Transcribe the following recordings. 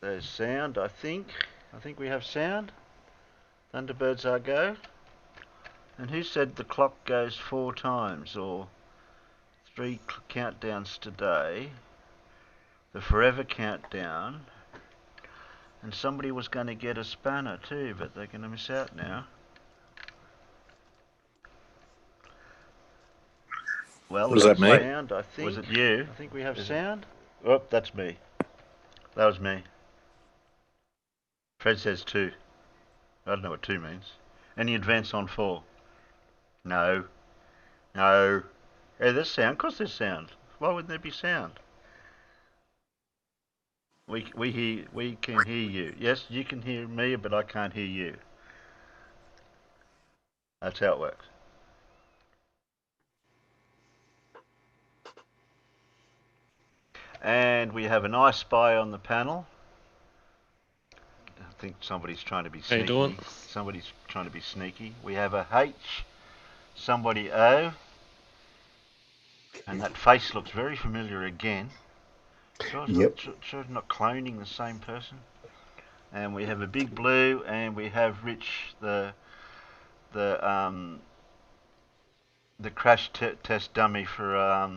There's sound, I think. I think we have sound. Thunderbirds are go. And who said the clock goes 4 times or three countdowns today? The forever countdown. And somebody was going to get a spanner too, but they're going to miss out now. Well, Was that me? sound, I think. Was it you? I think we have sound. Oh, that's me. That was me. Fred says 2. I don't know what 2 means. Any advance on 4? No. No. Hey, there's sound. Of course there's sound. Why wouldn't there be sound? We can hear you. Yes, you can hear me, but I can't hear you. That's how it works. And we have an I Spy on the panel. I think somebody's trying to be How you sneaky. doing? Somebody's trying to be sneaky. We have a H, somebody O, and that face looks very familiar again. Sure it's not cloning the same person. And we have a big blue, and we have Rich, the crash test dummy for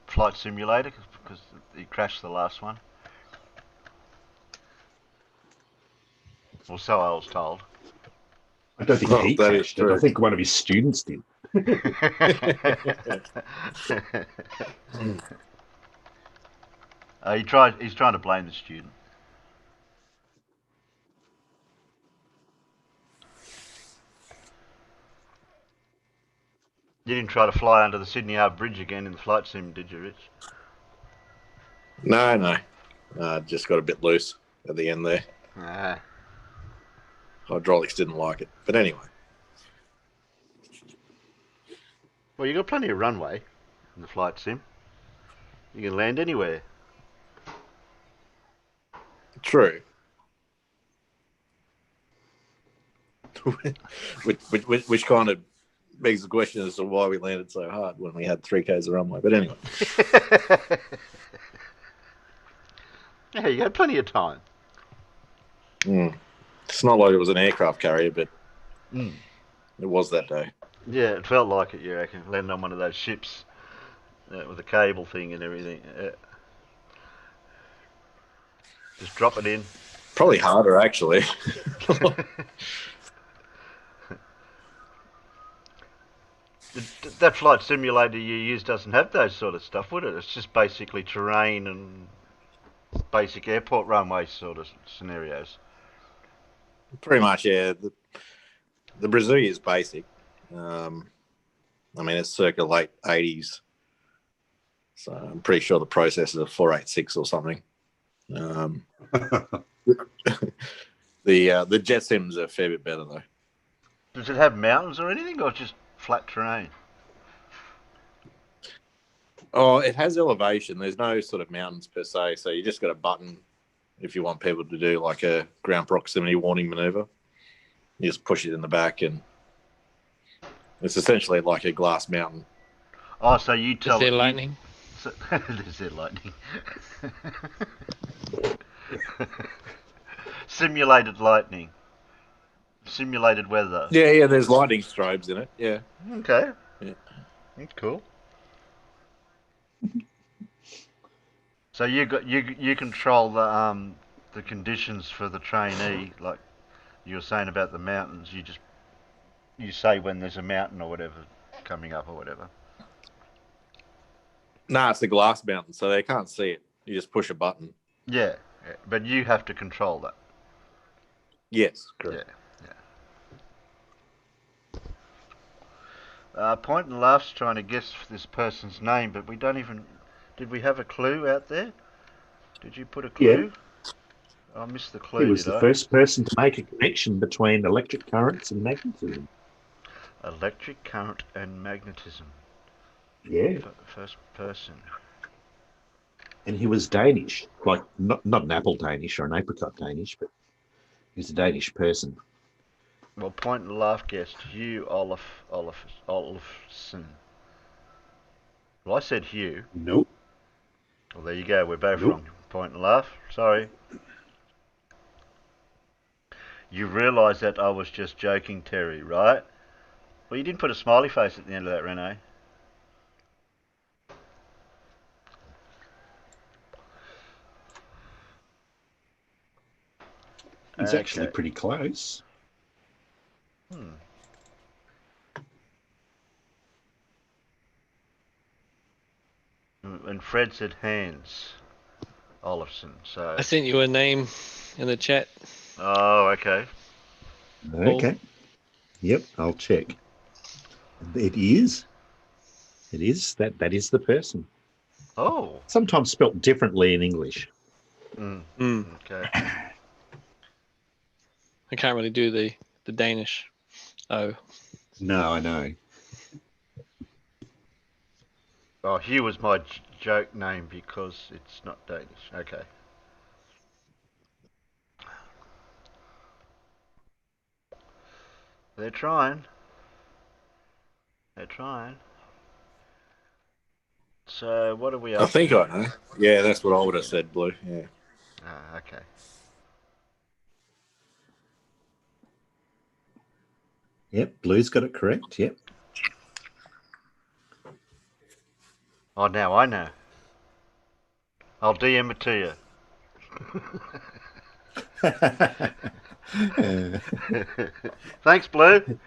Flight Simulator, because he crashed the last one. Or so I was told. I don't think he that is crashed it. true. I think one of his students did. He's trying to blame the student. You didn't try to fly under the Sydney Harbour Bridge again in the flight sim, did you, Rich? No. Just got a bit loose at the end there. Ah. Hydraulics didn't like it. But anyway. Well, you got plenty of runway in the flight sim. You can land anywhere. True. which kind of begs the question as to why we landed so hard when we had 3Ks of runway. But anyway. Yeah, you had plenty of time. It's not like it was an aircraft carrier, but it was that day. Yeah, it felt like it, you reckon. Landing on one of those ships with a cable thing and everything. Just drop it in. Probably harder, actually. That flight simulator you use doesn't have those sort of stuff, would it? It's just basically terrain and basic airport runway sort of scenarios. Pretty much, yeah. The Brazil is basic. I mean, it's circa late 80s. So I'm pretty sure the process is a 486 or something. The jet sims are a fair bit better, though. Does it have mountains or anything, or just flat terrain? Oh, it has elevation. There's no sort of mountains per se. So you just got a button if you want people to do like a ground proximity warning maneuver. You just push it in the back, and it's essentially like a glass mountain. Oh, so you tell Is there lightning? Is there lightning? Simulated lightning. Simulated weather. Yeah. There's lightning strobes in it. Yeah. Okay. Yeah. That's cool. So you control the conditions for the trainee, like you were saying about the mountains. You say when there's a mountain or whatever coming up or whatever. Nah, it's a glass mountain, so they can't see it. You just push a button. Yeah, but you have to control that. Yes, correct. Yeah. Point and Laugh's trying to guess this person's name, but we don't even. Did we have a clue out there? Did you put a clue? Yeah. I missed the clue. He was the first person to make a connection between electric currents and magnetism. Electric current and magnetism. Yeah. First person. And he was Danish, like not an apple Danish or an apricot Danish, but he was a Danish person. Well, Point and Laugh guessed Hugh Olafson. Well, I said Hugh. Nope. Well, there you go. We're both wrong. Point and Laugh. Sorry. You realise that I was just joking, Terry, right? Well, you didn't put a smiley face at the end of that, Renee. He's actually Okay. pretty close. And Fred said hands. Olafson. So. I sent you a name in the chat. Oh, okay. Okay. Yep, I'll check. It is. It is. That is the person. Oh. Sometimes spelt differently in English. Okay. I can't really do the Danish. Oh. No, I know. Oh, Hugh was my joke name because it's not Danish. Okay. They're trying. They're trying. So, what are we up I think to? I know. Yeah, that's what I would have said, Blue. Yeah. Ah, okay. Yep, Blue's got it correct. Yep. Oh, now I know. I'll DM it to you. Thanks, Blue.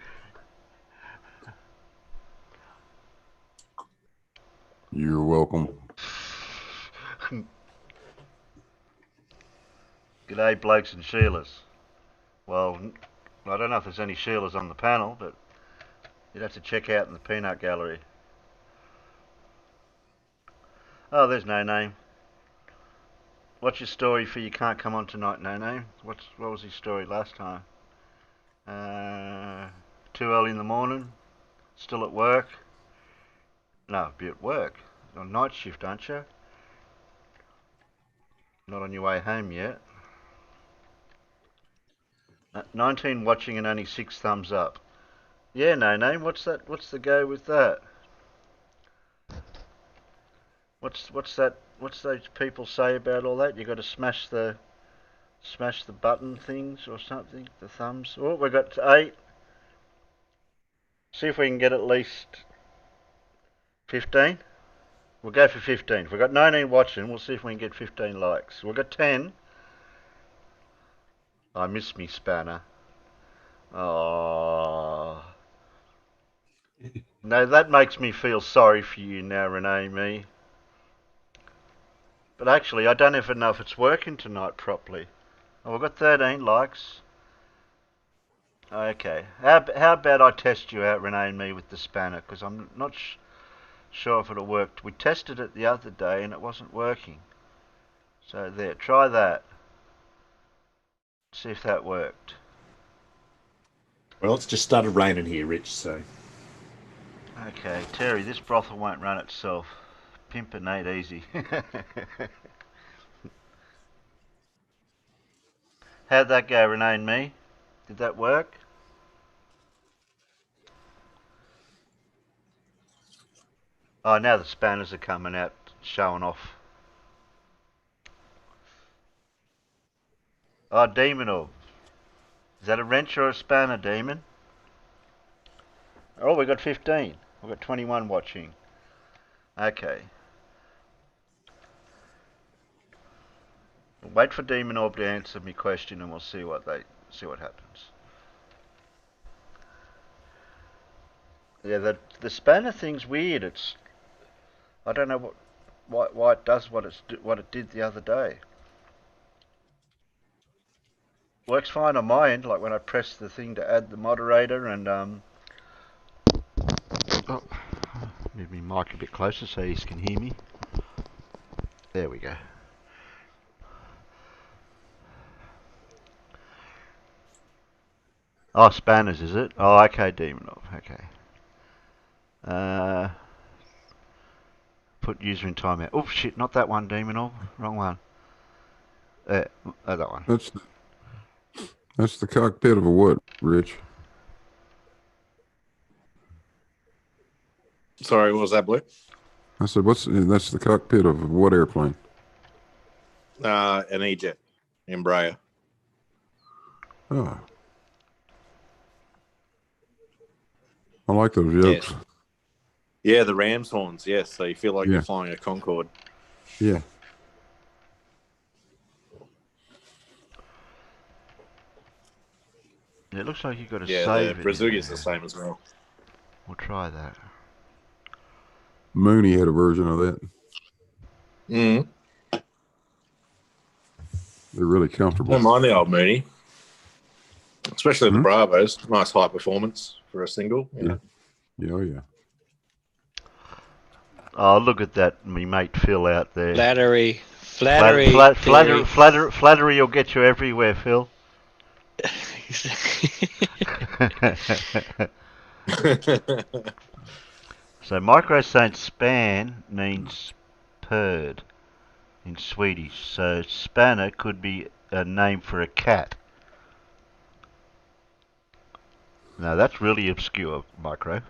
You're welcome. G'day, blokes and Sheilas. Well, I don't know if there's any Sheilas on the panel, but you'd have to check out in the peanut gallery. Oh, there's No Name. What's your story for you can't come on tonight, No Name? What was his story last time? Too early in the morning? Still at work? No, be at work. On night shift, aren't you? Not on your way home yet. 19 watching and only 6 thumbs up. Yeah, No Name. What's that? What's the go with that? What's that? What's those people say about all that? You got to smash the button things or something. The thumbs. Oh, we got 8. See if we can get at least 15. We'll go for 15. If we've got 19 watching, we'll see if we can get 15 likes. We've got 10. I miss me spanner. Oh. No, that makes me feel sorry for you now, Renee, me. But actually, I don't even know if it's working tonight properly. Oh, we've got 13 likes. Okay. How about I test you out, Renee and me, with the spanner? Because I'm not sure if it'll work. We tested it the other day and it wasn't working. So there, try that. See if that worked. Well, it's just started raining here, Rich, so. Okay, Terry, this brothel won't run itself. Pimpin' ain't easy. How'd that go, Renee and me? Did that work? Oh, now the spanners are coming out, showing off. Oh, Demon Orb. Is that a wrench or a spanner, Demon? Oh, we got 15. We've got 21 watching. Okay. We'll wait for Demon Orb to answer my question and we'll see what happens. Yeah, the spanner thing's weird. I don't know why it does what it did the other day. Works fine on my end, like when I press the thing to add the moderator and oh, move my mic a bit closer so you can hear me. There we go. Oh, spanners, is it? Oh, okay, Demon Orb. Okay. Put user in timeout. Oh shit, not that one, Demon Orb. Wrong one. That one. That's the cockpit of a what, Rich? Sorry, what was that, Blue? I said, that's the cockpit of what airplane? An E-jet, Embraer. Oh, I like those yokes. Yeah, the ram's horns. Yes, so you feel like Yeah. you're flying a Concorde. Yeah. It looks like you've got to Yeah, the save it in Brazugia's the there. same as well. We'll try that. Mooney had a version of that. Mm. They're really comfortable. Don't mind the old Mooney, especially the Hmm? Bravos. Nice high performance for a single. You know. Yeah, oh, yeah. Oh, look at that, me mate Phil out there. Flattery. Flattery will get you everywhere, Phil. So micro saying span means purred in Swedish. So spanner could be a name for a cat. Now that's really obscure, micro.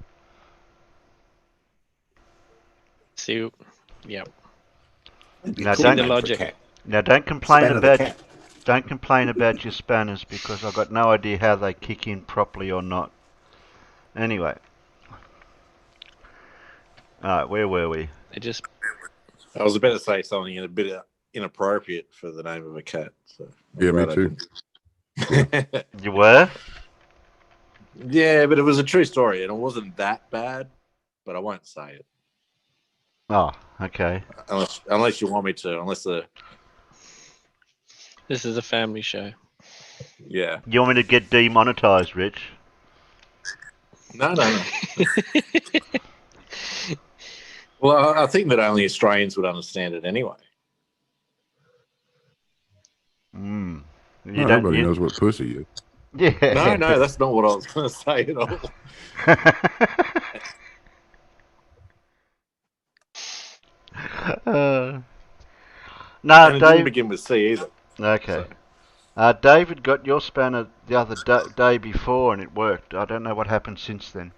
See, yeah. Now See the logic. don't complain Spanner the about cat. don't complain about your spanners because I've got no idea how they kick in properly or not. Anyway. Alright, where were we? They just I was about to say something a bit inappropriate for the name of a cat. So I'm Yeah, me glad I too. didn't. You were? Yeah, but it was a true story, and it wasn't that bad. But I won't say it Oh, okay. unless you want me to. this is a family show. Yeah. You want me to get demonetized, Rich? No. Well, I think that only Australians would understand it anyway. Mm. No, nobody knows what pussy is. Yeah. No, that's not what I was going to say at all. No, And it didn't Dave. begin with C either. Okay. So. David got your spanner the other day before and it worked. I don't know what happened since then.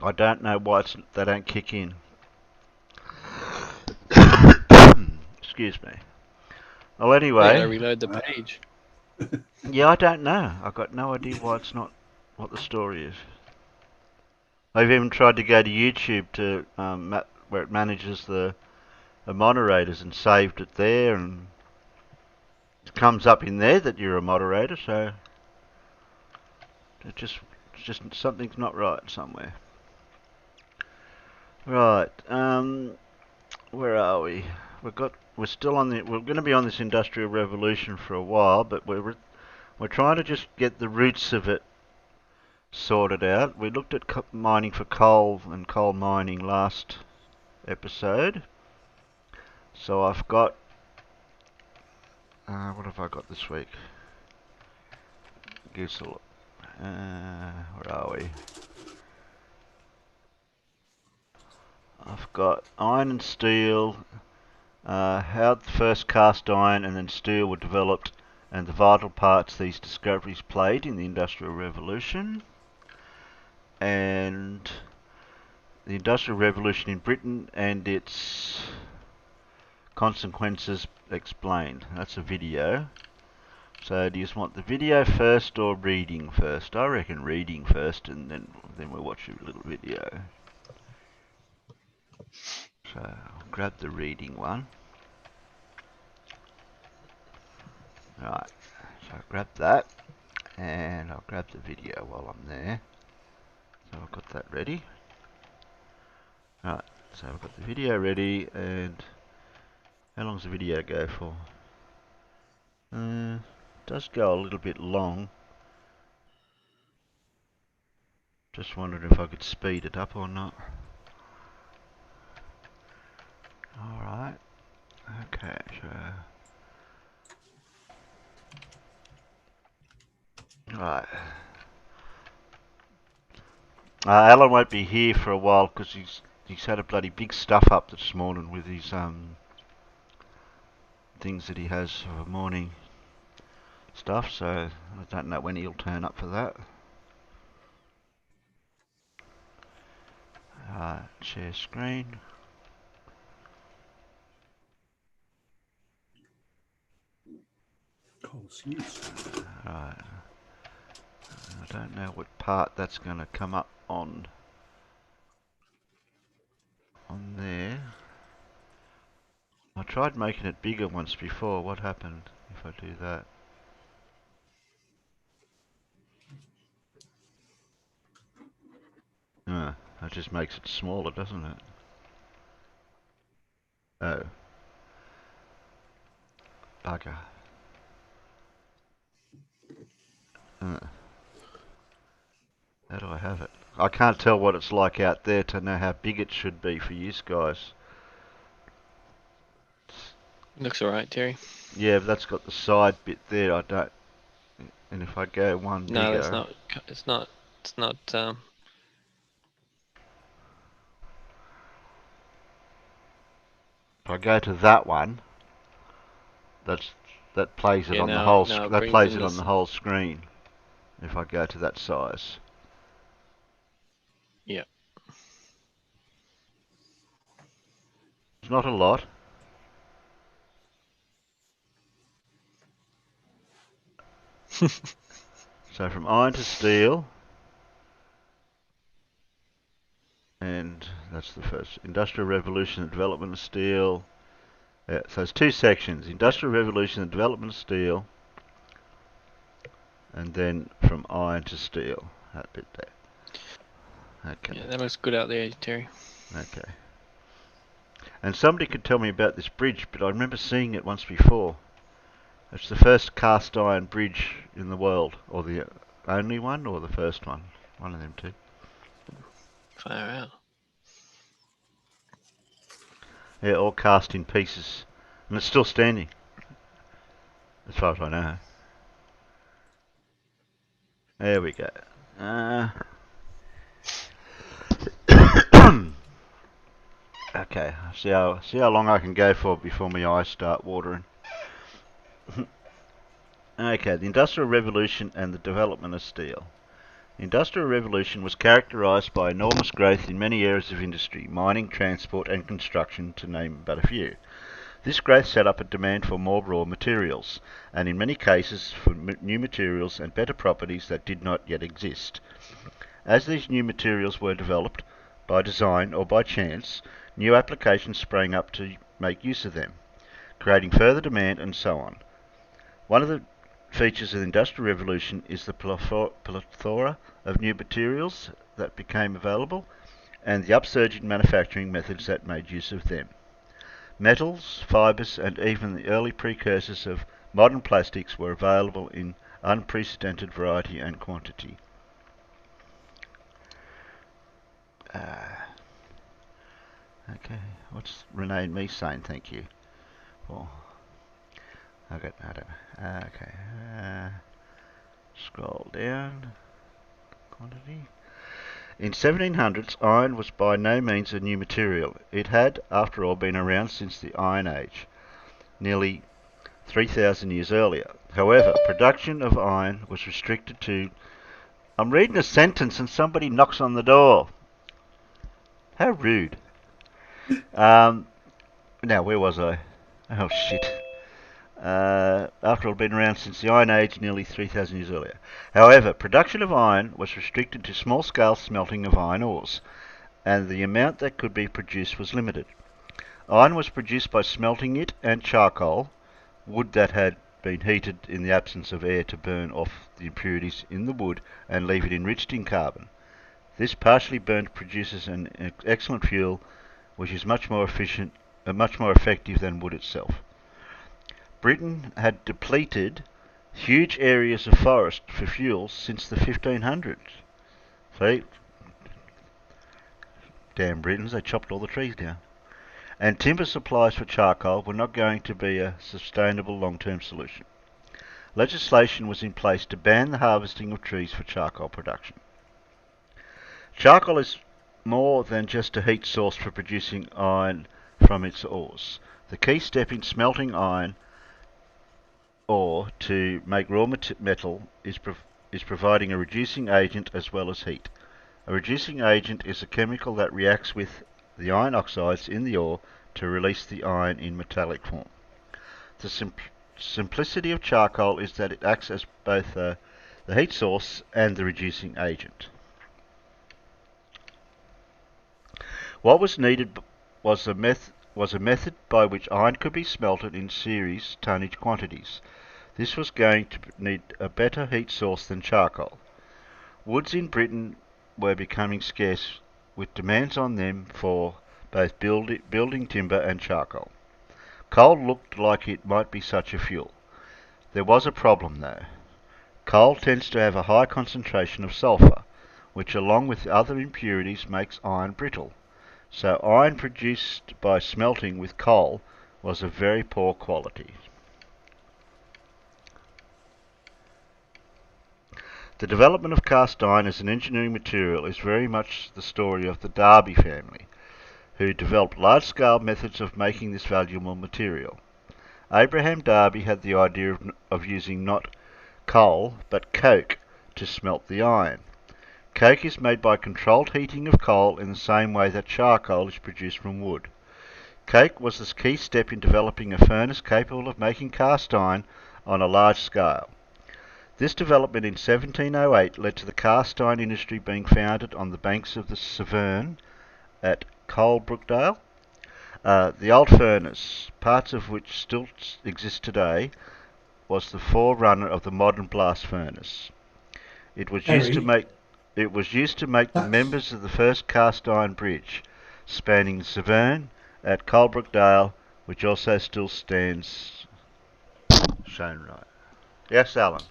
I don't know why they don't kick in. Excuse me. Well, You gotta anyway. reload the page. Yeah, I don't know. I've got no idea why it's not what the story is. I've even tried to go to YouTube to where it manages the moderators and saved it there, and it comes up in there that you're a moderator. So it's just something's not right somewhere. Right. Where are we? We're still on the. We're going to be on this industrial revolution for a while, but we're trying to just get the roots of it sorted out. We looked at mining for coal and coal mining last episode. So I've got. What have I got this week? Goosel. Where are we? I've got iron and steel. How the first cast iron and then steel were developed, and the vital parts these discoveries played in the Industrial Revolution. And the Industrial Revolution in Britain and its consequences explained. That's a video. So do you just want the video first or reading first? I reckon reading first and then we'll watch a little video. So I'll grab the reading one. Right, so I'll grab that and I'll grab the video while I'm there. So I've got that ready. Right, so I've got the video ready, and how long does the video go for? It does go a little bit long. Just wondered if I could speed it up or not. Alright, okay, so... Right. Alan won't be here for a while because he's had a bloody big stuff up this morning with his things that he has for morning stuff, so I don't know when he'll turn up for that. Share screen. Oh, excuse. Right. I don't know what part that's going to come up on there. I tried making it bigger once before. What happened if I do that? That just makes it smaller, doesn't it? Oh. Bugger. How do I have it? I can't tell what it's like out there to know how big it should be for you guys. Looks alright, Terry. Yeah, but that's got the side bit there. I don't. And if I go one bigger, No, that's not. It's not. It's not. if I go to that one, that plays it Yeah, on the now, whole. now it That brings plays in it on this. the whole screen. If I go to that size. Yeah. It's not a lot. So from iron to steel, and that's the first industrial revolution, the development of steel. Yeah, so it's two sections: industrial revolution, the development of steel, and then from iron to steel. That bit there. Okay. Yeah, that looks good out there, Terry. Okay. And somebody could tell me about this bridge, but I remember seeing it once before. It's the first cast iron bridge in the world, or the only one, or the first one. One of them two. Fire out. Yeah, all cast in pieces. And it's still standing, as far as I know. There we go. Okay, see how long I can go for before my eyes start watering. Okay, the Industrial Revolution and the development of steel. The Industrial Revolution was characterised by enormous growth in many areas of industry, mining, transport and construction, to name but a few. This growth set up a demand for more raw materials, and in many cases for new materials and better properties that did not yet exist. As these new materials were developed, by design or by chance, new applications sprang up to make use of them, creating further demand and so on. One of the features of the Industrial Revolution is the plethora of new materials that became available and the upsurge in manufacturing methods that made use of them. Metals, fibres and even the early precursors of modern plastics were available in unprecedented variety and quantity. Okay, what's Renee and me saying? Thank you. Well, I don't know. Okay, scroll down. Quantity. In 1700s, iron was by no means a new material. It had, after all, been around since the Iron Age, nearly 3,000 years earlier. However, production of iron was restricted to... I'm reading a sentence and somebody knocks on the door. How rude. Now, where was I? Oh, shit. After all, been around since the Iron Age, nearly 3,000 years earlier. However, production of iron was restricted to small-scale smelting of iron ores, and the amount that could be produced was limited. Iron was produced by smelting it and charcoal, wood that had been heated in the absence of air to burn off the impurities in the wood and leave it enriched in carbon. This partially burnt produces an excellent fuel, which is much more effective than wood itself. Britain had depleted huge areas of forest for fuel since the 1500s. See? Damn Britons, they chopped all the trees down. And timber supplies for charcoal were not going to be a sustainable long-term solution. Legislation was in place to ban the harvesting of trees for charcoal production. Charcoal is more than just a heat source for producing iron from its ores. The key step in smelting iron ore to make raw metal is providing a reducing agent as well as heat. A reducing agent is a chemical that reacts with the iron oxides in the ore to release the iron in metallic form. The simplicity of charcoal is that it acts as both a the heat source, and the reducing agent. What was needed was a method by which iron could be smelted in series tonnage quantities. This was going to need a better heat source than charcoal. Woods in Britain were becoming scarce, with demands on them for both building timber and charcoal. Coal looked like it might be such a fuel. There was a problem though. Coal tends to have a high concentration of sulphur, which along with other impurities makes iron brittle. So iron produced by smelting with coal was of very poor quality. The development of cast iron as an engineering material is very much the story of the Darby family, who developed large-scale methods of making this valuable material. Abraham Darby had the idea of using not coal but coke to smelt the iron. Coke is made by controlled heating of coal in the same way that charcoal is produced from wood. Coke was the key step in developing a furnace capable of making cast iron on a large scale. This development in 1708 led to the cast iron industry being founded on the banks of the Severn at Coalbrookdale. The old furnace, parts of which still exist today, was the forerunner of the modern blast furnace. It was used to make the That, members of the first cast iron bridge, spanning the Severn at Coalbrookdale, which also still stands shown right. Yes, Alan.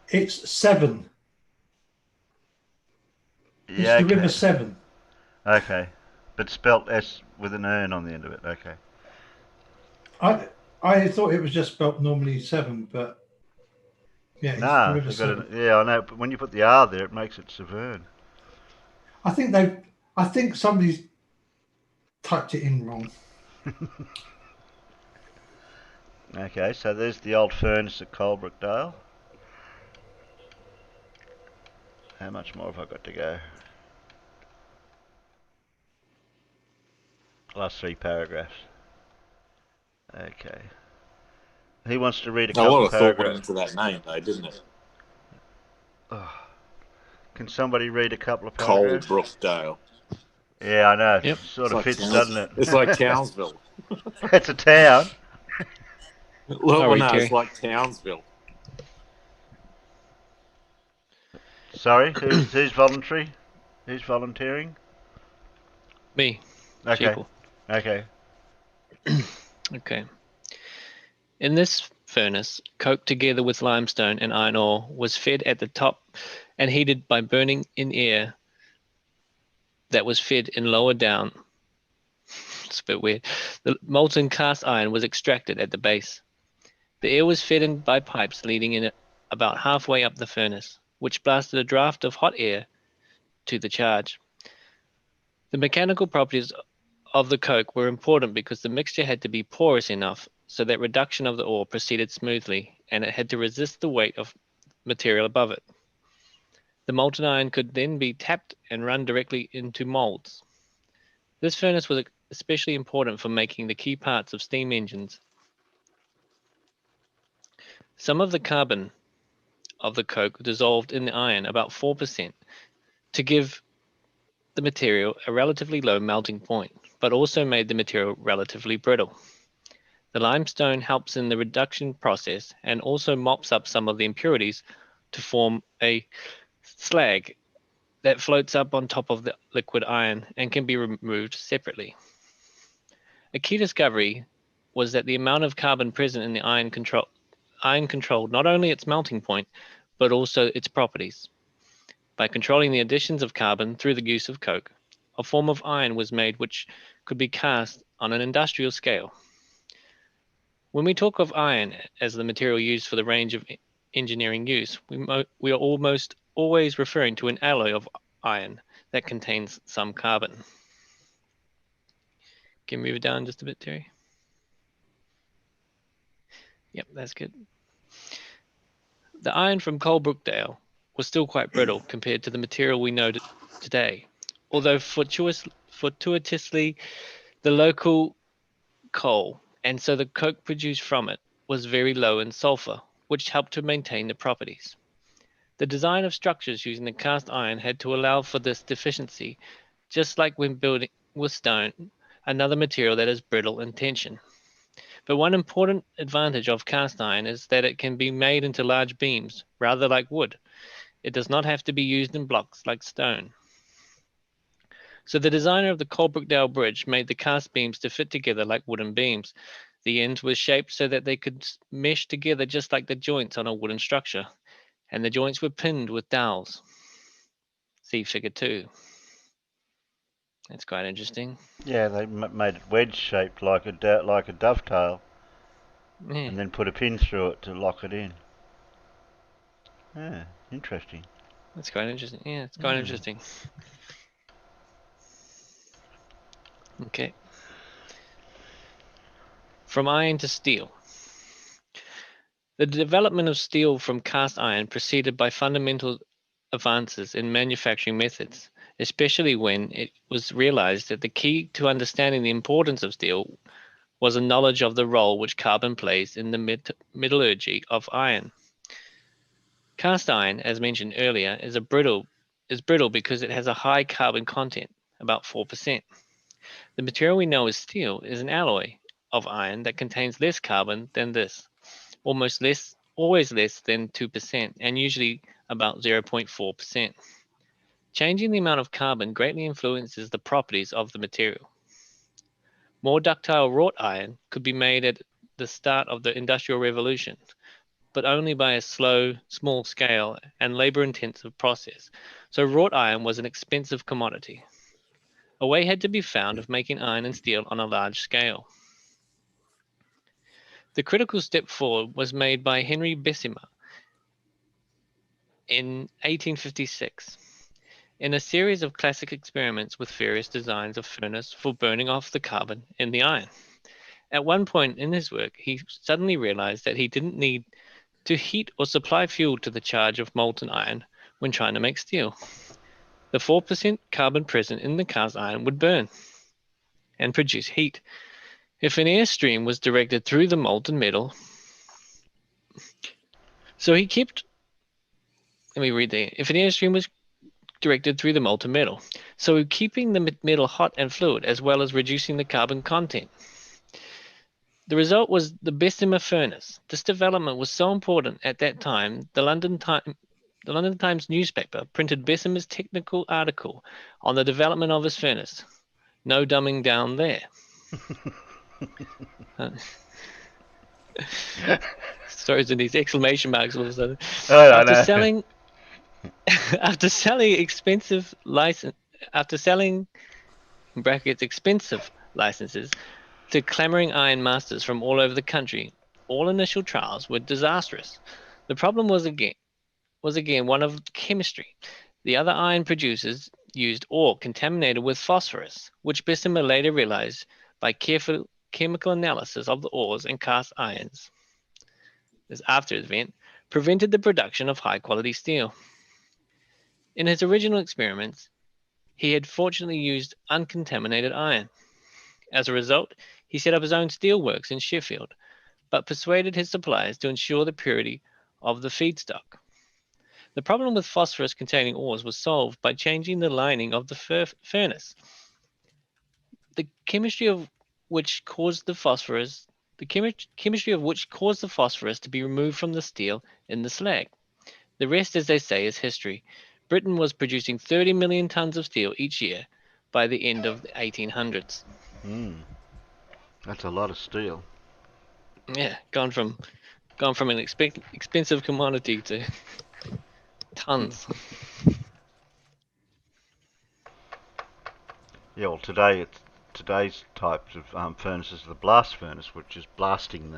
it's Severn. It's Yeah, the River okay. Severn. Okay. But spelt S with an N on the end of it. Okay. I thought it was just spelt normally Severn, but yeah, it's the Nah, River they got Severn. it. Yeah, I know. But when you put the R there, it makes it Severn. I think they. I think somebody's typed it in wrong. Okay, so there's the old furnace at Coalbrookdale. How much more have I got to go? Last 3 paragraphs. Okay. He wants to read a A couple lot of of thought went paragraphs. into that name, though, didn't it? Oh, can somebody read a couple of paragraphs? Coalbrookdale. Yeah, I know. It Yep. sort It's of like fits, doesn't it? It's like Townsville. It's a town. I'll Well, read, no, it's Terry. like Townsville. Sorry, who's voluntary? Who's volunteering? Me. Okay. Sheeple. Okay. Okay. In this furnace, coke together with limestone and iron ore was fed at the top and heated by burning in air that was fed in lower down. It's a bit weird. The molten cast iron was extracted at the base. The air was fed in by pipes leading in about halfway up the furnace, which blasted a draft of hot air to the charge. The mechanical properties of the coke were important because the mixture had to be porous enough so that reduction of the ore proceeded smoothly, and it had to resist the weight of material above it. The molten iron could then be tapped and run directly into molds. This furnace was especially important for making the key parts of steam engines. Some of the carbon of the coke dissolved in the iron about 4% to give the material a relatively low melting point, but also made the material relatively brittle. The limestone helps in the reduction process and also mops up some of the impurities to form a slag that floats up on top of the liquid iron and can be removed separately. A key discovery was that the amount of carbon present in the iron controlled not only its melting point, but also its properties. By controlling the additions of carbon through the use of coke, a form of iron was made which could be cast on an industrial scale. When we talk of iron as the material used for the range of engineering use, we are almost always referring to an alloy of iron that contains some carbon. Can you move it down just a bit, Terry? Yep, that's good. The iron from Coalbrookdale was still quite brittle compared to the material we know today, although fortuitously the local coal, and so the coke produced from it, was very low in sulfur, which helped to maintain the properties. The design of structures using the cast iron had to allow for this deficiency, just like when building with stone, another material that is brittle in tension. But one important advantage of cast iron is that it can be made into large beams, rather like wood. It does not have to be used in blocks like stone. So the designer of the Coalbrookdale Bridge made the cast beams to fit together like wooden beams. The ends were shaped so that they could mesh together just like the joints on a wooden structure, and the joints were pinned with dowels. See figure 2. That's quite interesting. Yeah, they made it wedge shaped like a dovetail, Yeah, and then put a pin through it to lock it in. Yeah, interesting. that's quite interesting. Yeah, it's quite interesting. Okay. From iron to steel. The development of steel from cast iron preceded by fundamental advances in manufacturing methods, especially when it was realized that the key to understanding the importance of steel was a knowledge of the role which carbon plays in the metallurgy of iron. Cast iron, as mentioned earlier, is brittle because it has a high carbon content, about 4%. The material we know as steel is an alloy of iron that contains less carbon than this, always less than 2%, and usually about 0.4%. Changing the amount of carbon greatly influences the properties of the material. More ductile wrought iron could be made at the start of the Industrial Revolution, but only by a small scale and labor-intensive process, so wrought iron was an expensive commodity. A way had to be found of making iron and steel on a large scale. The critical step forward was made by Henry Bessemer in 1856. In a series of classic experiments with various designs of furnace for burning off the carbon in the iron. At one point in his work, he suddenly realized that he didn't need to heat or supply fuel to the charge of molten iron when trying to make steel. The 4% carbon present in the cast iron would burn and produce heat. If an airstream was directed through the molten metal, so he kept, let me read there. If an airstream was directed through the molten metal, so keeping the metal hot and fluid as well as reducing the carbon content. The result was the Bessemer furnace. This development was so important at that time, the London Times newspaper printed Bessemer's technical article on the development of his furnace. No dumbing down there. Stories in these exclamation marks all of a sudden. After selling expensive licenses to clamoring iron masters from all over the country, all initial trials were disastrous. The problem was again one of chemistry. The other iron producers used ore contaminated with phosphorus, which Bessemer later realized by careful chemical analysis of the ores and cast irons. This after event prevented the production of high-quality steel. In his original experiments, he had fortunately used uncontaminated iron. As a result, he set up his own steelworks in Sheffield, but persuaded his suppliers to ensure the purity of the feedstock. The problem with phosphorus-containing ores was solved by changing the lining of the furnace. The chemistry of which caused the phosphorus to be removed from the steel in the slag. The rest, as they say, is history. Britain was producing 30 million tons of steel each year by the end of the 1800s. That's a lot of steel. Yeah, gone from an expensive commodity to tons. Yeah, well, today's types of furnaces are the blast furnace, which is blasting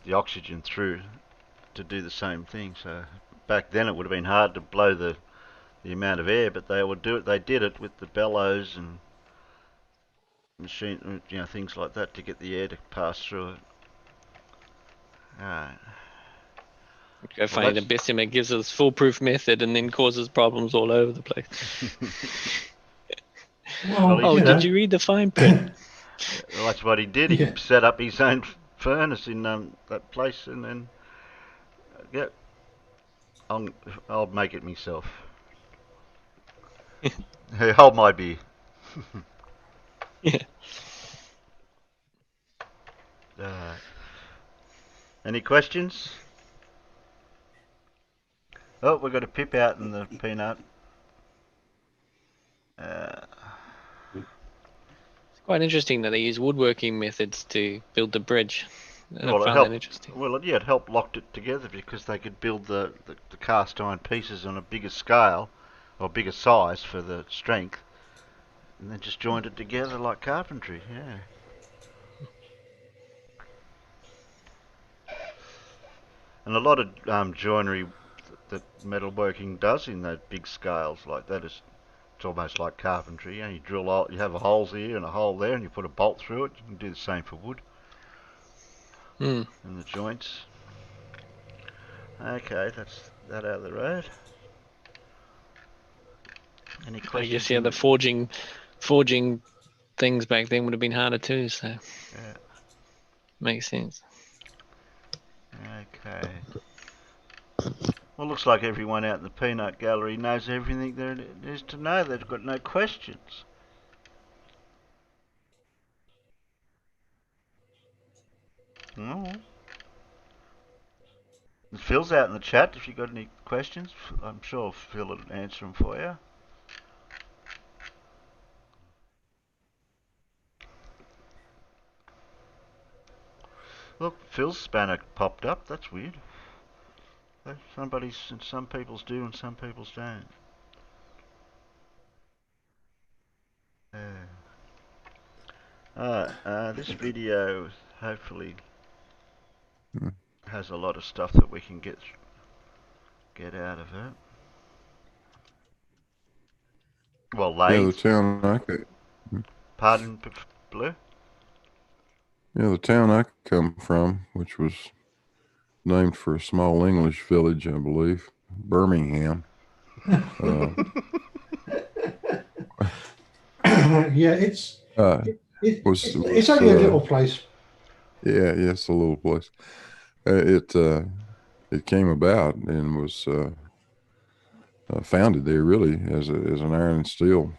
the oxygen through to do the same thing. So back then it would have been hard to blow the amount of air, but they would do it. They did it with the bellows and machine, things like that to get the air to pass through it. Alright. Go funny, the Bessemer gives us foolproof method and then causes problems all over the place. Did you read the fine print? Well, that's what he did. He set up his own furnace in that place, and then I'll make it myself. Hey, hold my beer. Yeah. Any questions? Oh, we've got a pip out in the peanut. It's quite interesting that they use woodworking methods to build the bridge. I Well, it found that helped. interesting. Well, yeah, it helped locked it together because they could build the cast iron pieces on a bigger scale or bigger size for the strength, and then just joined it together like carpentry. Yeah. And a lot of joinery that metalworking does in those big scales like that is it's almost like carpentry. You know, you drill out, you have a holes here and a hole there, and you put a bolt through it. You can do the same for wood Mm. and the joints. Okay, that's that out of the road. Any I questions? guess, yeah, the forging things back then would have been harder too, so Yeah. makes sense. Okay. Well, looks like everyone out in the peanut gallery knows everything there is to know. They've got no questions. Oh. Phil's out in the chat if you've got any questions. I'm sure Phil will answer them for you. Look, Phil's spanner popped up. That's weird. Some people's do and some people's don't. This video hopefully Hmm. has a lot of stuff that we can get out of it. Well, Yeah, the lathe. town I ca- Pardon, Blue? yeah, the town I come from, which was named for a small English village, I believe, Birmingham. Yeah, it's Was only a little place. yeah, it's a little place. It came about and was founded there really as an iron and steel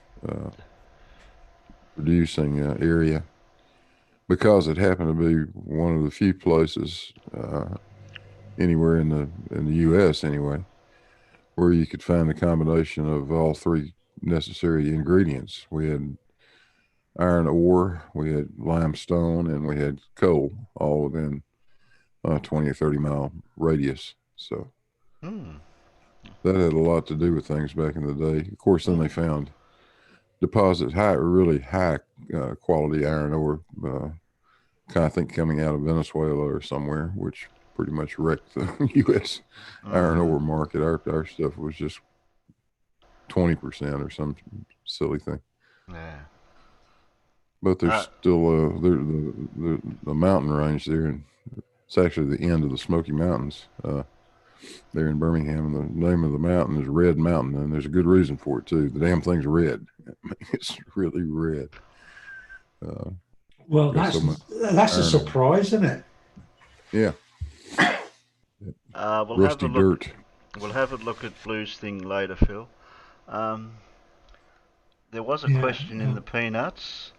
producing area because it happened to be one of the few places anywhere in the U.S. anyway where you could find a combination of all three necessary ingredients. We had iron ore, we had limestone, and we had coal, all within 20 or 30 mile radius. So that had a lot to do with things back in the day. Of course, then they found deposits, really high quality iron ore, kind of think coming out of Venezuela or somewhere, which pretty much wrecked the U.S. iron ore market. Our stuff was just 20% or some silly thing. Yeah. But there's still the mountain range there, and it's actually the end of the Smoky Mountains there in Birmingham. And the name of the mountain is Red Mountain, and there's a good reason for it too. The damn thing's red. I mean, it's really red. Well, got so much that's a iron ore. surprise, isn't it? Yeah, We'll rusty have a look. dirt. We'll have a look at Blue's thing later, Phil. There was a question in the peanuts.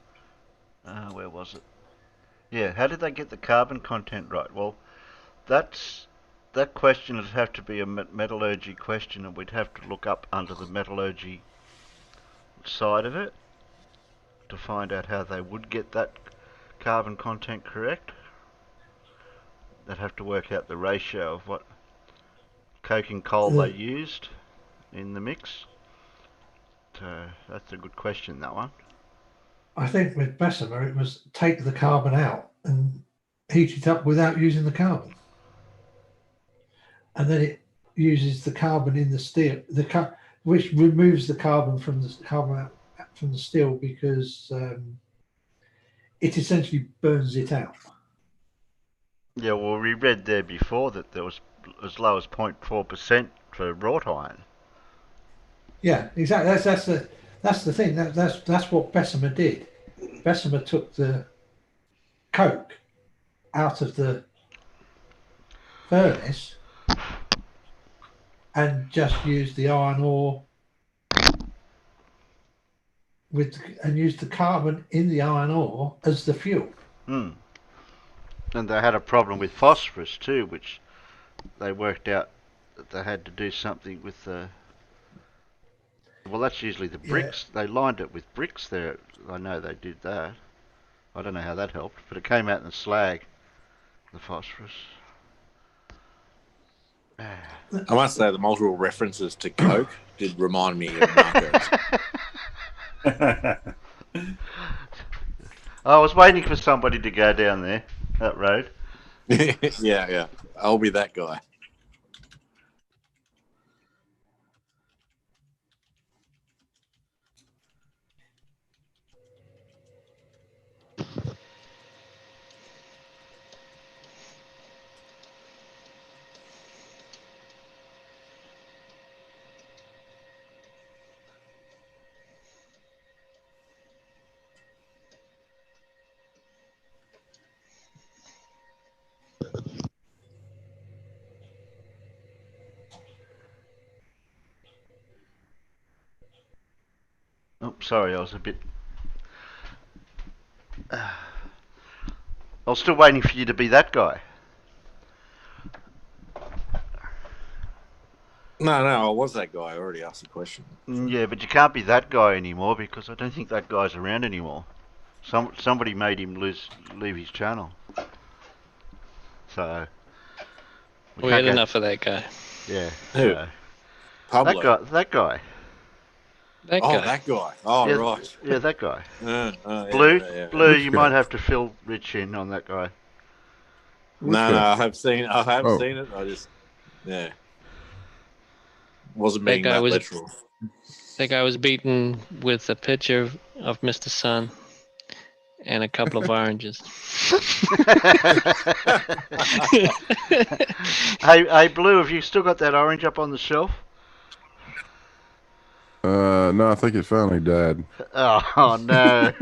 Where was it? Yeah, how did they get the carbon content right? Well, that question would have to be a metallurgy question, and we'd have to look up under the metallurgy side of it to find out how they would get that carbon content correct. They'd have to work out the ratio of what coking coal they used in the mix. So that's a good question, that one. I think with Bessemer, it was take the carbon out and heat it up without using the carbon. And then it uses the carbon in the steel, which removes the carbon from the steel because it essentially burns it out. Yeah, well, we read there before that there was as low as 0.4% for wrought iron. Yeah, exactly. That's the thing. That's what Bessemer did. Bessemer took the coke out of the furnace and just use the iron ore and use the carbon in the iron ore as the fuel. And they had a problem with phosphorus too, which they worked out that they had to do something with the. Well, that's usually the bricks. They lined it with bricks there. I know they did that. I don't know how that helped, but it came out in the slag, the phosphorus. I must say the multiple references to Coke did remind me of Narcos. I was waiting for somebody to go down there, that road. Yeah. I'll be that guy. Oh, sorry, I was a bit. I was still waiting for you to be that guy. No, I was that guy. I already asked the question. Yeah, but you can't be that guy anymore because I don't think that guy's around anymore. Somebody made him leave his channel. So We had enough of that guy. Yeah. Who? Pablo. That guy. That guy. That guy. Oh, yeah, right. Yeah, that guy. Blue, Blue. You might have to fill Rich in on that guy. No, I have seen. I have seen it. I just, wasn't being that literal. That guy was beaten with a picture of Mr. Sun and a couple of oranges. Hey, Blue, have you still got that orange up on the shelf? No, I think it finally died. Oh no.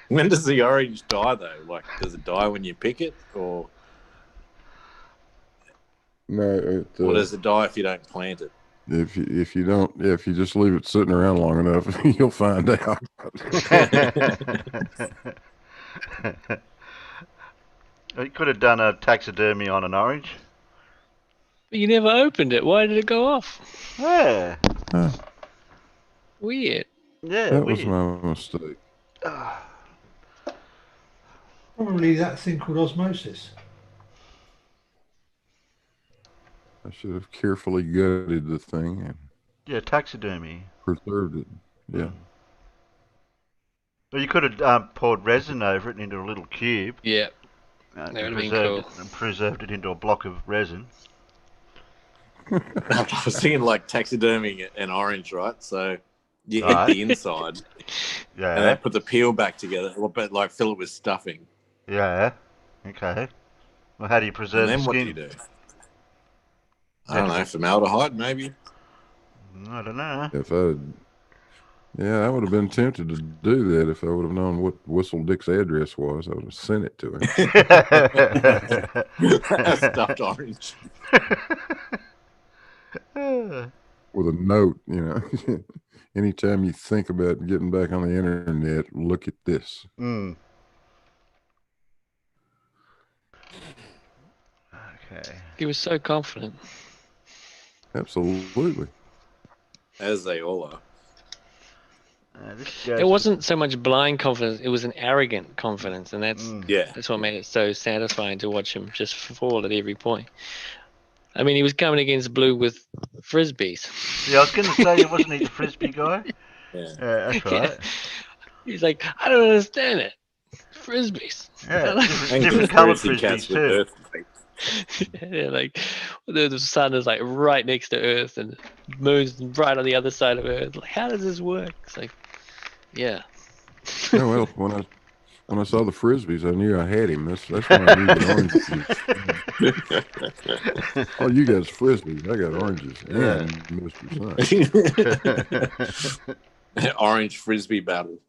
When does the orange die though? Like, does it die when you pick it, or no? Or does it die if you don't plant it? If you don't, if you just leave it sitting around long enough, you'll find out. You could have done a taxidermy on an orange. But you never opened it. Why did it go off? Yeah. Weird. Yeah, that was my mistake. Probably that thing called osmosis. I should have carefully gutted the thing and taxidermy. Preserved it. Yeah. Well, you could have poured resin over it into a little cube. Yeah. That would have been cool. And preserved it into a block of resin. I was thinking like taxiderming an orange, right? So you eat the inside, and then put the peel back together, but like fill it with stuffing. Yeah. Okay. Well, how do you preserve the skin? And then what do you do? I don't know, formaldehyde maybe. I don't know. I would have been tempted to do that if I would have known what Whistle Dick's address was. I would have sent it to him. A stuffed orange. With a note, anytime you think about getting back on the internet, look at this. Okay. He was so confident. Absolutely. As they all are. It wasn't so much blind confidence; it was an arrogant confidence, and that's what made it so satisfying to watch him just fall at every point. I mean, he was coming against Blue with frisbees. Yeah, I was going to say, wasn't he the frisbee guy? Yeah, that's right. He's like, I don't understand it. Frisbees. Yeah, different coloured frisbees too. Yeah, like the sun is like right next to Earth, and the moon's right on the other side of Earth. Like, how does this work? It's like, yeah. Well, when I saw the frisbees, I knew I had him. That's when I knew the oranges. Oh, you got frisbees. I got oranges. And Mr. Sun. Orange frisbee battle.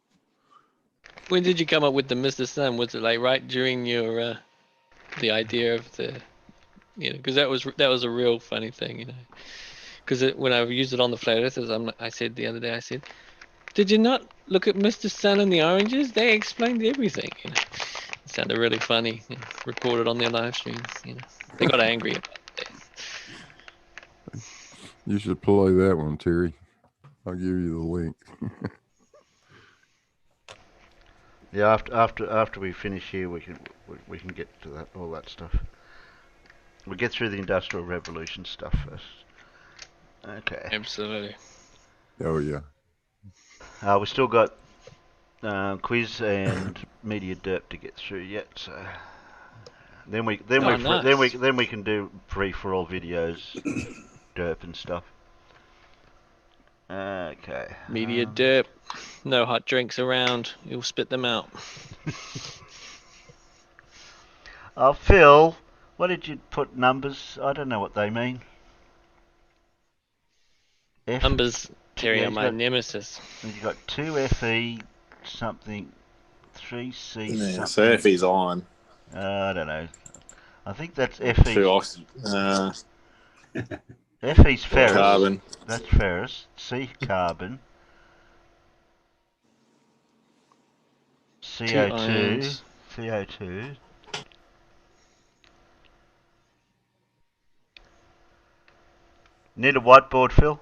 When did you come up with the Mr. Sun? Was it like right during your the idea of the Because that was a real funny thing, Because when I used it on the flat earthers, I said the other day, I said, "Did you not look at Mr. Sun and the oranges? They explained everything." It sounded really funny. Recorded on their live streams. They got angry about that. You should play that one, Terry. I'll give you the link. Yeah, after we finish here, we can get to all that stuff. We'll get through the Industrial Revolution stuff first. Okay. Absolutely. Oh yeah. We still got quiz and media derp to get through yet, so then we can do free for all videos, derp and stuff. Okay. Media derp. No hot drinks around. You'll spit them out. Phil, what did you put numbers? I don't know what they mean. Numbers, Terry, are my nemesis. You got 2FE something, 3C Yeah, something. so FE's on. I don't know. I think that's FE. 2 oxygen. FE's ferrous. Carbon. That's ferrous. C carbon. CO2. CO2. Need a whiteboard, Phil?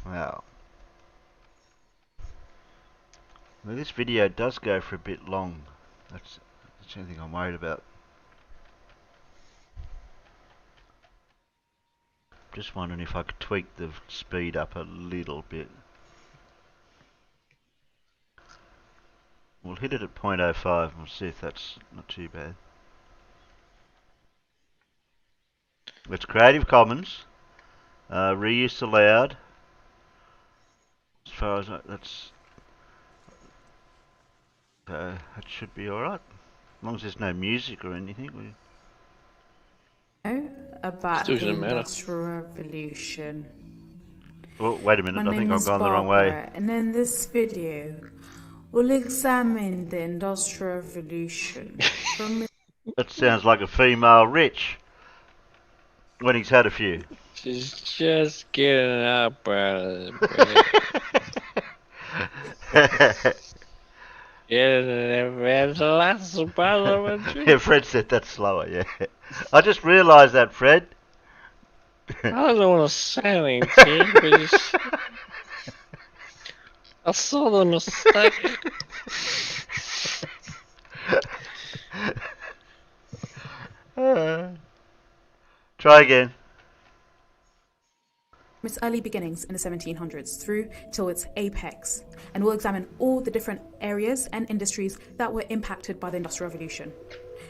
Wow. Well, this video does go for a bit long. That's the only thing I'm worried about. Just wondering if I could tweak the speed up a little bit. We'll hit it at 0.05 and we'll see if that's not too bad. It's Creative Commons. Reuse allowed. As far as that's... that should be alright. As long as there's no music or anything. About Still the shouldn't matter. Industrial Revolution. Oh, wait a minute, My I think name I've is gone the wrong way. Barbara, and in this video, we'll examine the Industrial Revolution from That sounds like a female rich. When he's had a few. She's just getting up out of the bed. Yeah, Fred said that slower, yeah. I just realised that, Fred. I don't want to say anything, but I saw the mistake. Try again. from its early beginnings in the 1700s through till its apex, and we'll examine all the different areas and industries that were impacted by the Industrial Revolution.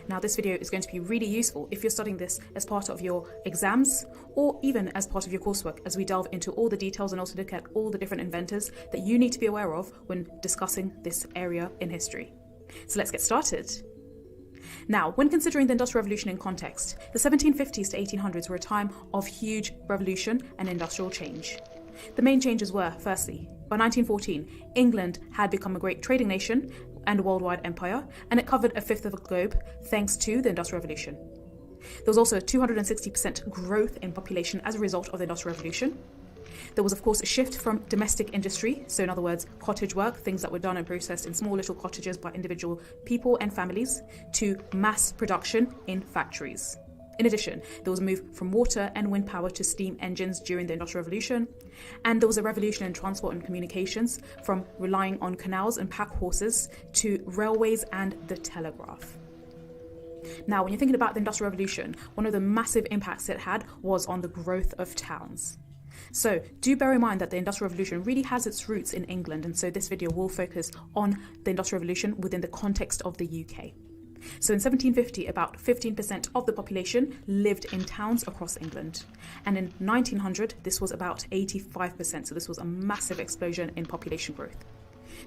Now, this video is going to be really useful if you're studying this as part of your exams or even as part of your coursework, as we delve into all the details and also look at all the different inventors that you need to be aware of when discussing this area in history. So let's get started. Now, when considering the Industrial Revolution in context, the 1750s to 1800s were a time of huge revolution and industrial change. The main changes were, firstly, by 1914, England had become a great trading nation and a worldwide empire, and it covered a fifth of the globe thanks to the Industrial Revolution. There was also a 260% growth in population as a result of the Industrial Revolution. There was, of course, a shift from domestic industry, so in other words, cottage work, things that were done and processed in small little cottages by individual people and families, to mass production in factories. In addition, there was a move from water and wind power to steam engines during the Industrial Revolution, and there was a revolution in transport and communications, from relying on canals and pack horses to railways and the telegraph. Now, when you're thinking about the Industrial Revolution, one of the massive impacts it had was on the growth of towns. So do bear in mind that the Industrial Revolution really has its roots in England, and so this video will focus on the Industrial Revolution within the context of the UK. So in 1750, about 15% of the population lived in towns across England. And in 1900, this was about 85%, so this was a massive explosion in population growth.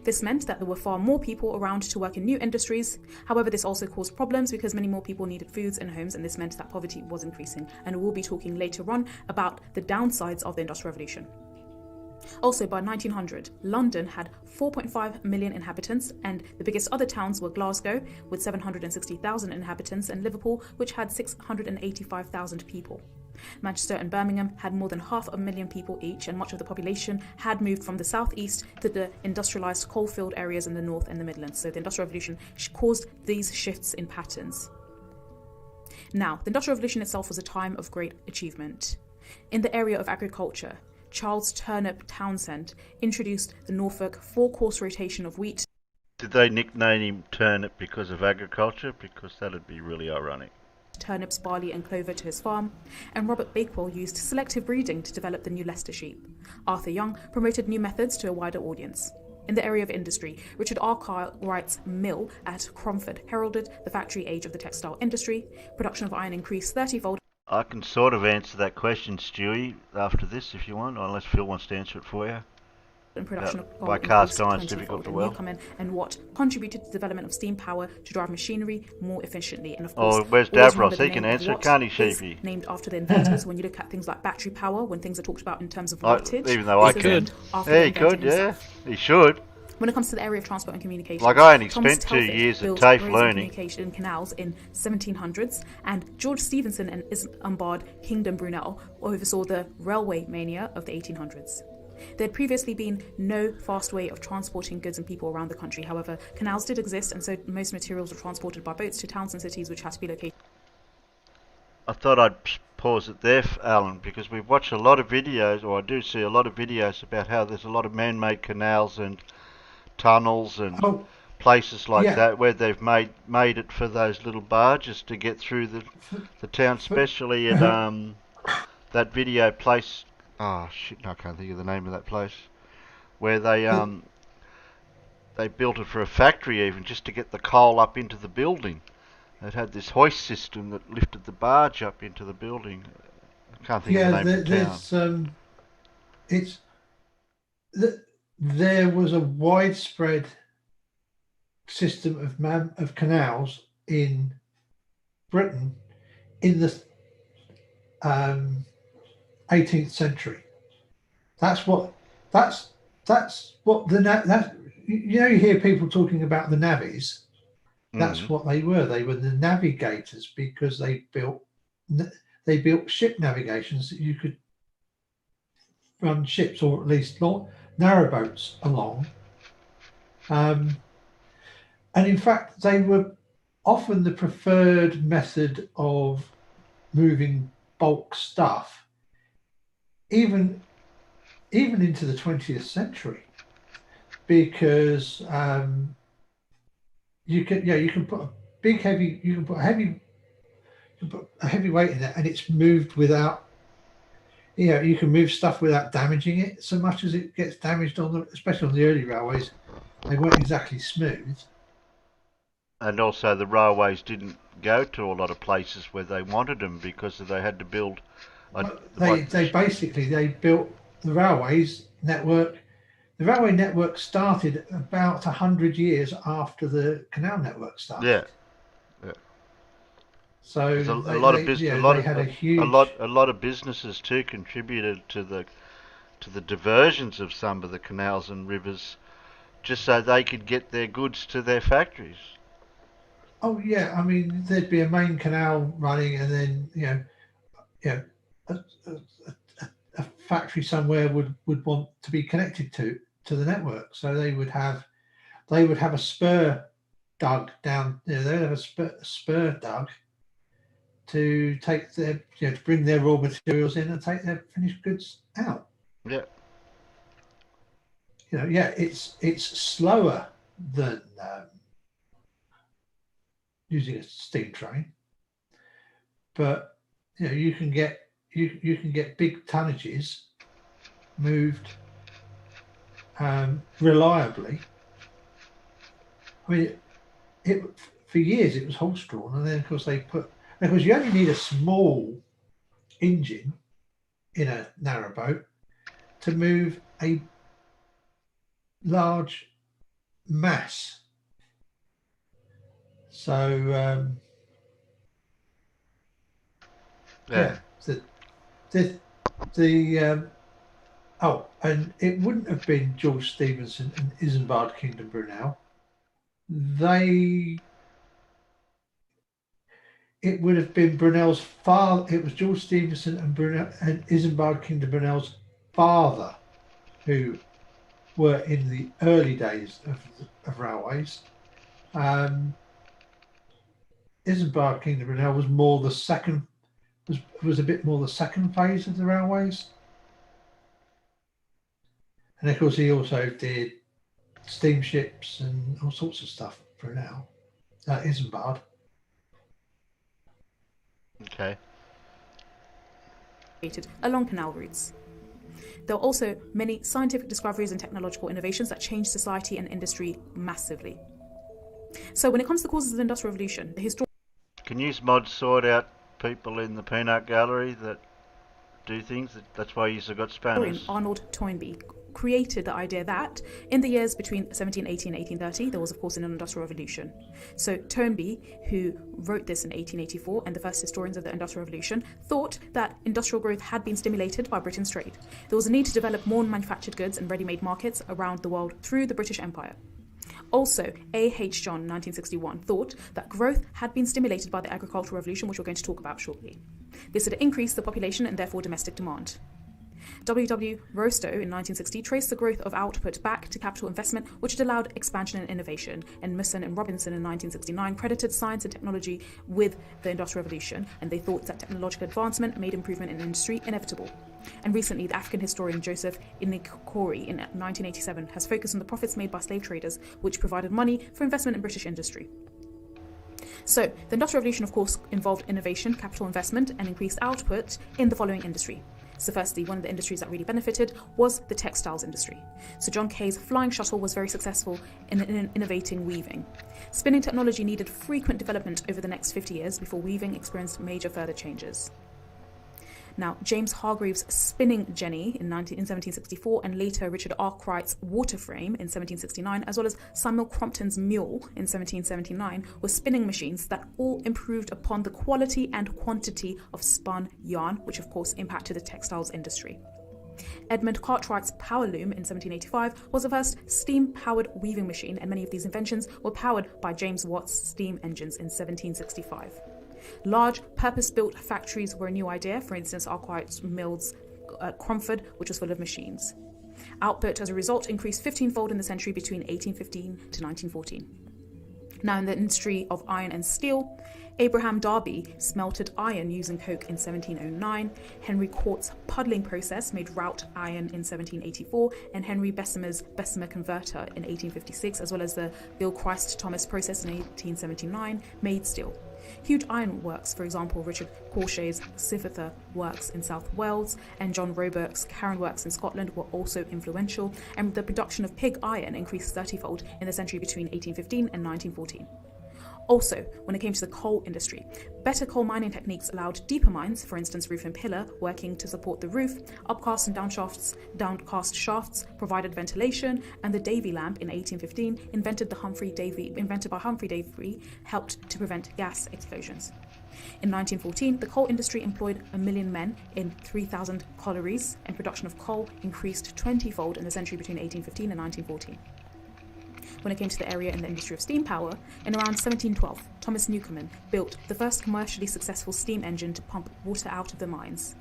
This meant that there were far more people around to work in new industries. However, this also caused problems because many more people needed foods and homes, and this meant that poverty was increasing. And we'll be talking later on about the downsides of the Industrial Revolution. Also, by 1900, London had 4.5 million inhabitants, and the biggest other towns were Glasgow, with 760,000 inhabitants, and Liverpool, which had 685,000 people. Manchester and Birmingham had more than 500,000 people each, and much of the population had moved from the southeast to the industrialised coalfield areas in the north and the Midlands. So the Industrial Revolution caused these shifts in patterns. Now, the Industrial Revolution itself was a time of great achievement. In the area of agriculture, Charles Turnip Townsend introduced the Norfolk 4-course rotation of wheat. Did they nickname him Turnip because of agriculture? Because that'd be really ironic. Turnips, barley and clover to his farm, and Robert Bakewell used selective breeding to develop the new Leicester sheep. Arthur Young promoted new methods to a wider audience. In the area of industry, Richard Arkwright's mill at Cromford heralded the factory age of the textile industry. Production of iron increased 30-fold. I can sort of answer that question, Stewie, after this if you want, unless Phil wants to answer it for you. And production of By cast iron is difficult to weld. And what contributed to the development of steam power to drive machinery more efficiently. And of course, oh, where's Davros? He can answer it, can't he, Sheepy? Named after the inventors. When you look at things like battery power, when things are talked about in terms of wattage, even though I could. Yeah, he could, yeah. He should. When it comes to the area of transport and communication, like I only spent 2 years at TAFE learning communication canals in 1700s, and George Stephenson and Isambard Kingdom Brunel oversaw the railway mania of the 1800s. There had previously been no fast way of transporting goods and people around the country. However, canals did exist, and so most materials were transported by boats to towns and cities which had to be located. I thought I'd pause it there, Alan, because we've watched a lot of videos, or I do see a lot of videos about how there's a lot of man-made canals and tunnels and places like that where they've made it for those little barges to get through the town, especially at that video place. Oh shit! No, I can't think of the name of that place where they built it for a factory, even just to get the coal up into the building. It had this hoist system that lifted the barge up into the building. I can't think of the name of the town. There was a widespread system of canals in Britain in the 18th century. That's what you hear people talking about the navvies. That's what they were. They were the navigators because they built ship navigations that you could run ships, or at least narrowboats along. And in fact, they were often the preferred method of moving bulk stuff, even into the 20th century, because you can put a heavy weight in it, and it's moved without. You can move stuff without damaging it so much as it gets damaged especially on the early railways. They weren't exactly smooth. And also the railways didn't go to a lot of places where they wanted them because they had to build. They built the railways network. The railway network started about 100 years after the canal network started. Yeah. So a lot of businesses too contributed to the diversions of some of the canals and rivers, just so they could get their goods to their factories. Oh yeah, I mean there'd be a main canal running, and then a factory somewhere would want to be connected to the network, so they would have a spur dug down. They'd have a spur dug to take to bring their raw materials in and take their finished goods out. Yeah. It's slower than using a steam train, but you can get big tonnages moved reliably. I mean, for years it was horse drawn, and then of course because you only need a small engine in a narrowboat to move a large mass. So and it wouldn't have been George Stephenson and Isambard Kingdom Brunel. It would have been Brunel's father. It was George Stephenson and Isambard Kingdom Brunel's father who were in the early days of railways. Isambard Kingdom Brunel was more the second. Was a bit more the second phase of the railways. And of course, he also did steamships and all sorts of stuff for now. Isambard. Okay. Along canal routes. There were also many scientific discoveries and technological innovations that changed society and industry massively. So when it comes to the causes of the Industrial Revolution, the historian... Can you mods sort out people in the peanut gallery that do things? That's why you got Spanish. Arnold Toynbee created the idea that in the years between 1780 and 1830 there was of course an industrial revolution. So Toynbee, who wrote this in 1884 and the first historians of the Industrial Revolution, thought that industrial growth had been stimulated by Britain's trade. There was a need to develop more manufactured goods and ready-made markets around the world through the British Empire. Also, A.H. John, 1961, thought that growth had been stimulated by the agricultural revolution, which we're going to talk about shortly. This had increased the population and therefore domestic demand. W.W. Rostow in 1960 traced the growth of output back to capital investment, which had allowed expansion and innovation, and Musson and Robinson in 1969 credited science and technology with the Industrial Revolution, and they thought that technological advancement made improvement in industry inevitable. And recently, the African historian Joseph Inikori in 1987 has focused on the profits made by slave traders, which provided money for investment in British industry. So, the Industrial Revolution, of course, involved innovation, capital investment, and increased output in the following industry. So firstly, one of the industries that really benefited was the textiles industry. So John Kay's flying shuttle was very successful in innovating weaving. Spinning technology needed frequent development over the next 50 years before weaving experienced major further changes. Now, James Hargreaves' spinning jenny in 1764 and later Richard Arkwright's water frame in 1769, as well as Samuel Crompton's mule in 1779, were spinning machines that all improved upon the quality and quantity of spun yarn, which of course impacted the textiles industry. Edmund Cartwright's power loom in 1785 was the first steam-powered weaving machine, and many of these inventions were powered by James Watt's steam engines in 1765. Large, purpose-built factories were a new idea, for instance, Arkwright's mills at Cromford, which was full of machines. Output, as a result, increased 15-fold in the century between 1815 to 1914. Now, in the industry of iron and steel, Abraham Darby smelted iron using coke in 1709, Henry Quart's puddling process made wrought iron in 1784, and Henry Bessemer's Bessemer converter in 1856, as well as the Gilchrist Thomas process in 1879, made steel. Huge iron works, for example, Richard Corshay's Sifother Works in South Wales and John Roebuck's Carron Works in Scotland, were also influential, and the production of pig iron increased 30-fold in the century between 1815 and 1914. Also, when it came to the coal industry, better coal mining techniques allowed deeper mines, for instance roof and pillar, working to support the roof, upcast and downcast shafts provided ventilation, and the Davy lamp in 1815, invented by Humphrey Davy, helped to prevent gas explosions. In 1914, the coal industry employed 1 million men in 3,000 collieries, and production of coal increased 20-fold in the century between 1815 and 1914. When it came to the area in the industry of steam power, in around 1712, Thomas Newcomen built the first commercially successful steam engine to pump water out of the mines.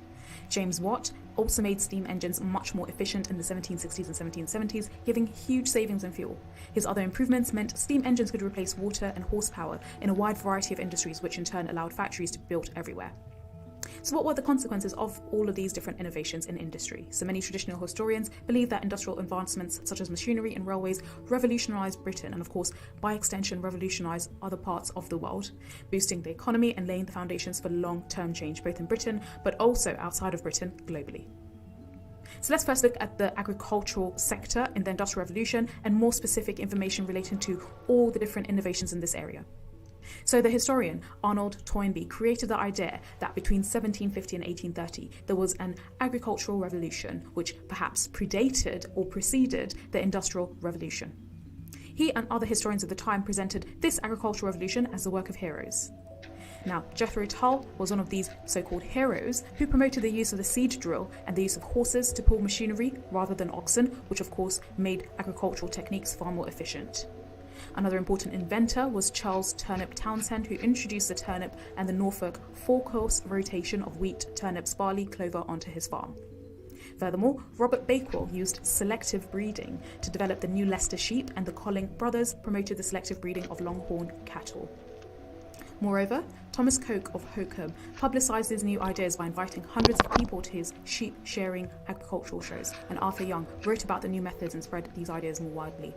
James Watt also made steam engines much more efficient in the 1760s and 1770s, giving huge savings in fuel. His other improvements meant steam engines could replace water and horsepower in a wide variety of industries, which in turn allowed factories to be built everywhere. So what were the consequences of all of these different innovations in industry? So many traditional historians believe that industrial advancements such as machinery and railways revolutionized Britain and, of course, by extension, revolutionized other parts of the world, boosting the economy and laying the foundations for long-term change, both in Britain but also outside of Britain globally. So let's first look at the agricultural sector in the Industrial Revolution and more specific information relating to all the different innovations in this area. So the historian Arnold Toynbee created the idea that between 1750 and 1830 there was an agricultural revolution which perhaps predated or preceded the Industrial Revolution. He and other historians of the time presented this agricultural revolution as the work of heroes. Now, Jethro Tull was one of these so-called heroes who promoted the use of the seed drill and the use of horses to pull machinery rather than oxen, which of course made agricultural techniques far more efficient. Another important inventor was Charles Turnip Townshend, who introduced the turnip and the Norfolk four-course rotation of wheat, turnips, barley, clover onto his farm. Furthermore, Robert Bakewell used selective breeding to develop the new Leicester sheep, and the Colling brothers promoted the selective breeding of Longhorn cattle. Moreover, Thomas Coke of Hokum publicised his new ideas by inviting hundreds of people to his sheep-shearing agricultural shows, and Arthur Young wrote about the new methods and spread these ideas more widely.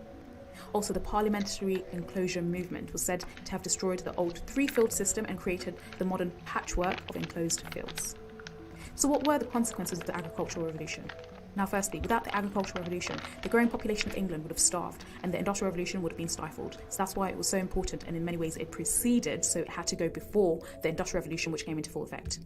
Also, the parliamentary enclosure movement was said to have destroyed the old three-field system and created the modern patchwork of enclosed fields. So what were the consequences of the agricultural revolution? Now firstly, without the agricultural revolution, the growing population of England would have starved and the industrial revolution would have been stifled. So that's why it was so important, and in many ways it preceded, so it had to go before the industrial revolution, which came into full effect.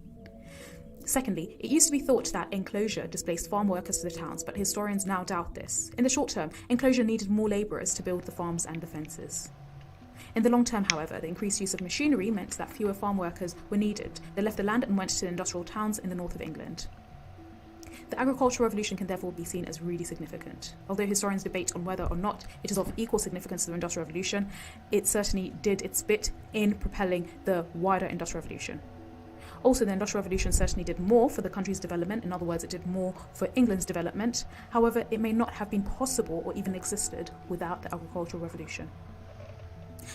Secondly, it used to be thought that enclosure displaced farm workers to the towns, but historians now doubt this. In the short term, enclosure needed more labourers to build the farms and the fences. In the long term, however, the increased use of machinery meant that fewer farm workers were needed. They left the land and went to industrial towns in the north of England. The agricultural revolution can therefore be seen as really significant. Although historians debate on whether or not it is of equal significance to the industrial revolution, it certainly did its bit in propelling the wider industrial revolution. Also, the Industrial Revolution certainly did more for the country's development. In other words, it did more for England's development. However, it may not have been possible or even existed without the Agricultural Revolution.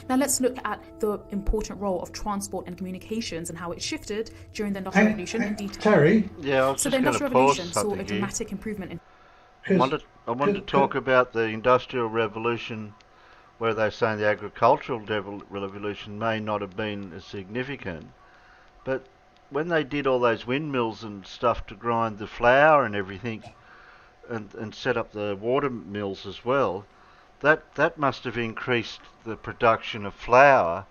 Now let's look at the important role of transport and communications and how it shifted during the Industrial Revolution in detail. Terry? Yeah, I was So just the going to Industrial pause Revolution saw a something here. dramatic improvement in... I wanted to talk about the Industrial Revolution, where they're saying the Agricultural Revolution may not have been as significant. But when they did all those windmills and stuff to grind the flour and everything, and set up the water mills as well, that must have increased the production of flour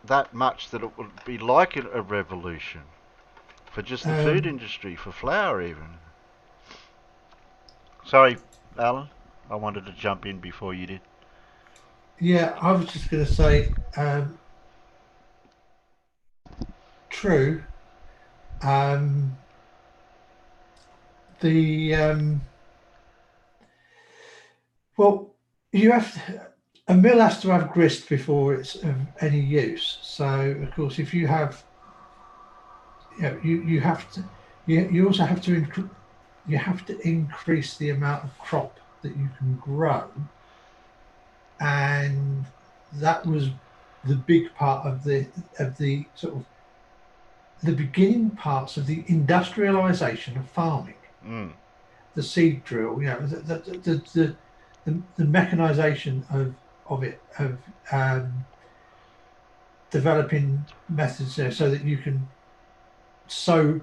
that much that it would be like a revolution for just the food industry, for flour even. Sorry, Alan, I wanted to jump in before you did. Yeah, I was just going to say, true. Well, you have to, a mill has to have grist before it's of any use. So, of course, if you have, you have to, you also have to, you have to increase the amount of crop that you can grow, and that was the big part of the sort of the beginning parts of the industrialization of farming. The seed drill, the mechanization of it, of developing methods there so that you can sow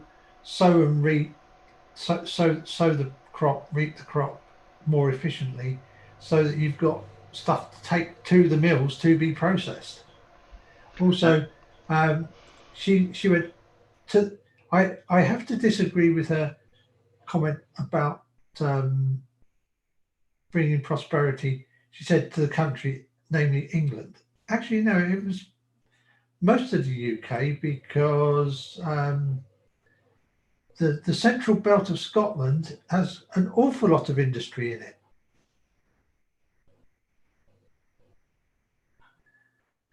and reap, sow the crop, reap the crop more efficiently, so that you've got stuff to take to the mills to be processed. Also, she went to. I have to disagree with her comment about bringing prosperity. She said to the country, namely England. Actually, no, it was most of the UK, because the central belt of Scotland has an awful lot of industry in it.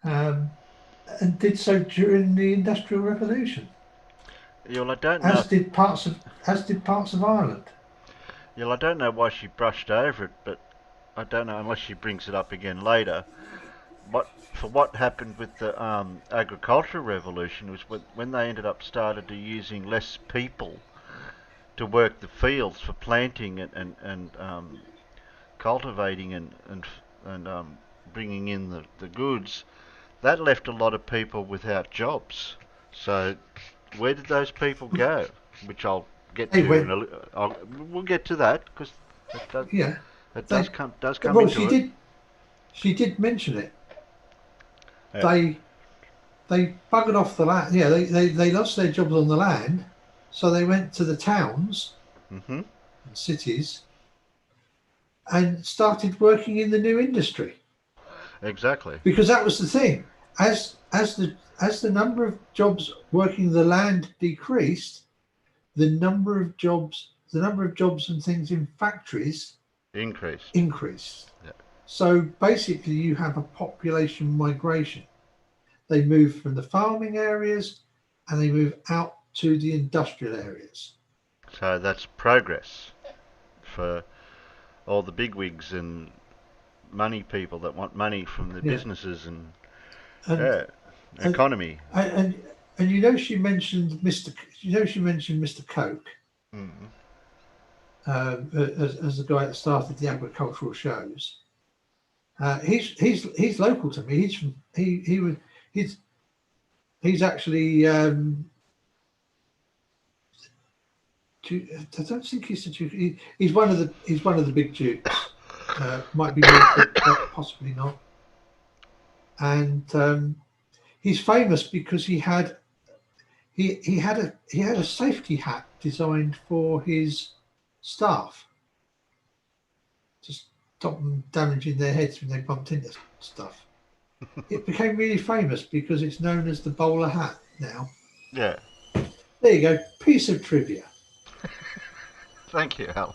And did so during the Industrial Revolution. Yeah, well, I don't know. As did parts of Ireland. Yeah, well, I don't know why she brushed over it, but I don't know unless she brings it up again later. What happened with the agricultural revolution was when they ended up started to using less people to work the fields for planting and cultivating and bringing in the goods. That left a lot of people without jobs. So where did those people go? Which I'll get to. We'll get to that, because that does come well, into it. She did mention it. Yeah. They buggered off the land. Yeah, they lost their jobs on the land, so they went to the towns, cities, and started working in the new industry. exactly. Because that was the thing. As the number of jobs working the land decreased, the number of jobs and things in factories increased. Yeah. So basically, you have a population migration. They move from the farming areas and they move out to the industrial areas. So that's progress for all the bigwigs and money people that want money from the businesses and economy. And she mentioned Mr. Coke Mm. as the guy that started the agricultural shows. He's local to me. He's actually I don't think he's the Duke. He's one of the big dukes. Might be Milford, but possibly not. And he's famous because he had a safety hat designed for his staff to stop them damaging their heads when they bumped into stuff. It became really famous because it's known as the bowler hat now. Yeah. There you go. Piece of trivia. Thank you, Alan.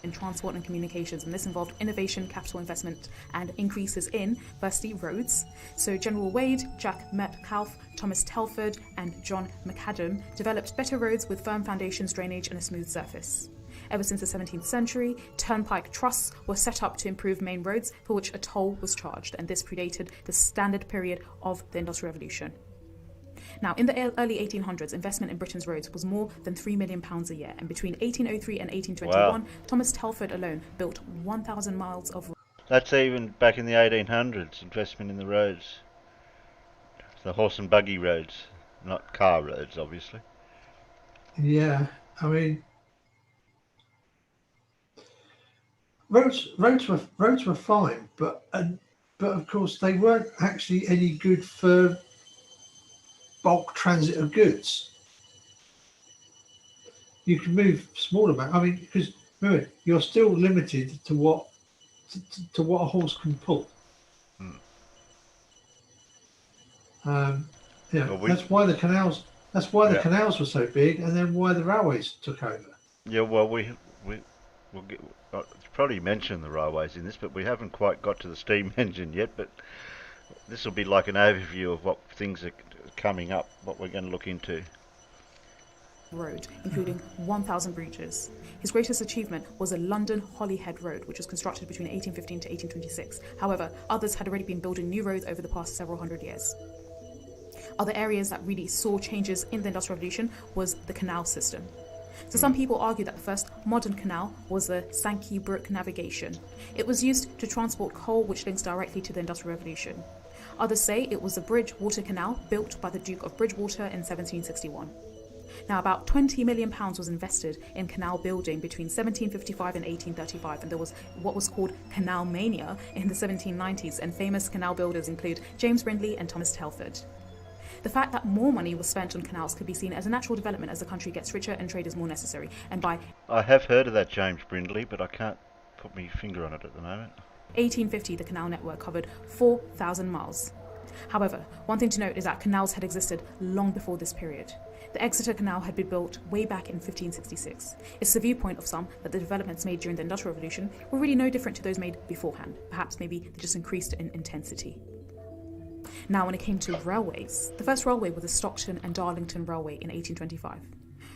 In transport and communications, and this involved innovation, capital investment, and increases in, firstly, roads. So General Wade, Jack Metcalfe, Thomas Telford, and John McAdam developed better roads with firm foundations, drainage, and a smooth surface. Ever since the 17th century, turnpike trusts were set up to improve main roads for which a toll was charged, and this predated the standard period of the Industrial Revolution. Now, in the early 1800s, investment in Britain's roads was more than £3 million a year, and between 1803 and 1821, Thomas Telford alone built 1,000 miles of roads. That's even back in the 1800s, investment in the roads. The horse and buggy roads, not car roads, obviously. Yeah, I mean, roads were fine, but of course they weren't actually any good for bulk transit of goods. You can move small amount. I mean, because remember, you're still limited to what a horse can pull. That's why the canals. That's why the canals were so big, and then why the railways took over. Yeah, well, we'll get. Probably mention the railways in this, but we haven't quite got to the steam engine yet. But this will be like an overview of what things are coming up, what we're going to look into. Road, including 1,000 bridges. His greatest achievement was the London Holyhead Road, which was constructed between 1815 to 1826. However, others had already been building new roads over the past several hundred years. Other areas that really saw changes in the Industrial Revolution was the canal system. So some people argue that the first modern canal was the Sankey Brook navigation. It was used to transport coal, which links directly to the Industrial Revolution. Others say it was the Bridgewater Canal, built by the Duke of Bridgewater in 1761. Now, about £20 million was invested in canal building between 1755 and 1835, and there was what was called canal mania in the 1790s, and famous canal builders include James Brindley and Thomas Telford. The fact that more money was spent on canals could be seen as a natural development as the country gets richer and trade is more necessary. And by I have heard of that James Brindley, but I can't put my finger on it at the moment. 1850, the canal network covered 4,000 miles. However, one thing to note is that canals had existed long before this period. The Exeter Canal had been built way back in 1566. It's the viewpoint of some that the developments made during the Industrial Revolution were really no different to those made beforehand. Perhaps maybe they just increased in intensity. Now, when it came to railways, the first railway was the Stockton and Darlington Railway in 1825.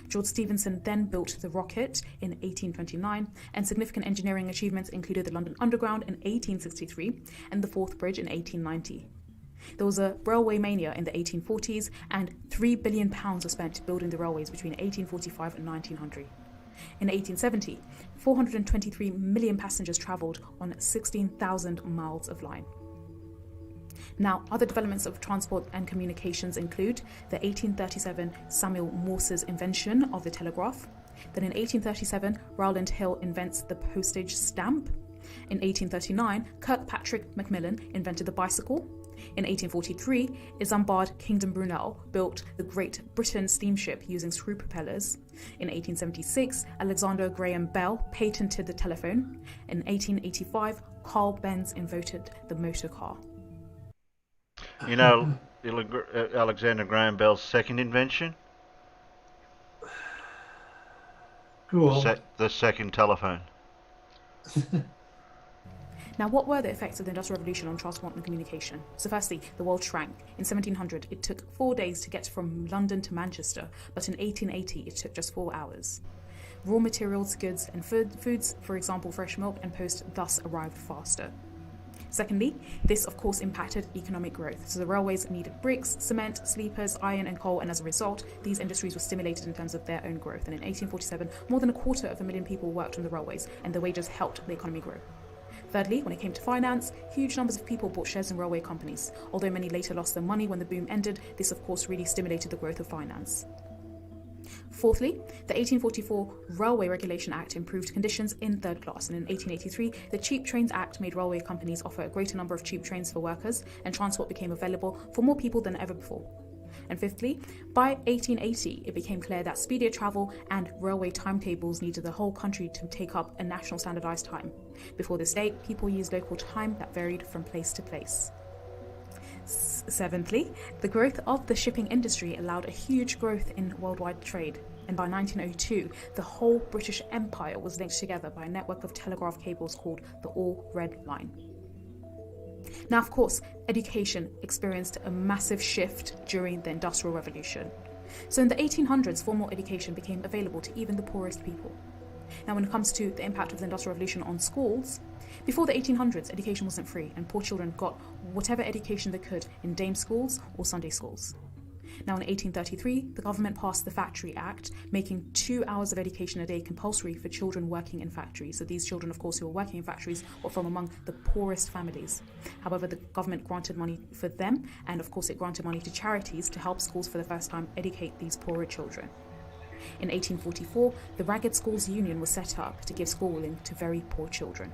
George Stephenson then built the Rocket in 1829, and significant engineering achievements included the London Underground in 1863 and the Forth Bridge in 1890. There was a railway mania in the 1840s, and £3 billion was spent building the railways between 1845 and 1900. In 1870, 423 million passengers travelled on 16,000 miles of line. Now, other developments of transport and communications include the 1837 Samuel Morse's invention of the telegraph. Then in 1837, Rowland Hill invents the postage stamp. In 1839, Kirkpatrick Macmillan invented the bicycle. In 1843, Isambard Kingdom Brunel built the Great Britain steamship using screw propellers. In 1876, Alexander Graham Bell patented the telephone. In 1885, Carl Benz invented the motor car. You know, Alexander Graham Bell's second invention? Go on. The second telephone. Now, what were the effects of the Industrial Revolution on transport and communication? So firstly, the world shrank. In 1700, it took 4 days to get from London to Manchester, but in 1880, it took just 4 hours. Raw materials, goods, and foods, for example, fresh milk and post, thus arrived faster. Secondly, this of course impacted economic growth. So the railways needed bricks, cement, sleepers, iron and coal, and as a result, these industries were stimulated in terms of their own growth. And in 1847, more than 250,000 people worked on the railways, and the wages helped the economy grow. Thirdly, when it came to finance, huge numbers of people bought shares in railway companies. Although many later lost their money when the boom ended, this of course really stimulated the growth of finance. Fourthly, the 1844 Railway Regulation Act improved conditions in third class, and in 1883, the Cheap Trains Act made railway companies offer a greater number of cheap trains for workers, and transport became available for more people than ever before. And fifthly, by 1880, it became clear that speedier travel and railway timetables needed the whole country to take up a national standardized time. Before this date, people used local time that varied from place to place. Seventhly, the growth of the shipping industry allowed a huge growth in worldwide trade. And by 1902, the whole British Empire was linked together by a network of telegraph cables called the All Red Line. Now, of course, education experienced a massive shift during the Industrial Revolution. So in the 1800s, formal education became available to even the poorest people. Now, when it comes to the impact of the Industrial Revolution on schools, before the 1800s, education wasn't free, and poor children got whatever education they could in dame schools or Sunday schools. Now, in 1833, the government passed the Factory Act, making 2 hours of education a day compulsory for children working in factories. So these children, of course, who were working in factories were from among the poorest families. However, the government granted money for them, and of course it granted money to charities to help schools for the first time educate these poorer children. In 1844, the Ragged Schools Union was set up to give schooling to very poor children.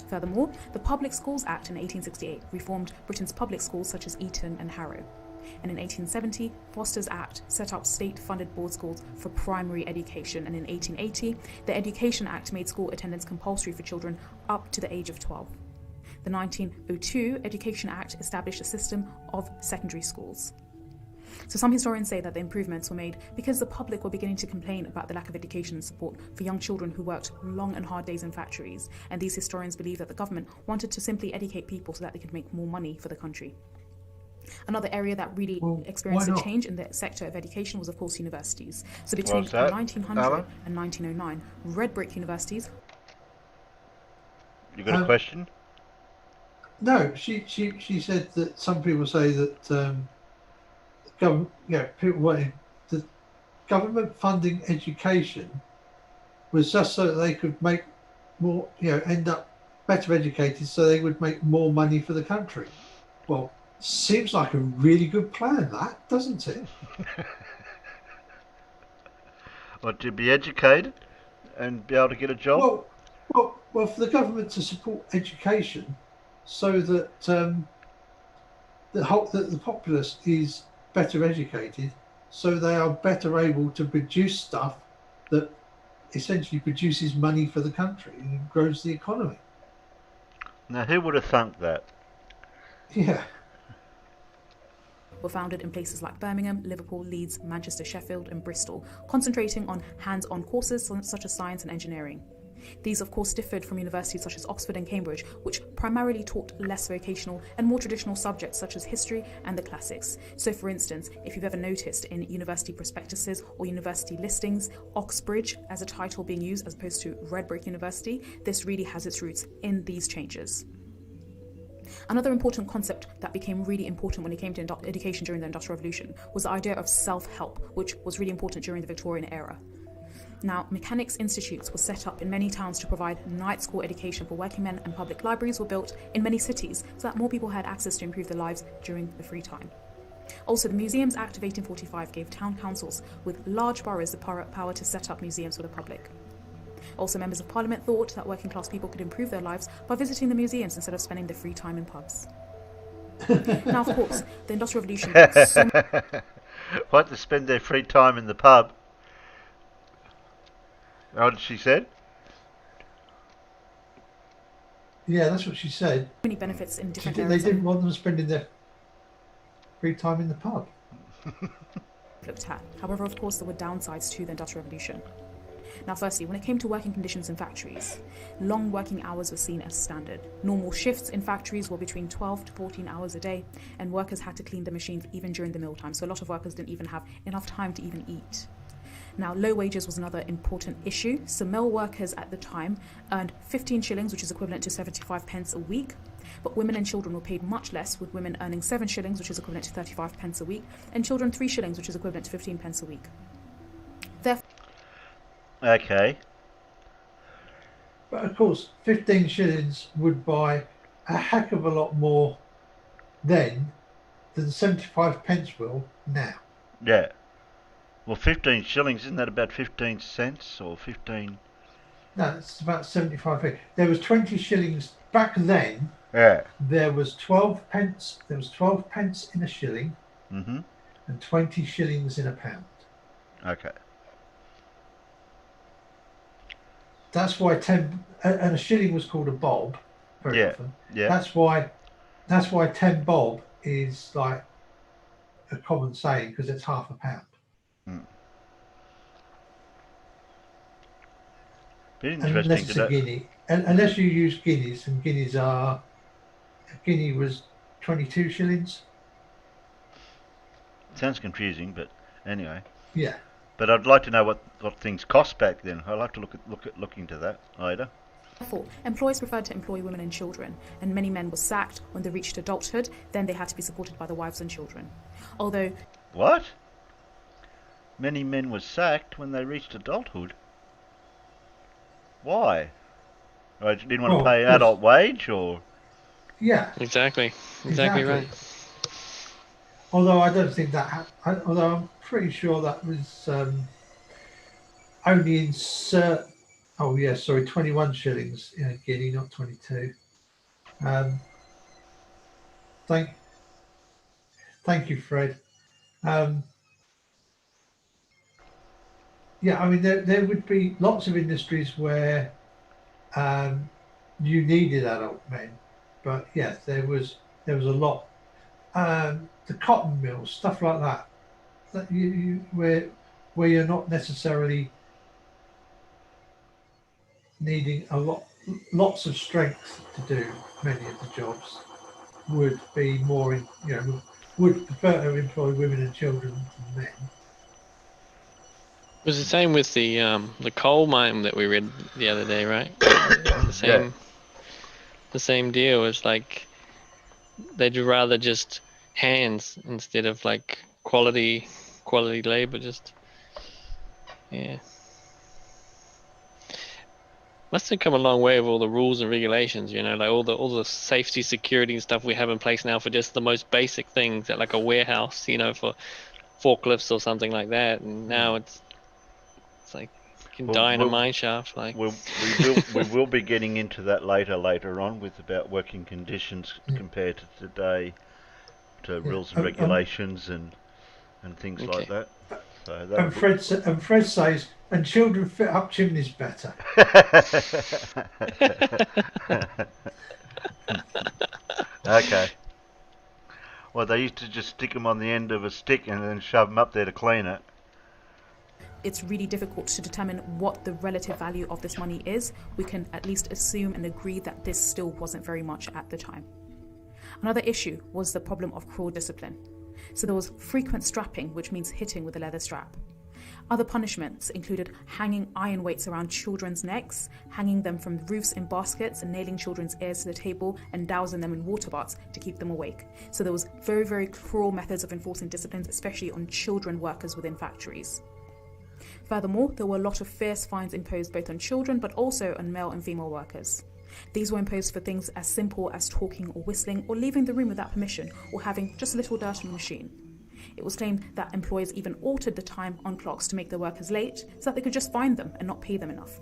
Furthermore, the Public Schools Act in 1868 reformed Britain's public schools such as Eton and Harrow. And in 1870, Foster's Act set up state-funded board schools for primary education, and in 1880, the Education Act made school attendance compulsory for children up to the age of 12. The 1902 Education Act established a system of secondary schools. So some historians say that the improvements were made because the public were beginning to complain about the lack of education and support for young children who worked long and hard days in factories, and these historians believe that the government wanted to simply educate people so that they could make more money for the country. Another area that really experienced a change in the sector of education was, of course, universities. So between 1900 and 1909, red brick universities... You got a question? No, she said that some people say that people wanted the government funding education was just so that they could make more, end up better educated, so they would make more money for the country. Well, seems like a really good plan, that, doesn't it? Or to be educated and be able to get a job? Well, for the government to support education so that the populace is better educated, so they are better able to produce stuff that essentially produces money for the country and grows the economy. Now, who would have thunk that? Yeah. Were founded in places like Birmingham, Liverpool, Leeds, Manchester, Sheffield and Bristol, concentrating on hands-on courses such as science and engineering. These, of course, differed from universities such as Oxford and Cambridge, which primarily taught less vocational and more traditional subjects such as history and the classics. So, for instance, if you've ever noticed in university prospectuses or university listings, Oxbridge as a title being used as opposed to Red Brick University, this really has its roots in these changes. Another important concept that became really important when it came to education during the Industrial Revolution was the idea of self-help, which was really important during the Victorian era. Now, mechanics institutes were set up in many towns to provide night school education for working men, and public libraries were built in many cities so that more people had access to improve their lives during the free time. Also, the Museums Act of 1845 gave town councils with large boroughs the power to set up museums for the public. Also, members of Parliament thought that working class people could improve their lives by visiting the museums instead of spending their free time in pubs. Now, of course, the Industrial Revolution... What, to spend their free time in the pub? What did she say? Yeah, that's what she said. Many benefits in different They areas. didn't want them spending their free time in the pub. Looked at. However, of course, there were downsides to the Industrial Revolution. Now, firstly, when it came to working conditions in factories, long working hours were seen as standard. Normal shifts in factories were between 12 to 14 hours a day, and workers had to clean the machines even during the mealtime, so a lot of workers didn't even have enough time to even eat. Now, low wages was another important issue. So male workers at the time earned 15 shillings, which is equivalent to 75 pence a week. But women and children were paid much less, with women earning 7 shillings, which is equivalent to 35 pence a week, and children 3 shillings, which is equivalent to 15 pence a week. Therefore, Okay. But of course, 15 shillings would buy a heck of a lot more then than 75 pence will now. Yeah. Well, 15 shillings, isn't that about 15 cents or 15? No, it's about 75 pence. There was 20 shillings back then. Yeah. There was 12 pence. There was 12 pence in a shilling, Mm-hmm. and 20 shillings in a pound. Okay. That's why 10 and a shilling was called a bob very Yeah. often. Yeah. That's why 10 bob is like a common saying, because it's half a pound. Bit interesting Unless it's to a guinea, and unless you use guineas, and guineas are, a guinea was 22 shillings. Sounds confusing, but anyway. Yeah. But I'd like to know what things cost back then. I'll have to look into that later. Therefore, employers preferred to employ women and children, and many men were sacked when they reached adulthood. Then they had to be supported by the wives and children. Although, What? Many men were sacked when they reached adulthood. Why? I didn't want to pay adult wage, or? Yeah. Exactly right. Although I don't think that. Although I'm pretty sure that was only in certain. Oh yeah, sorry, 21 shillings in a guinea, not 22. Thank you, Fred. Yeah, I mean there would be lots of industries where you needed adult men, but yes, there was a lot. The cotton mills, stuff like that, where you're not necessarily needing lots of strength to do many of the jobs, would be more would prefer to employ women and children than men. It was the same with the coal mine that we read the other day, right? The same deal. It's like they'd rather just hands instead of like quality labor. Just must have come a long way with all the rules and regulations, like all the safety, security and stuff we have in place now for just the most basic things at like a warehouse, for forklifts or something like that. And now it's like you can die in a mine shaft. Like we will be getting into that later on with about working conditions compared to today, to rules and regulations and things like that. So and Fred says, and children fit up chimneys better. Okay. Well, they used to just stick them on the end of a stick and then shove them up there to clean it. It's really difficult to determine what the relative value of this money is. We can at least assume and agree that this still wasn't very much at the time. Another issue was the problem of cruel discipline. So there was frequent strapping, which means hitting with a leather strap. Other punishments included hanging iron weights around children's necks, hanging them from roofs in baskets and nailing children's ears to the table and dousing them in water baths to keep them awake. So there was very, very cruel methods of enforcing disciplines, especially on children workers within factories. Furthermore, there were a lot of fierce fines imposed both on children but also on male and female workers. These were imposed for things as simple as talking or whistling or leaving the room without permission or having just a little dirt on the machine. It was claimed that employers even altered the time on clocks to make their workers late so that they could just fine them and not pay them enough.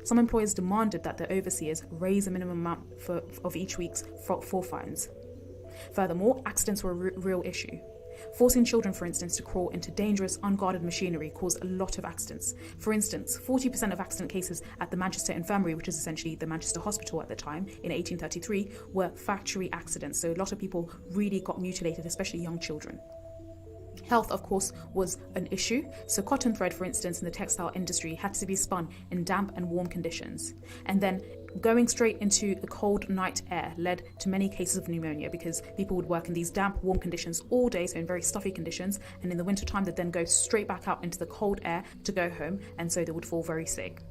Some employers demanded that their overseers raise the minimum amount of each week's for fines. Furthermore, accidents were a real issue. Forcing children, for instance, to crawl into dangerous, unguarded machinery caused a lot of accidents. For instance, 40% of accident cases at the Manchester Infirmary, which is essentially the Manchester Hospital at the time, in 1833, were factory accidents. So a lot of people really got mutilated, especially young children. Health, of course, was an issue. So cotton thread, for instance, in the textile industry had to be spun in damp and warm conditions. And then going straight into the cold night air led to many cases of pneumonia, because people would work in these damp, warm conditions all day, so in very stuffy conditions, and in the winter time they'd then go straight back out into the cold air to go home, and so they would fall very sick.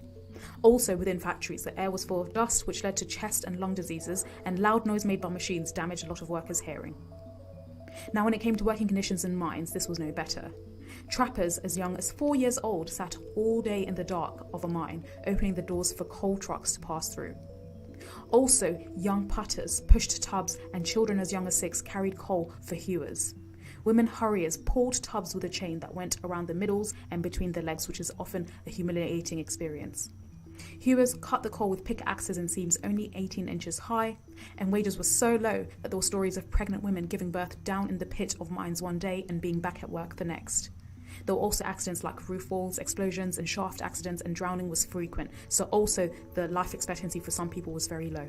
Also, within factories, the air was full of dust, which led to chest and lung diseases, and loud noise made by machines damaged a lot of workers' hearing. Now, when it came to working conditions in mines, this was no better. Trappers as young as 4 years old sat all day in the dark of a mine, opening the doors for coal trucks to pass through. Also, young putters pushed tubs, and children as young as 6 carried coal for hewers. Women hurriers pulled tubs with a chain that went around the middles and between the legs, which is often a humiliating experience. Hewers cut the coal with pickaxes and seams only 18 inches high, and wages were so low that there were stories of pregnant women giving birth down in the pit of mines one day and being back at work the next. There were also accidents like roof falls, explosions, and shaft accidents, and drowning was frequent, so also the life expectancy for some people was very low.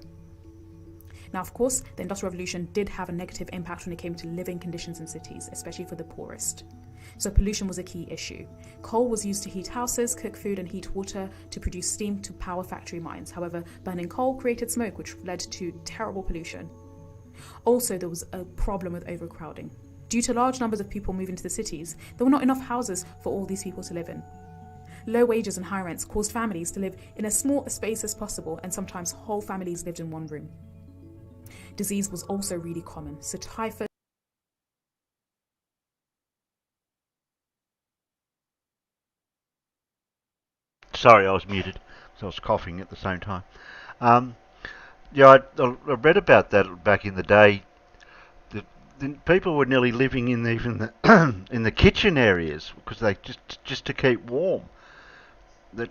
Now, of course, the Industrial Revolution did have a negative impact when it came to living conditions in cities, especially for the poorest. So pollution was a key issue. Coal was used to heat houses, cook food, and heat water to produce steam to power factory mines. However, burning coal created smoke, which led to terrible pollution. Also, there was a problem with overcrowding. Due to large numbers of people moving to the cities, there were not enough houses for all these people to live in. Low wages and high rents caused families to live in as small a space as possible, and sometimes whole families lived in one room. Disease was also really common, so typhus, Sorry, I was muted, so I was coughing at the same time. Yeah, I read about that back in the day. The people were nearly living in even the in the kitchen areas because they just to keep warm. They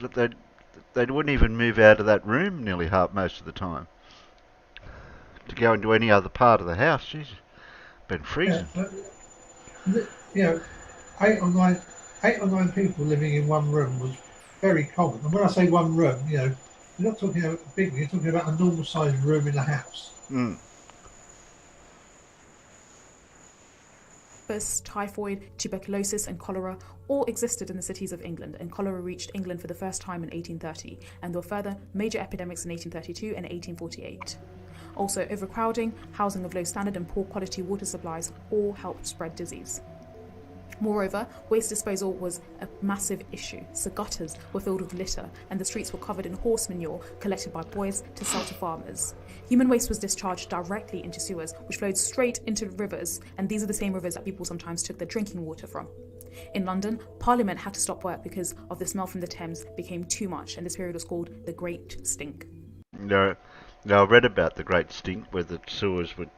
wouldn't even move out of that room nearly most of the time to go into any other part of the house. Jeez, been freezing. You know, eight or nine people living in one room was very common. And when I say one room, you know, you're not talking about a big room, you're talking about a normal sized room in a house. typhoid, tuberculosis, and cholera all existed in the cities of England, and cholera reached England for the first time in 1830, and there were further major epidemics in 1832 and 1848. Also, overcrowding, housing of low standard, and poor quality water supplies all helped spread disease. Moreover, waste disposal was a massive issue, so gutters were filled with litter and the streets were covered in horse manure collected by boys to sell to farmers. Human waste was discharged directly into sewers, which flowed straight into rivers, and these are the same rivers that people sometimes took their drinking water from. In London, Parliament had to stop work because of the smell from the Thames became too much, and this period was called the Great Stink. No, I read about the Great Stink, where the sewers were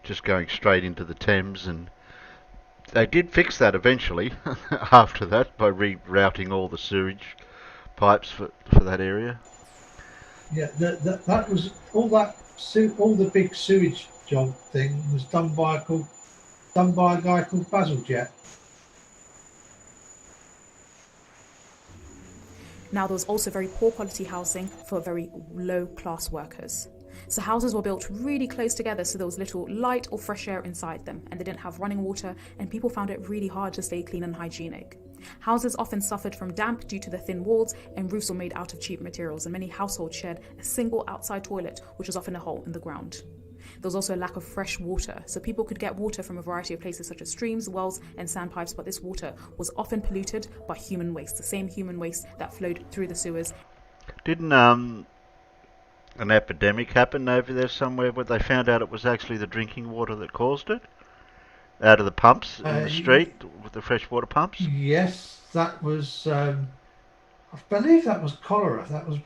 just going straight into the Thames, and they did fix that eventually after that by rerouting all the sewage pipes for that area. Yeah, that was all the big sewage job thing was done by a guy called Bazalgette. Now, there was also very poor quality housing for very low class workers. So houses were built really close together, so there was little light or fresh air inside them, and they didn't have running water, and people found it really hard to stay clean and hygienic. Houses often suffered from damp due to the thin walls, and roofs were made out of cheap materials, and many households shared a single outside toilet, which was often a hole in the ground. There was also a lack of fresh water, so people could get water from a variety of places such as streams, wells, and sandpipes, but this water was often polluted by human waste, the same human waste that flowed through the sewers. Didn't an epidemic happen over there somewhere where they found out it was actually the drinking water that caused it? Out of the pumps in the street with the freshwater pumps? Yes, that was. I believe that was cholera. That was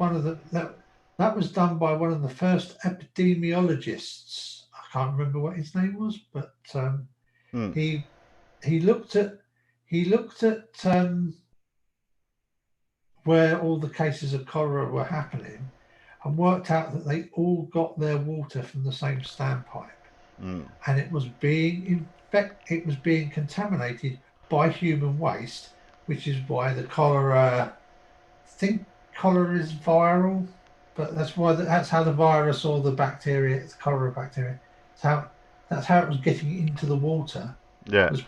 that was done by one of the first epidemiologists. I can't remember what his name was, but he looked at where all the cases of cholera were happening, and worked out that they all got their water from the same standpipe, and it was being fact, it was being contaminated by human waste, which is why the cholera. I think cholera is viral, but that's how the virus or the bacteria, it's cholera bacteria. That's how it was getting into the water. Yeah. Was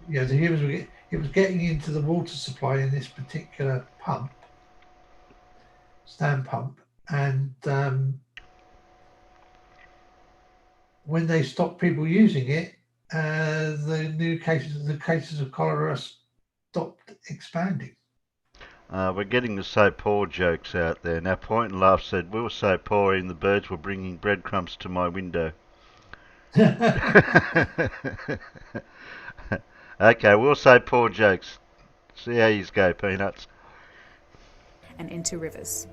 the humans it was getting into the water supply in this particular stand pump, and when they stopped people using it, the cases of cholera stopped expanding. We're getting the so poor jokes out there. Now, Point and Laugh said, we were so poor and the birds were bringing breadcrumbs to my window. Okay, we'll say poor jokes. See how you go, Peanuts. And into rivers.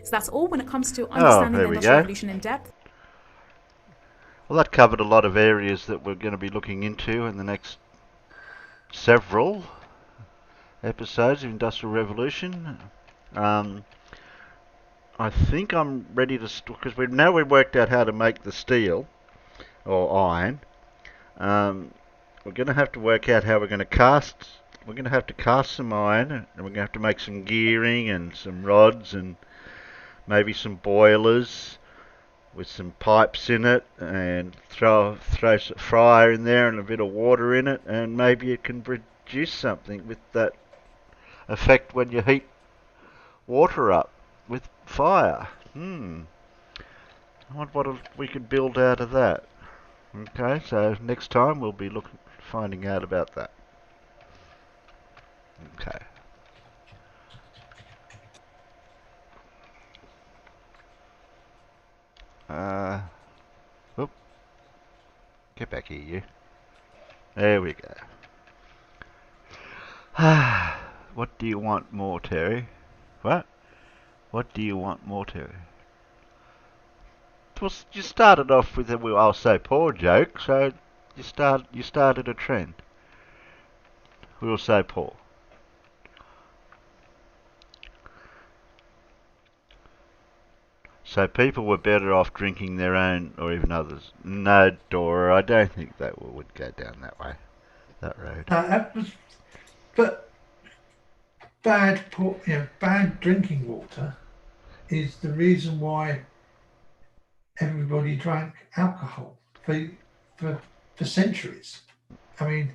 So that's all when it comes to understanding the Industrial Revolution in depth. Well, that covered a lot of areas that we're going to be looking into in the next several episodes of Industrial Revolution. I think I'm ready to, because we've worked out how to make the steel or iron. We're going to have to work out how we're going to cast. We're going to have to cast some iron, and we're going to have to make some gearing and some rods and maybe some boilers with some pipes in it, and throw some fire in there and a bit of water in it, and maybe it can produce something with that effect when you heat water up with fire. I wonder what we could build out of that. Okay, so next time we'll be finding out about that. Okay. Whoop. Get back here, you. There we go. What do you want more, Terry? What? What do you want more, Terry? Well, you started off with a "I'll say poor" joke, so you started a trend. We'll say poor. So people were better off drinking their own, or even others. No, Dora, I don't think that would go down that way, that road. But bad drinking water is the reason why everybody drank alcohol for centuries. I mean,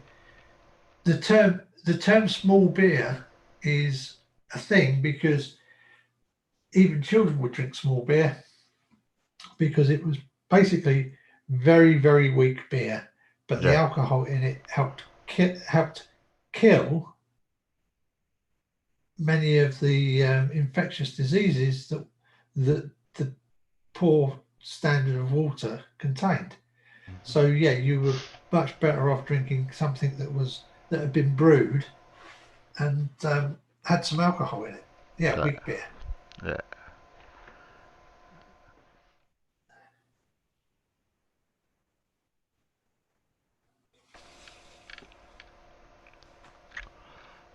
the term small beer is a thing because even children would drink small beer because it was basically very, very weak beer, but the alcohol in it helped kill many of the infectious diseases that the poor standard of water contained. So yeah, you were much better off drinking something that had been brewed and had some alcohol in it. Yeah, weak beer. Yeah.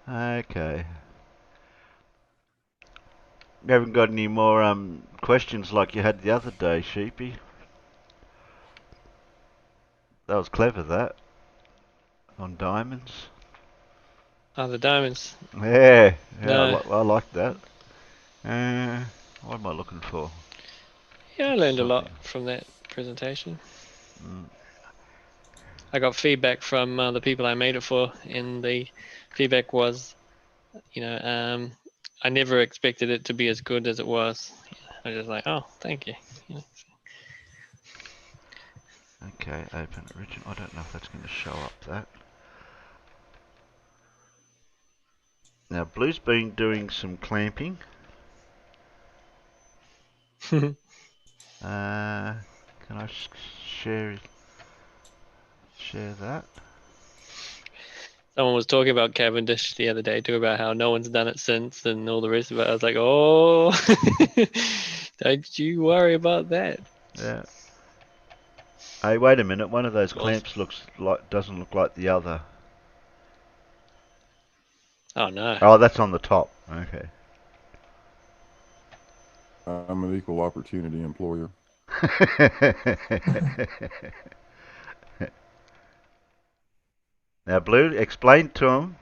Okay. You haven't got any more questions like you had the other day, Sheepy? That was clever, that. On diamonds. Oh, the diamonds. Yeah, No. I like that. What am I looking for? Yeah, I learned a lot from that presentation. I got feedback from the people I made it for, and the feedback was, I never expected it to be as good as it was. I was just like, oh, thank you. Okay, open original. I don't know if that's going to show up that. Now, Blue's been doing some clamping. Can I share that? Someone was talking about Cavendish the other day, too, about how no one's done it since and all the rest of it. I was like, oh, don't you worry about that. Yeah. Hey, wait a minute. One of those clamps doesn't look like the other. Oh, no. Oh, that's on the top. Okay. I'm an equal opportunity employer. Now, Blue, explain to them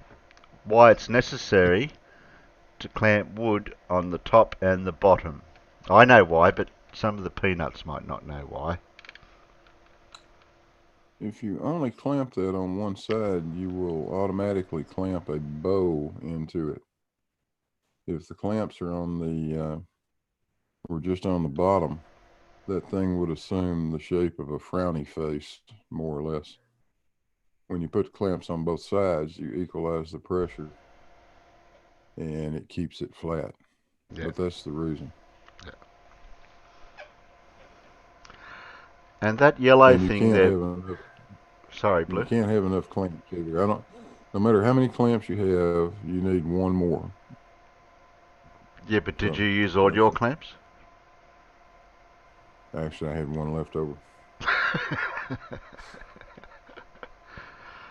why it's necessary to clamp wood on the top and the bottom. I know why, but some of the peanuts might not know why. If you only clamp that on one side, you will automatically clamp a bow into it. If the clamps are on the or just on the bottom, that thing would assume the shape of a frowny face, more or less. When you put the clamps on both sides, you equalize the pressure and it keeps it flat. Yeah. But that's the reason. Yeah. And that yellow And you thing can't there. have enough. Sorry, You Blue. can't have enough clamps either. No matter how many clamps you have, you need one more. Yeah, but did So, you use all your clamps? Actually, I had one left over.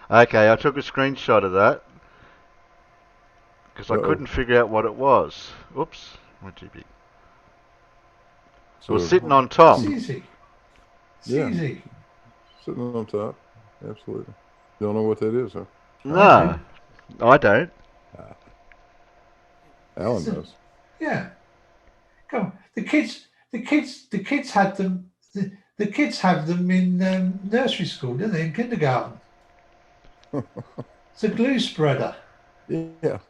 Okay, I took a screenshot of that because I Uh-oh. couldn't figure out what it was. Oops, went too big. It was So, sitting on top. It's easy. It's Yeah. easy. Sitting on top. Absolutely. You don't know what that is, huh? No, I don't. Alan It's a- does. Yeah. Come on. The kids had them. The kids have them in nursery school, don't they? In kindergarten. It's a glue spreader Yeah,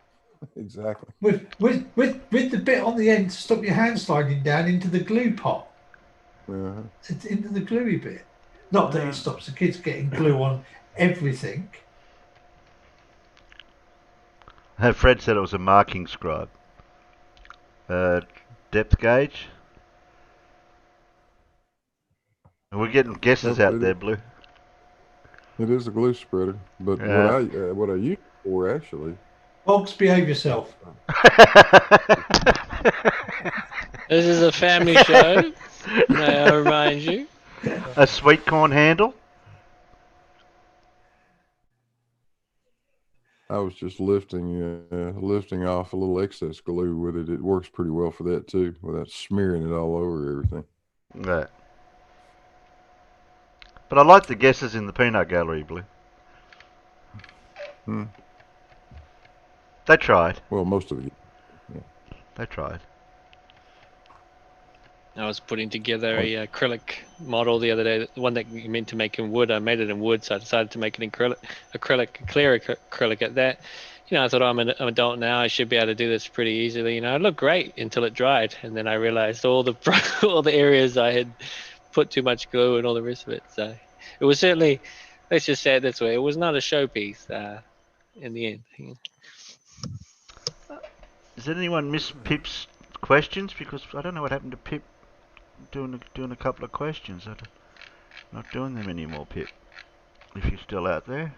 exactly. with the bit on the end to stop your hand sliding down into the glue pot. Uh-huh. It's into the gluey bit. Not that it stops the kids getting glue on everything. Fred said it was a marking scribe. Depth gauge. And we're getting guesses Nope, out there, Blue. It is a glue spreader, but Yeah. what I use it for actually. Folks, behave yourself. This is a family show, may I remind you. A sweet corn handle. I was just lifting off a little excess glue with it. It works pretty well for that too, without smearing it all over everything. Yeah. But I like the guesses in the peanut gallery, Blue. They tried. Well, most of it. Yeah. They tried. I was putting together a acrylic model the other day, the one that you meant to make in wood. I made it in wood, so I decided to make it in clear acrylic at that. You know, I thought, I'm an adult now, I should be able to do this pretty easily. You know, it looked great until it dried, and then I realized all the all the areas I had put too much glue and all the rest of it. So it was certainly, let's just say it this way, it was not a showpiece in the end. Does anyone miss Pip's questions? Because I don't know what happened to Pip doing a couple of questions. I'm not doing them anymore, Pip. If you're still out there.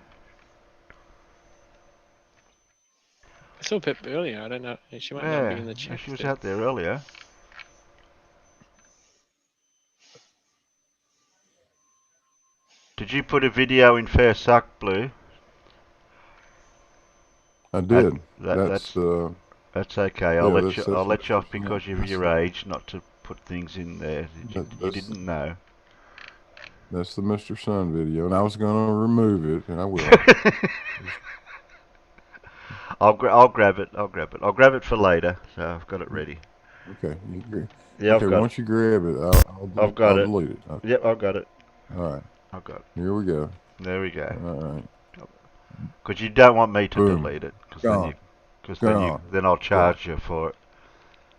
I saw Pip earlier. I don't know. She might not be in the chat. She was still. out there earlier. Did you put a video in Fair Suck, Blue? I did. That's okay. I'll let you off 100%. because of your age, not to put things in there that you didn't know. That's the Mr. Sun video, and I was going to remove it, and I will. I'll grab it. I'll grab it for later. So I've got it ready. Okay. Yeah, okay. Once you grab it, I'll delete it. Okay. Yep, I've got it. All right. I've got it. Here we go. There we go. All right. Because you don't want me to Boom. delete it, Gone. then I'll charge you for it.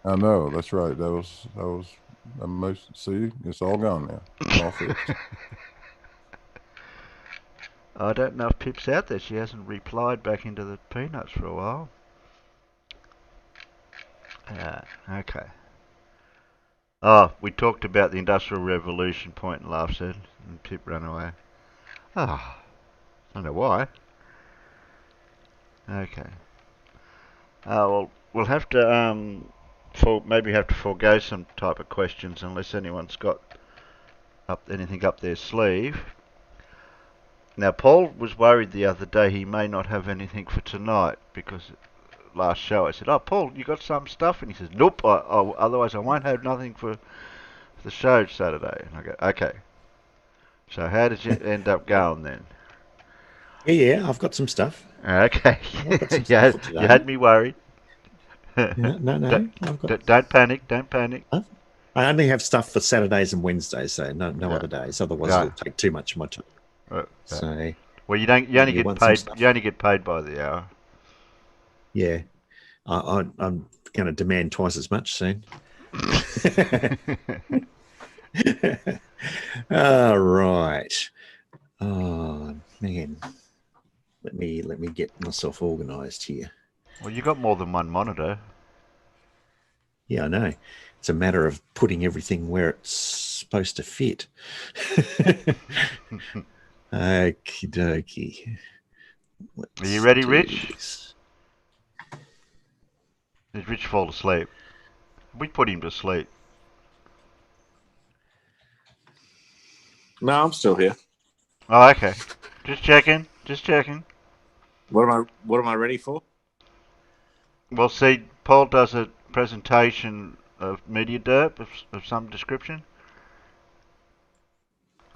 I know. That's right. That was most. See, it's all gone now. It's all fixed. I don't know if Pip's out there. She hasn't replied back into the peanuts for a while. Okay. Oh, we talked about the Industrial Revolution, point and laugh said, and Pip ran away. Ah, I don't know why. Okay. Well, we'll have to maybe have to forego some type of questions unless anyone's got anything up their sleeve. Now, Paul was worried the other day he may not have anything for tonight because last show I said, "Oh, Paul, you got some stuff?" And he says, "Nope. Otherwise, I won't have nothing for the show Saturday." And I go, "Okay." So how did you end up going then? Yeah, I've got some stuff. Okay. I've got some you, stuff had, for you today. had me worried. No, I've got. Don't panic. Don't panic. I only have stuff for Saturdays and Wednesdays, so no other days. Otherwise, Yeah. it'll take too much of my time. Right. So, Well, you only you get want some paid. stuff? You only get paid by the hour. Yeah, I'm going to demand twice as much soon. All right. Oh man, let me get myself organised here. Well, you got more than one monitor. Yeah, I know. It's a matter of putting everything where it's supposed to fit. Okie dokie. Are you ready, do Rich? this. Did Rich fall asleep? We put him to sleep. No, I'm still here. Oh, okay. Just checking. Just checking. What am I ready for? Well, see, Paul does a presentation of media derp of some description.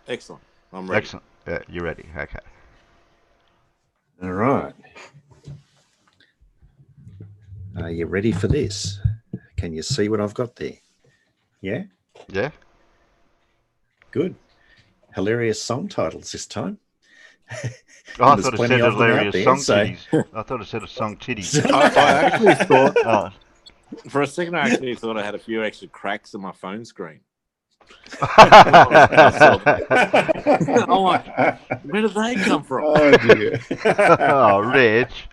Excellent. I'm ready. Excellent. Yeah, you're ready. Okay. All right. Are you ready for this? Can you see what I've got there? Yeah? Yeah? Good. Hilarious song titles this time. Oh, I There's thought it plenty said of them out hilarious there, song so- titties. I thought it said a song titties. I actually thought, Oh. for a second, I actually thought I had a few extra cracks in my phone screen. I'm like, where did they come from? Oh, dear. Oh, Rich.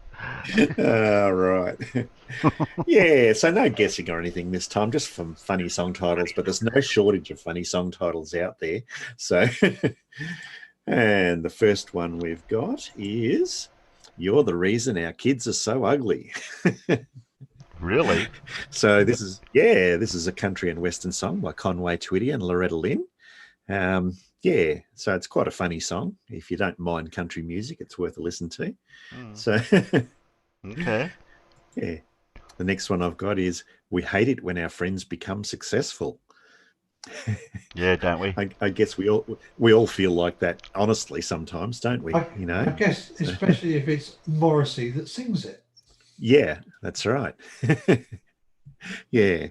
All right. Yeah, so no guessing or anything this time, just from funny song titles, but there's no shortage of funny song titles out there. So, and the first one we've got is You're the Reason Our Kids Are So Ugly. Really? So this is a country and western song by Conway Twitty and Loretta Lynn. Yeah, so it's quite a funny song. If you don't mind country music, it's worth a listen to. So, Okay. yeah. The next one I've got is We Hate It When Our Friends Become Successful. Yeah, don't we? I guess we all feel like that, honestly, sometimes, don't we? I guess, especially if it's Morrissey that sings it. Yeah, that's right. Yeah.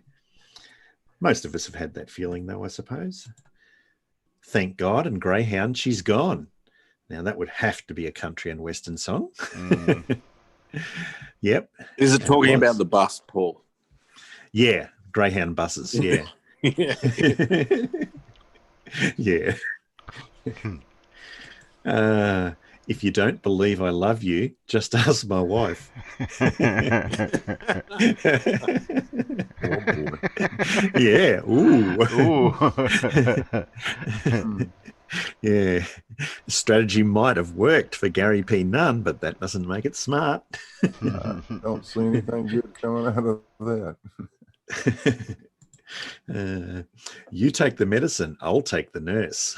Most of us have had that feeling, though, I suppose. Thank God and Greyhound, She's Gone. Now, that would have to be a country and western song. Yep. Is it talking about the bus, Paul? Yeah, Greyhound buses, yeah. Yeah. Yeah. If you don't believe I love you, just ask my wife. Yeah. Ooh. Yeah. Strategy might have worked for Gary P. Nunn, but that doesn't make it smart. Don't see anything good coming out of that. You take the medicine, I'll take the nurse.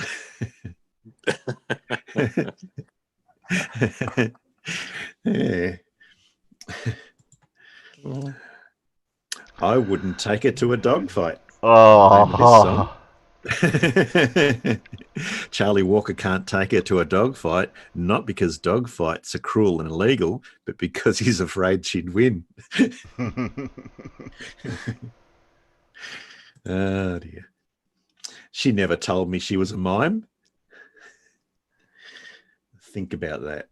Yeah. I wouldn't take her to a dogfight. Oh. Charlie Walker can't take her to a dogfight, not because dogfights are cruel and illegal, but because he's afraid she'd win. Oh dear. She never told me she was a mime. Think about that.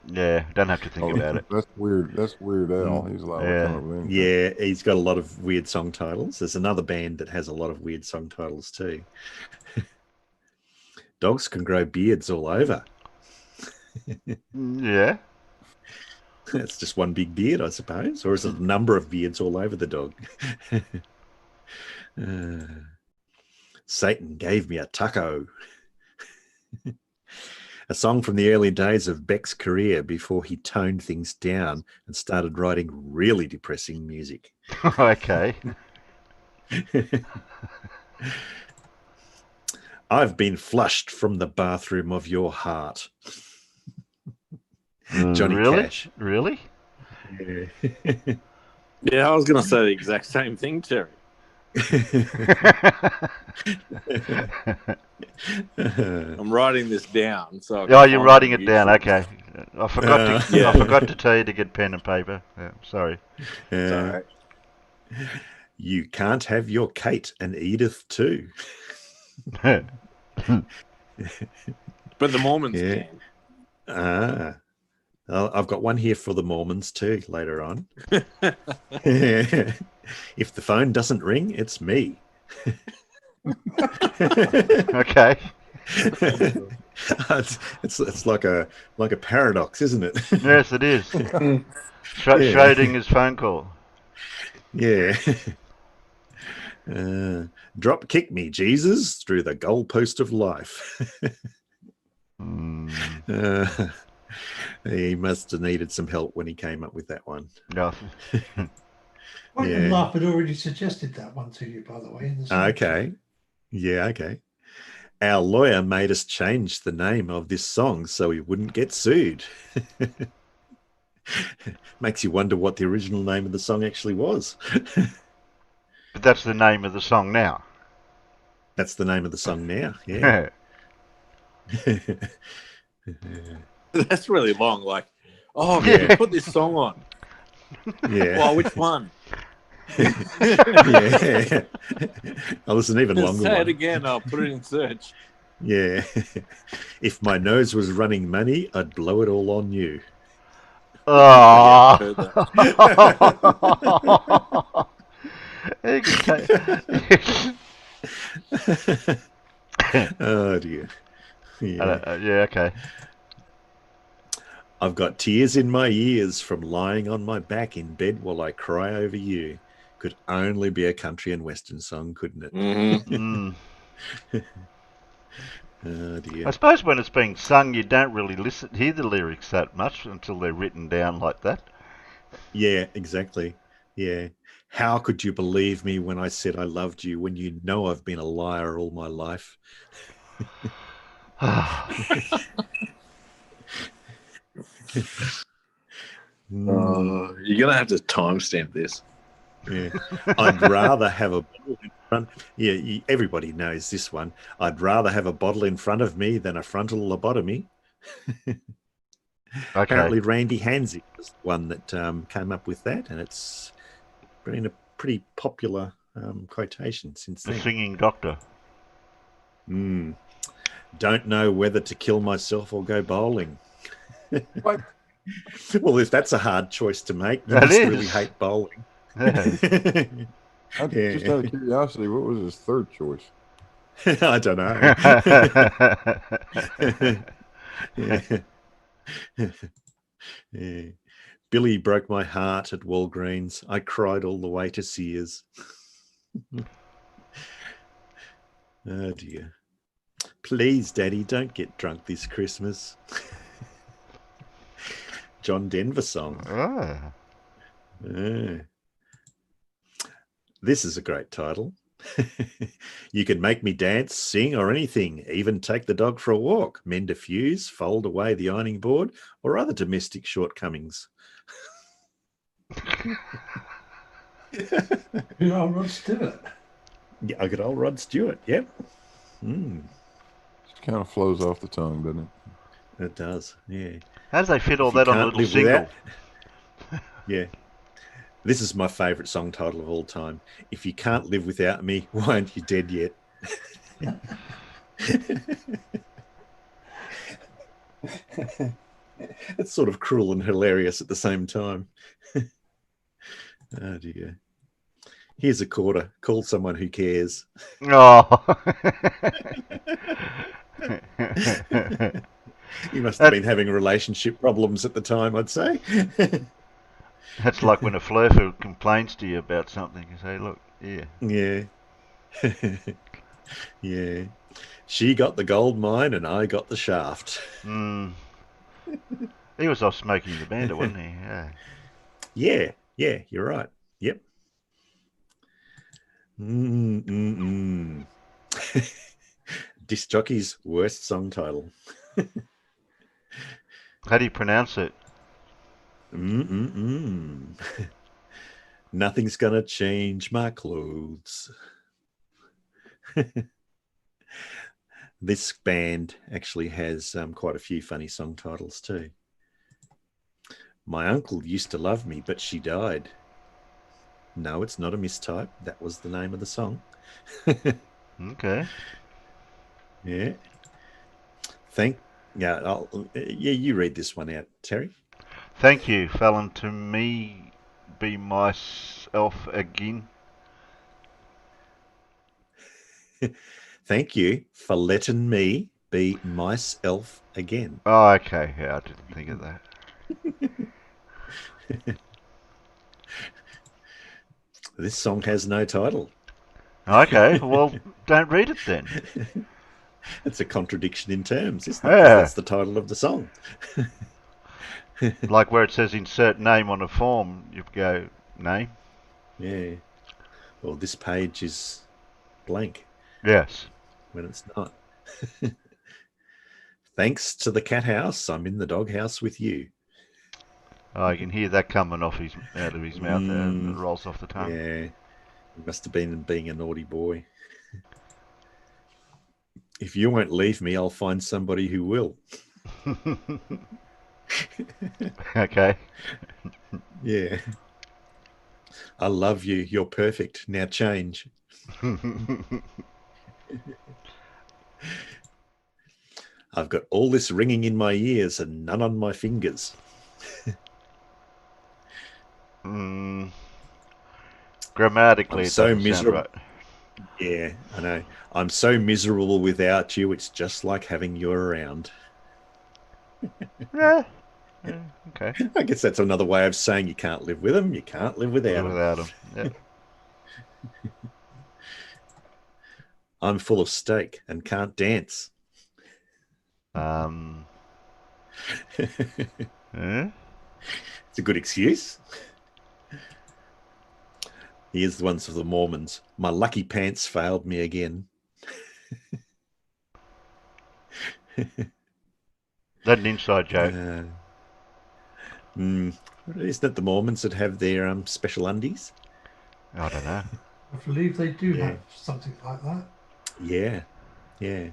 Yeah, don't have to think about it. That's weird. That's Weird Al. He's like, Yeah, he's got a lot of weird song titles. There's another band that has a lot of weird song titles too. Dogs can grow beards all over. Yeah. That's just one big beard, I suppose. Or is it a number of beards all over the dog? Satan gave me a taco. A song from the early days of Beck's career before he toned things down and started writing really depressing music. Okay. I've been flushed from the bathroom of your heart. Johnny Really? Cash. Really? Yeah. Yeah, I was going to say the exact same thing, Terry. I'm writing this down. So I can Oh, you're find writing it it down. useful. Okay. I forgot to. Yeah. I forgot to tell you to get pen and paper. Yeah, sorry. It's all right. You can't have your Kate and Edith too. But the Mormons Yeah. can. I've got one here for the Mormons too later on. If the phone doesn't ring, it's me. Okay. It's like a paradox, isn't it? Yes, it is. Schrodinger's phone call. Yeah. Drop kick me, Jesus, through the goalpost of life. He must have needed some help when he came up with that one. No. Wayne and Laugh had already suggested that one to you, by the way. In the Okay. Yeah, okay. Our lawyer made us change the name of this song so we wouldn't get sued. Makes you wonder what the original name of the song actually was. But that's the name of the song now. That's the name of the song now, yeah. That's really long. Like, oh, yeah, put this song on. Yeah. Well, which one? Yeah. Oh, there's an even longer Say one. it again. I'll put it in search. Yeah. If my nose was running money, I'd blow it all on you. Oh. Heard that. Oh dear. Yeah. Yeah, okay. I've got tears in my ears from lying on my back in bed while I cry over you. Could only be a country and western song, couldn't it? Mm-hmm. Oh dear. I suppose when it's being sung, you don't really hear the lyrics that much until they're written down like that. Yeah, exactly. Yeah. How could you believe me when I said I loved you when you know I've been a liar all my life? You're gonna have to timestamp this. Yeah. I'd rather have a bottle in front. Yeah, everybody knows this one. I'd rather have a bottle in front of me than a frontal lobotomy. Apparently, Randy Hansey was the one that came up with that, and it's been a pretty popular quotation since then. The singing doctor. Don't know whether to kill myself or go bowling. What? Well, if that's a hard choice to make, you That must is. really hate bowling. Yeah. Just out of curiosity, what was his third choice? I don't know. Yeah. Billy broke my heart at Walgreens. I cried all the way to Sears. Oh dear. Please, Daddy, don't get drunk this Christmas. John Denver song. Ah. This is a great title. You can make me dance, sing, or anything, even take the dog for a walk, mend a fuse, fold away the ironing board, or other domestic shortcomings. Good old Rod Stewart. Yeah, good old Rod Stewart, yep. Just kind of flows off the tongue, doesn't it? It does, yeah. How do they fit all If you that on a can't little live single? without- Yeah. This is my favourite song title of all time. If you can't live without me, why aren't you dead yet? It's sort of cruel and hilarious at the same time. Oh dear. Here's a quarter. Call someone who cares. Oh. You must have been having relationship problems at the time, I'd say. That's like when a flirter complains to you about something. You say, look, yeah. Yeah. Yeah. She got the gold mine and I got the shaft. He was off smoking the banda, wasn't he? Yeah. Yeah, you're right. Yep. Disc jockey's worst song title. How do you pronounce it? Nothing's gonna change my clothes. This band actually has quite a few funny song titles too. My uncle used to love me, but she died. No, it's not a mistype. That was the name of the song. Okay. Yeah. You read this one out, Terry. Thank you, Fallon, to me be myself again. Thank you for letting me be myself again. Oh, okay. Yeah, I didn't think of that. This song has no title. Okay, well, don't read it then. It's a contradiction in terms, isn't it? 'Cause Yeah. that's the title of the song. Like where it says insert name on a form, you go, name? Yeah. Well, this page is blank Yes. when it's not. Thanks to the cat house, I'm in the doghouse with you. Oh, I can hear that coming out of his mouth and it rolls off the tongue. Yeah. He must have been being a naughty boy. If you won't leave me, I'll find somebody who will. Okay. Yeah. I love you. You're perfect. Now change. I've got all this ringing in my ears and none on my fingers. Grammatically, I'm it so doesn't miserable. sound right. Yeah, I know. I'm so miserable without you. It's just like having you around. Yeah. Okay. I guess that's another way of saying you can't live with them. You can't live without them. Without him. Yeah. I'm full of steak and can't dance. Yeah? It's a good excuse. Here's the ones for the Mormons. My lucky pants failed me again. That's an inside joke. Isn't it the Mormons that have their special undies? I don't know. I believe they do have something like that. Yeah, yeah.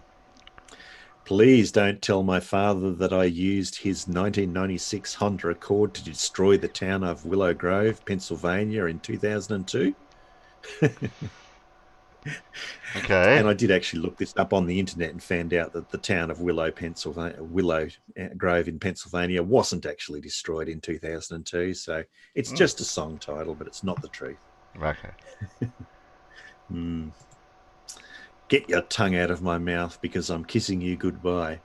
Please don't tell my father that I used his 1996 Honda Accord to destroy the town of Willow Grove, Pennsylvania in 2002. Okay. And I did actually look this up on the internet and found out that the town of Willow Grove in Pennsylvania wasn't actually destroyed in 2002. So it's just a song title, but it's not the truth. Okay. Get your tongue out of my mouth because I'm kissing you goodbye.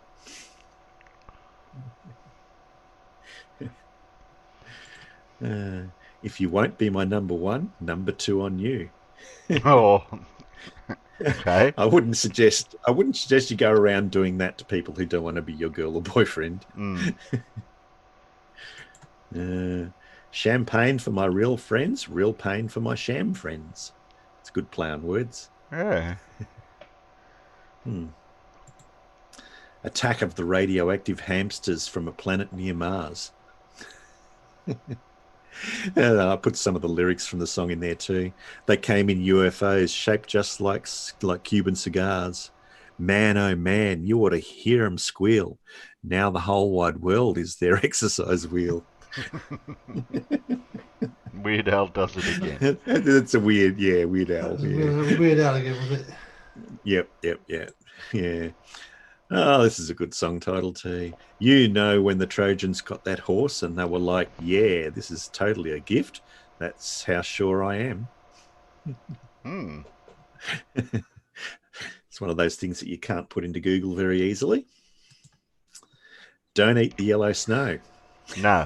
If you won't be my number one, number two on you. Oh. Okay. I wouldn't suggest you go around doing that to people who don't want to be your girl or boyfriend. Champagne for my real friends, real pain for my sham friends. It's a good play on words. Yeah. Attack of the radioactive hamsters from a planet near Mars. And I put some of the lyrics from the song in there too. They came in UFOs shaped just like Cuban cigars. Man, oh man, you ought to hear them squeal. Now the whole wide world is their exercise wheel. Weird Al does it again. That's a weird Al. Weird Al again, was it? Yep. Yeah. Oh, this is a good song title too. You know, when the Trojans got that horse and they were like, yeah, this is totally a gift. That's how sure I am. It's one of those things that you can't put into Google very easily. Don't eat the yellow snow. No.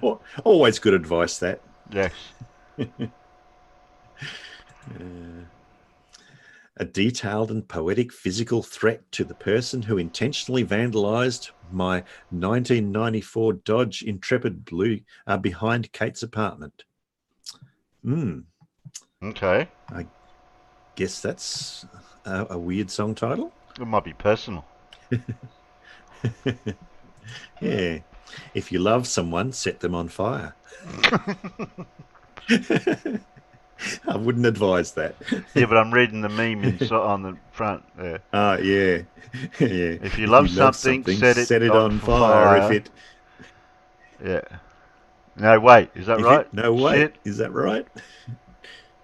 Well, always good advice, that. Yes. A detailed and poetic physical threat to the person who intentionally vandalized my 1994 Dodge Intrepid Blue behind Kate's apartment. Okay. I guess that's a weird song title. It might be personal. Yeah. If you love someone, set them on fire. I wouldn't advise that. Yeah, but I'm reading the meme on the front there. Oh, yeah. Yeah. If you love something, set it on on for fire. fire. If it, Yeah. No, wait. Is that if right? it, no, wait. Shit. Is that right?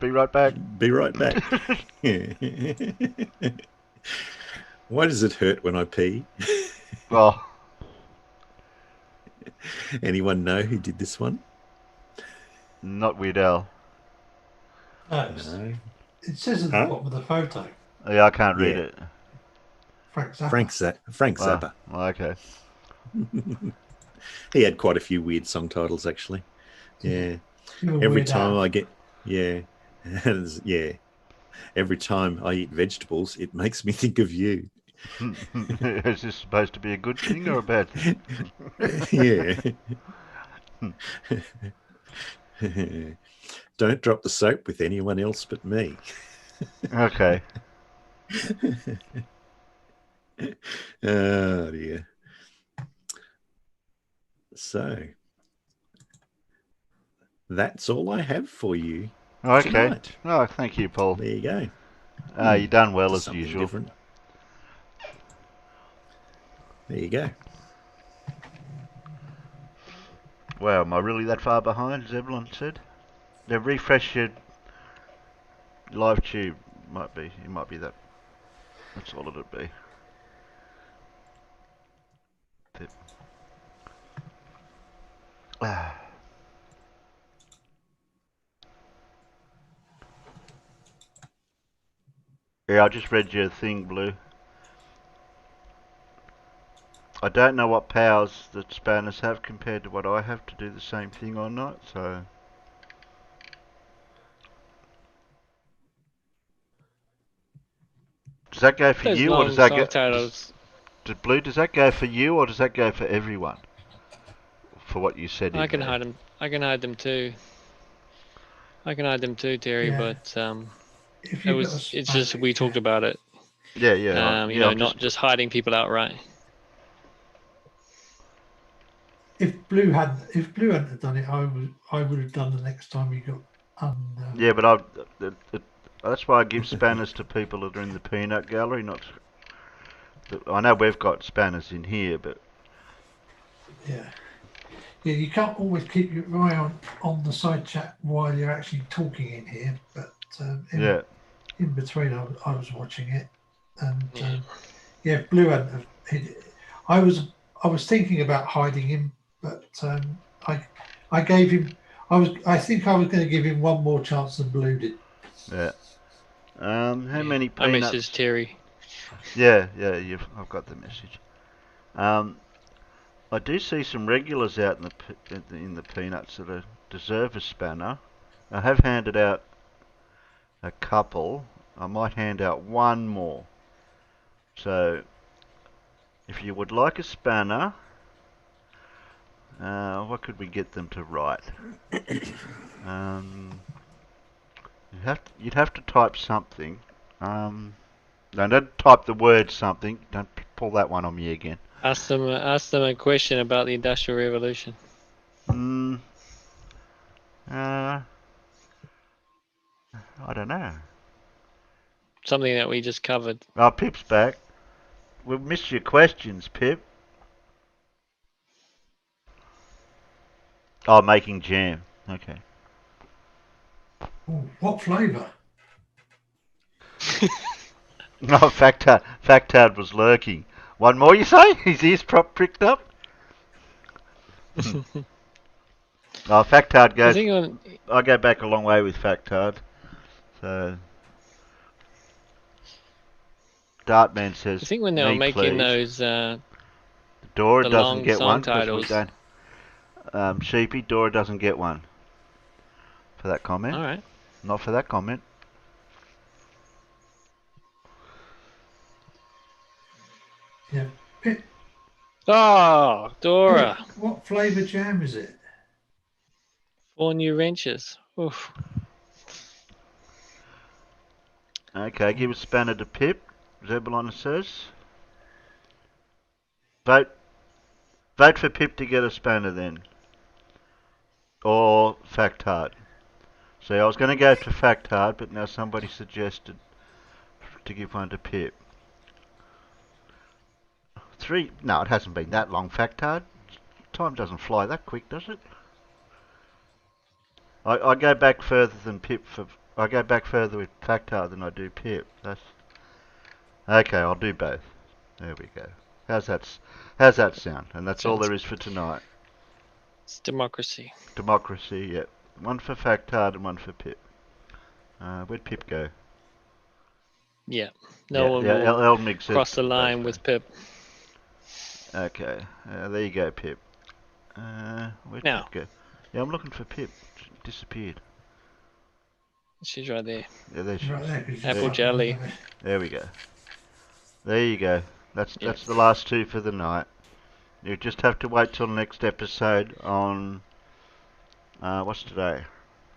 Be right back. Be right back. Why does it hurt when I pee? Oh, Anyone know who did this one? not Weird Al. No, No. it says at the Huh? bottom of the photo, Yeah, I can't read Yeah. it. Frank Zappa. Frank Zappa. Oh, okay. He had quite a few weird song titles, actually. Yeah. Even Every Weird time Al. I get, yeah, yeah. Every time I eat vegetables, it makes me think of you. Is this supposed to be a good thing or a bad thing? Yeah. Don't drop the soap with anyone else but me. Okay. Oh dear. So that's all I have for you Okay. tonight. Oh, thank you, Paul. There you go. You done well Just as something usual. different. There you go. Wow, am I really that far behind, as Evelyn said? Now refresh your live tube. It might be that. That's all it'd be. Ah. Yeah, I just read your thing, Blue. I don't know what powers that spanners have compared to what I have to do the same thing or not, so... Does that go for Those you, or does long that go... subtitles. Blue, does that go for you, or does that go for everyone? For what you said I in can there? hide them. I can hide them too. I can hide them too, Terry. Yeah. But If it you've got was. a It's just spanner, we you talked can. about it. Yeah, You know, not just hiding people outright. If Blue hadn't have done it, I would have done the next time you got Yeah, but that's why I give spanners to people that are in the peanut gallery. Not, I know we've got spanners in here, but yeah. Yeah, you can't always keep your eye on the side chat while you're actually talking in here, but yeah, in between I was watching it, and Yeah. yeah, if Blue hadn't have I was thinking about hiding him, but I gave him I think I was going to give him one more chance than Blue did. yeah. How many I peanuts? messaged Terry. Yeah, I've got the message. I do see some regulars out in the peanuts that deserve a spanner. I have handed out a couple. I might hand out one more. So, if you would like a spanner, what could we get them to write? You'd have to type something. No, don't type the word something. Don't pull that one on me again. Ask them a question about the Industrial Revolution. I don't know. Something that we just covered. Oh, Pip's back. We've missed your questions, Pip. Oh, making jam. Okay. Ooh, what flavour? No, Factard was lurking. One more, you say? His ears pricked up? Oh, Factard I goes... think I go back a long way with Factard. So... Dartman says, I think when they were me making please. those Dora the doesn't long get song one because we titles. don't... Sheepy, Dora doesn't get one. For that comment. All right. Not for that comment. Yeah. Pip, Oh, Dora. Pip, what flavour jam is it? 4 new wrenches. Oof. Okay, give a spanner to Pip, Zebulon says. Vote for Pip to get a spanner then. Or Factard. See, I was going to go to Factard, but now somebody suggested to give one to Pip. 3? No, it hasn't been that long, Factard. Time doesn't fly that quick, does it? I go back further than Pip for. I go back further with Factard than I do Pip. That's okay. I'll do both. There we go. How's that sound? And that's all Sounds- there is for tonight. It's democracy. Democracy. Yep. One for Factard and one for Pip. Where'd Pip go? Yeah. No one yeah, will Elmig says cross the line both. with Pip. Okay. There you go, Pip. Where'd Now. Pip go? Yeah, I'm looking for Pip. She disappeared. She's right there. Yeah, there she Right is. there, 'cause you Apple fucking jelly. look at it. There we go. There you go. That's Yep. the last two for the night. You just have to wait till the next episode on what's today?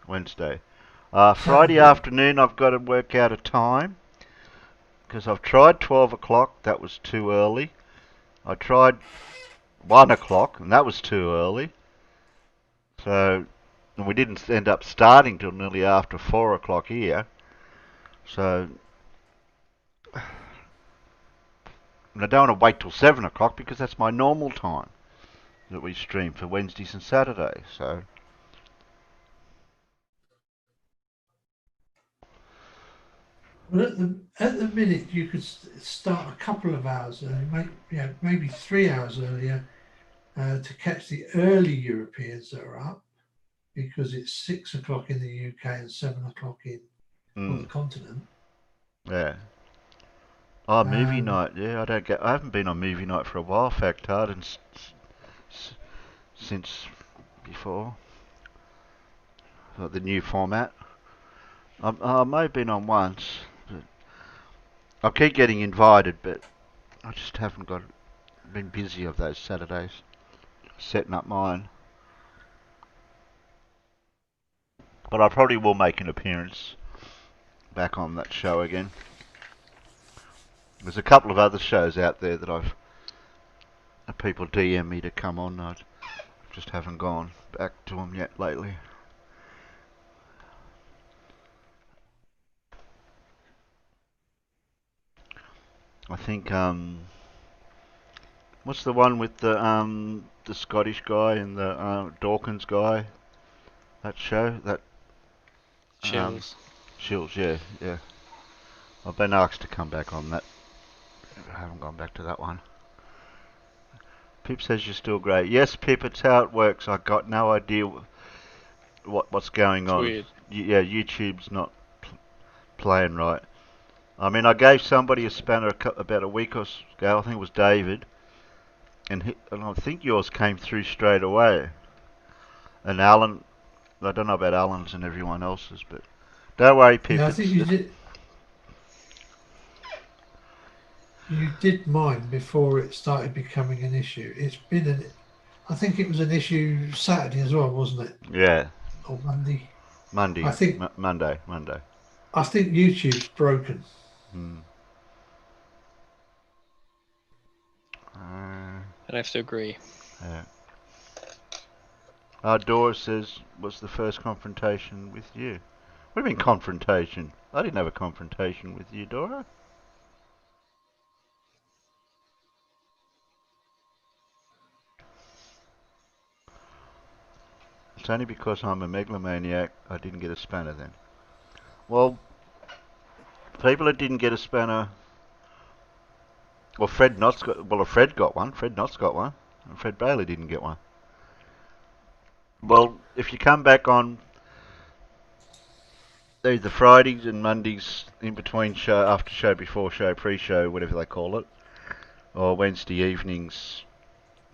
Wednesday. Friday Saturday. afternoon I've got to work out a time because I've tried 12 o'clock, that was too early. I tried 1 o'clock and that was too early. So and we didn't end up starting till nearly after 4 o'clock here. So and I don't want to wait till 7 o'clock because that's my normal time that we stream for Wednesdays and Saturdays. So Well, at the minute, you could start a couple of hours early, maybe 3 hours earlier, to catch the early Europeans that are up, because it's 6 o'clock in the UK and 7 o'clock in on the continent. yeah. Oh, movie Um, night. Yeah, I haven't been on movie night for a while, Factard, and since before the new format. I may have been on once, but I keep getting invited, but I just haven't been busy of those Saturdays, setting up mine. But I probably will make an appearance back on that show again. There's a couple of other shows out there that people DM me to come on. I just haven't gone back to them yet lately. I think what's the one with the Scottish guy and the Dawkins guy? That show that Chills. Shields, yeah. I've been asked to come back on that. I haven't gone back to that one. Pip says you're still great. Yes, Pip, it's how it works. I got no idea what's going It's on. weird. Yeah, YouTube's not playing right. I mean, I gave somebody a spanner about a week ago. I think it was David, and I think yours came through straight away. And Alan, I don't know about Alan's and everyone else's, but don't worry, Pip. yeah, I think you did. You did mine before it started becoming an issue. It's been I think it was an issue Saturday as well, wasn't it? Yeah. Or Monday. Monday. I think Monday. I think YouTube's broken. I'd have to agree. Yeah. Dora says, "Was the first confrontation with you?" What do you mean confrontation? I didn't have a confrontation with you, Dora. It's only because I'm a megalomaniac I didn't get a spanner then. Well, people that didn't get a spanner. Well, Fred got one. Fred Knott's got one. And Fred Bailey didn't get one. Well, if you come back on either Fridays and Mondays in between show, after show, before show, pre-show, whatever they call it, or Wednesday evenings,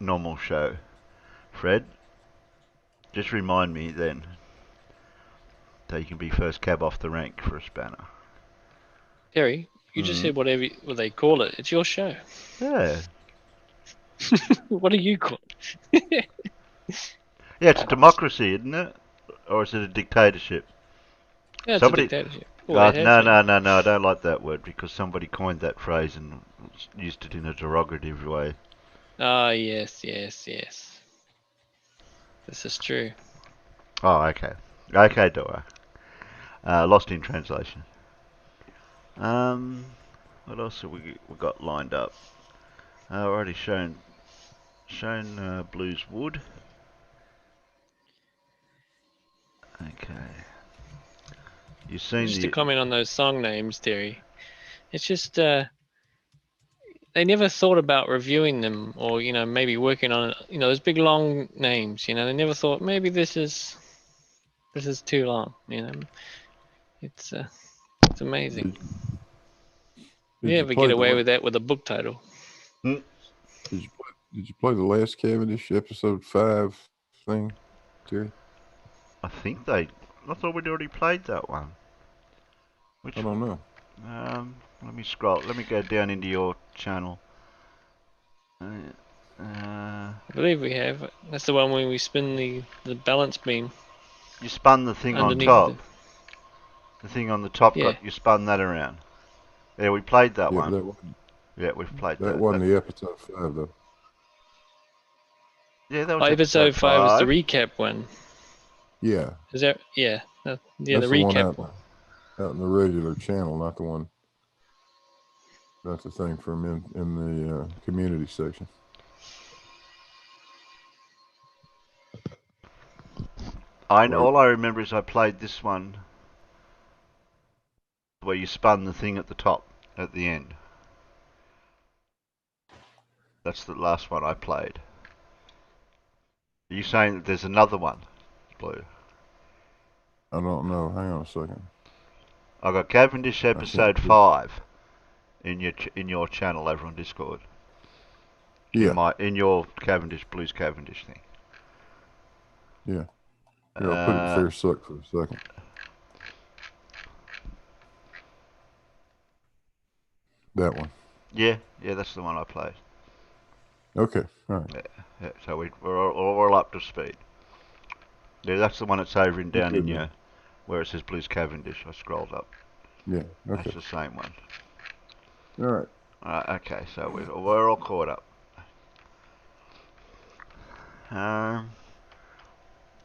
normal show, Fred, just remind me then that you can be first cab off the rank for a spanner. Terry, you just said what they call it. It's your show. Yeah. What do you call Yeah, it's a democracy, isn't it? Or is it a dictatorship? Yeah, it's Somebody- a dictatorship. No, I don't like that word because somebody coined that phrase and used it in a derogative way. Ah, yes. This is true. Oh, okay. Okay, Dora. Lost in translation. What else have we got lined up? Already shown Blues Wood. Okay. You've seen Just the... to comment on those song names, Terry. It's just they never thought about reviewing them, or maybe working on it. Those big long names. They never thought maybe this is too long. It's amazing. You ever get away with that with a book title? Did you play the last Cavendish episode 5 thing, Terry? I thought we'd already played that one. I don't know. Let me scroll. Let me go down into your channel. I believe we have. That's the one where we spin the balance beam. You spun the thing on top. The thing on the top, Yeah. you spun that around. Yeah, we played that one. We've played that. That wasn't the episode 5, though. Yeah, that was episode 5 was the recap one. Yeah. Is that? Yeah. The That's recap one out in the regular channel, not the one. Not the thing from in the community section. All I remember is I played this one where you spun the thing at the top at the end. That's the last one I played. Are you saying that there's another one, Blue? I don't know. Hang on a second. I got Cavendish episode 5 in your channel over on Discord. Yeah. In your Blues Cavendish thing. Yeah. Here, I'll put it in fair suck for a second. That one. Yeah, that's the one I played. Okay, all right. Yeah, so we're all up to speed. Yeah, that's the one that's over and down in your, where it says Blues Cavendish. I scrolled up. Yeah, okay. That's the same one. All right. Okay, so we're all caught up.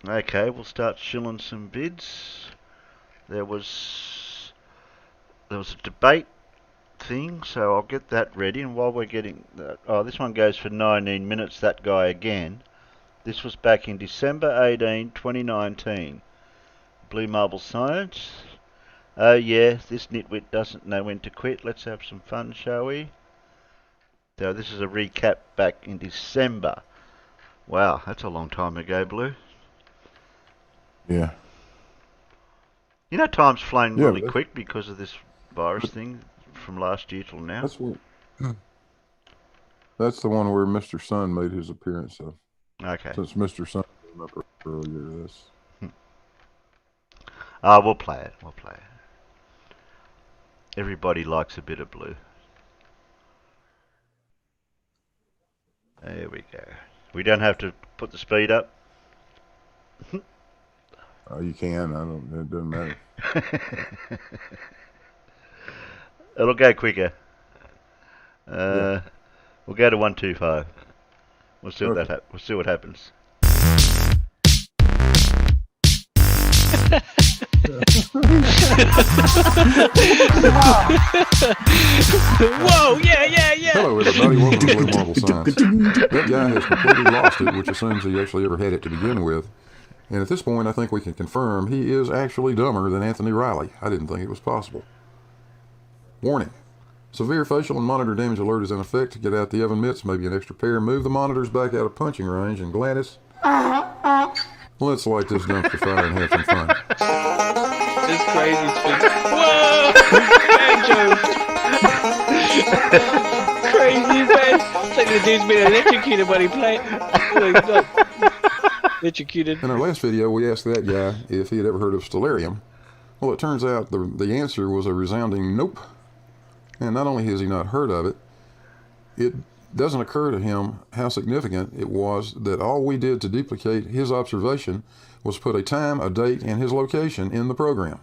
Okay, we'll start shilling some bids. There was a debate thing, so I'll get that ready. And while we're getting that, this one goes for 19 minutes. That guy again. This was back in December 18, 2019. Blue Marble Science. Oh yeah, this nitwit doesn't know when to quit. Let's have some fun, shall we? So this is a recap back in December. Wow, that's a long time ago, Blue. Yeah. Time's flown really quick because of this virus thing from last year till now. That's the one where Mr. Sun made his appearance of. Okay. Since Mr. Sun came up earlier, this. We'll play it. Everybody likes a bit of Blue. There we go. We don't have to put the speed up. You can. It doesn't matter. It'll go quicker. Yeah. We'll go to 125. We'll see Okay. We'll see what happens. Whoa! Yeah! Hello, everybody. Welcome to Blue Marble Science. That guy has completely lost it, which assumes he actually ever had it to begin with. And at this point, I think we can confirm he is actually dumber than Anthony Riley. I didn't think it was possible. Warning. Severe facial and monitor damage alert is in effect. Get out the oven mitts, maybe an extra pair. Move the monitors back out of punching range. And Gladys, let's light this dumpster fire and have some fun. This crazy spin. Whoa! Banjo! Crazy man. It's like the dude's been electrocuted when he played. Electrocuted. In our last video, we asked that guy if he had ever heard of stellarium. Well, it turns out the answer was a resounding nope. And not only has he not heard of it, it doesn't occur to him how significant it was that all we did to duplicate his observation was put a time, a date, and his location in the program.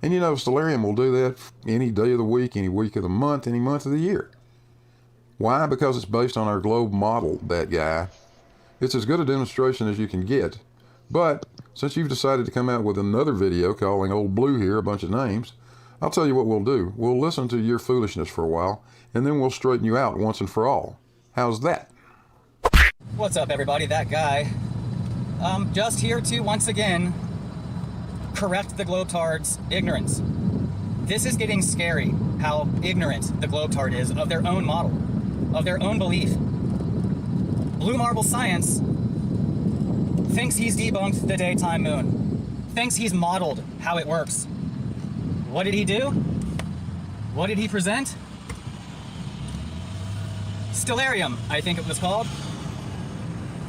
And stellarium will do that any day of the week, any week of the month, any month of the year. Why? Because it's based on our globe model, that guy. It's as good a demonstration as you can get But since you've decided to come out with another video calling old Blue here a bunch of names, I'll tell you what we'll do. We'll listen to your foolishness for a while, and then we'll straighten you out once and for all. How's that? What's up, everybody? That guy. Just here to, once again, correct the Globetards' ignorance. This is getting scary, how ignorant the Globetard is of their own model, of their own belief. Blue Marble Science thinks he's debunked the daytime moon, thinks he's modeled how it works. What did he do? What did he present? Stellarium, I think it was called.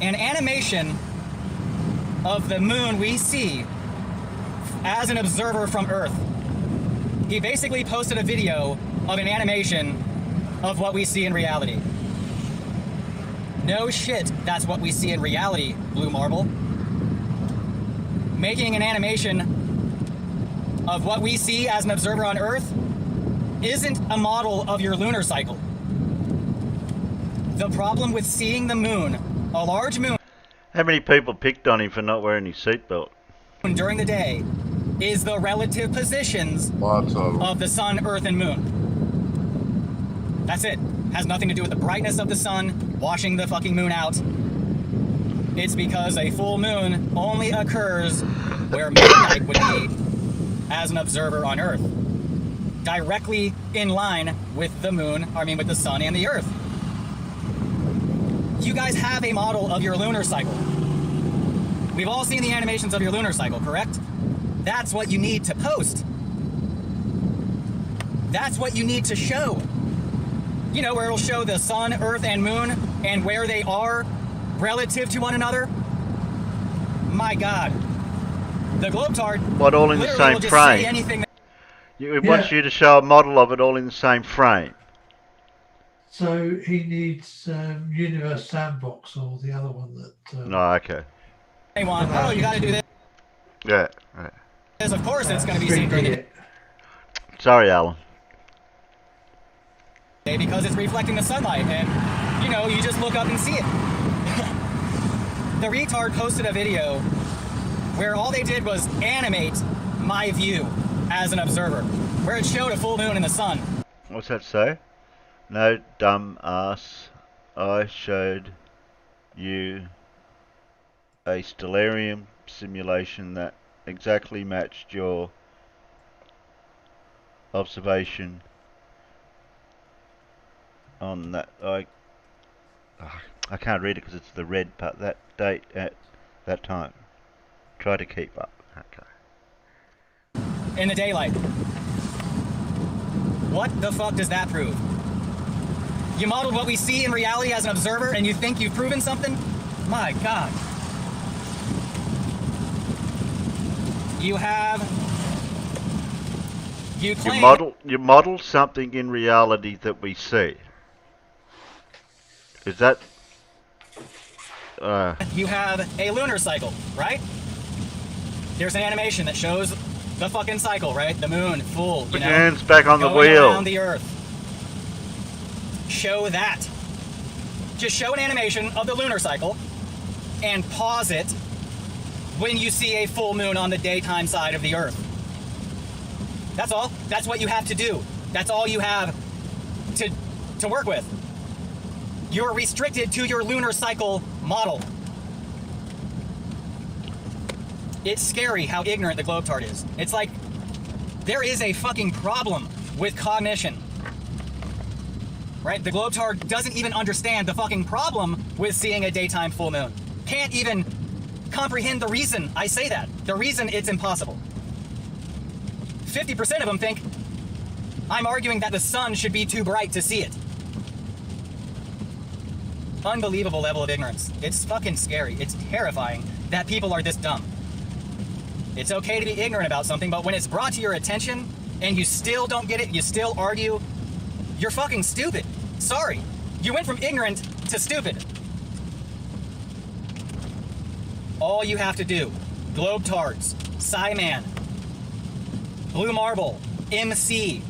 An animation of the moon we see as an observer from Earth. He basically posted a video of an animation of what we see in reality. No shit, that's what we see in reality, Blue Marble. Making an animation of what we see as an observer on Earth isn't a model of your lunar cycle. The problem with seeing the moon, a large moon, How many people picked on him for not wearing his seatbelt? during the day, is the relative positions Lots of them. of the sun, earth, and moon. That's it. Has nothing to do with the brightness of the sun, washing the fucking moon out. It's because a full moon only occurs where midnight would be as an observer on Earth. Directly in line with the moon, with the sun and the Earth. You guys have a model of your lunar cycle. We've all seen the animations of your lunar cycle, correct? That's what you need to post. That's what you need to show. You know, where it'll show the sun, earth, and moon, and where they are relative to one another. My God. The Globetard What, all in the literally same will just say frame? anything that It wants you to show a model of it all in the same frame. So he needs Universe Sandbox or the other one that. No, okay. they want. Oh, you gotta do this. Yeah, right. Of course it's gonna be seen during the day. Sorry, Alan. Because it's reflecting the sunlight, and you know, you just look up and see it. The retard posted a video where all they did was animate my view as an observer, where it showed a full moon in the sun. What's that say? No, dumb ass. I showed you a stellarium simulation that exactly matched your observation on that. I can't read it because it's the red part. That date at that time. Try to keep up. Okay. In the daylight. What the fuck does that prove? You modeled what we see in reality as an observer and you think you've proven something? My God. You claim You model something in reality that we see. Is that you have a lunar cycle, right? There's an animation that shows the fucking cycle, right? The moon, full, put your hands back on the going wheel. around the Earth. Show that. Just show an animation of the lunar cycle and pause it when you see a full moon on the daytime side of the Earth. That's all. That's what you have to do. That's all you have to work with. You're restricted to your lunar cycle model. It's scary how ignorant the Globetard is. It's like there is a fucking problem with cognition. Right? The Globetard doesn't even understand the fucking problem with seeing a daytime full moon. Can't even comprehend the reason I say that. The reason it's impossible. 50% of them think I'm arguing that the sun should be too bright to see it. Unbelievable level of ignorance. It's fucking scary. It's terrifying that people are this dumb. It's okay to be ignorant about something, but when it's brought to your attention and you still don't get it, you still argue, you're fucking stupid. Sorry. You went from ignorant to stupid. All you have to do, Globetards, Psyman, Blue Marble, MC,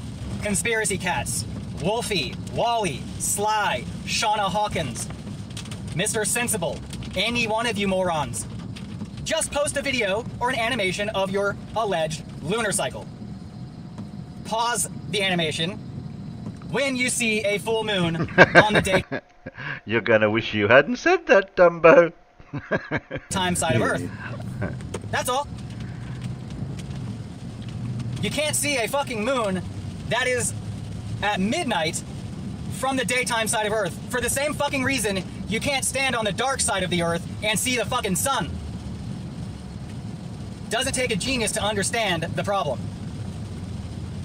Conspiracy Cats, Wolfie, Wally, Sly, Shauna Hawkins, Mr. Sensible, any one of you morons, just post a video or an animation of your alleged lunar cycle. Pause the animation when you see a full moon on the You're gonna wish you hadn't said that, Dumbo. daytime side of Earth. That's all. You can't see a fucking moon that is at midnight from the daytime side of Earth for the same fucking reason you can't stand on the dark side of the Earth and see the fucking sun. Doesn't take a genius to understand the problem.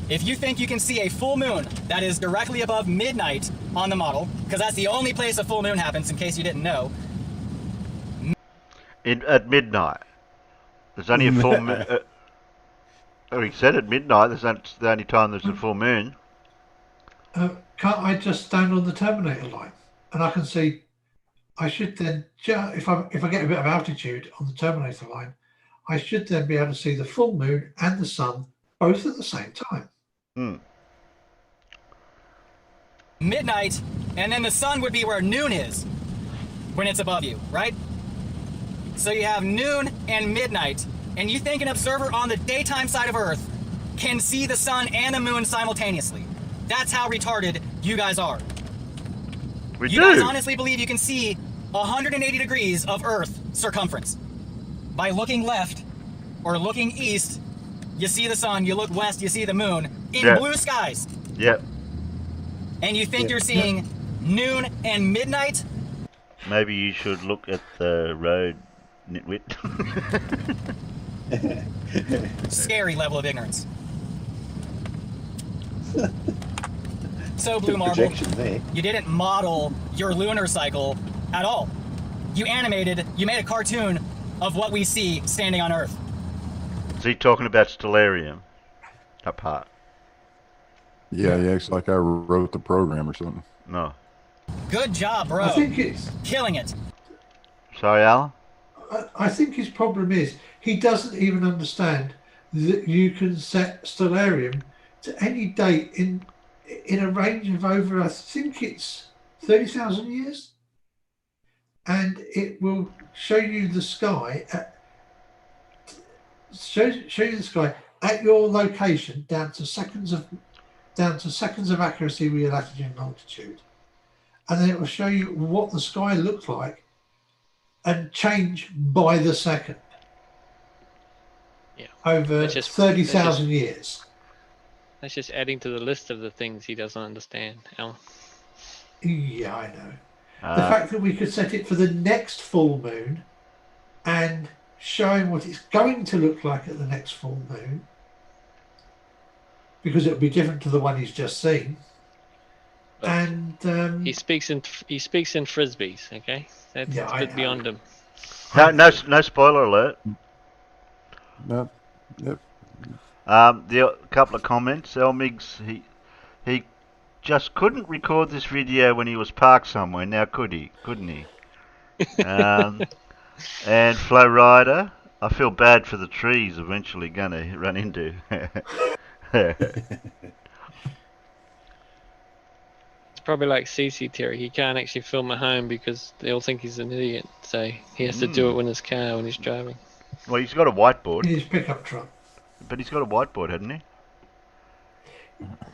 If you think you can see a full moon that is directly above midnight on the model, because that's the only place a full moon happens, in case you didn't know. At midnight. There's only a full moon. He said at midnight, that's the only time there's a full moon. Can't I just stand on the terminator line and I can see? I should then, if I get a bit of altitude on the terminator line, I should then be able to see the full moon and the sun both at the same time. Midnight, and then the sun would be where noon is when it's above you, right? So you have noon and midnight, and you think an observer on the daytime side of Earth can see the sun and the moon simultaneously. That's how retarded you guys are. You guys honestly believe you can see 180 degrees of Earth circumference. By looking left or looking east, you see the sun, you look west, you see the moon in blue skies. Yep. And you think you're seeing noon and midnight? Maybe you should look at the road, nitwit. Scary level of ignorance. So, Blue Marble, you didn't model your lunar cycle at all. You made a cartoon of what we see standing on Earth. Is he talking about Stellarium? That part. Yeah, he acts like I wrote the program or something. No. Good job, bro. I think it's killing it. Sorry, Alan? I think his problem is he doesn't even understand that you can set Stellarium to any date in a range of over, I think it's 30,000 years, and it will show you the sky show you the sky at your location down to seconds of accuracy with your latitude and longitude, and then it will show you what the sky looks like and change by the second. Yeah. Over 30,000 years. That's just adding to the list of the things he doesn't understand, Alan. Yeah, I know. The fact that we could set it for the next full moon and show him what it's going to look like at the next full moon, because it will be different to the one he's just seen. But and he speaks in frisbees, okay? That's a bit beyond him. No spoiler alert. No. Yep. The couple of comments. Elmigs, he just couldn't record this video when he was parked somewhere. Now could he? Couldn't he? And Flow Rider, I feel bad for the trees eventually gonna run into. It's probably like CC Terry. He can't actually film at home because they all think he's an idiot. So he has to do it in his car when he's driving. Well, he's got a whiteboard. his pickup truck. But he's got a whiteboard, hasn't he?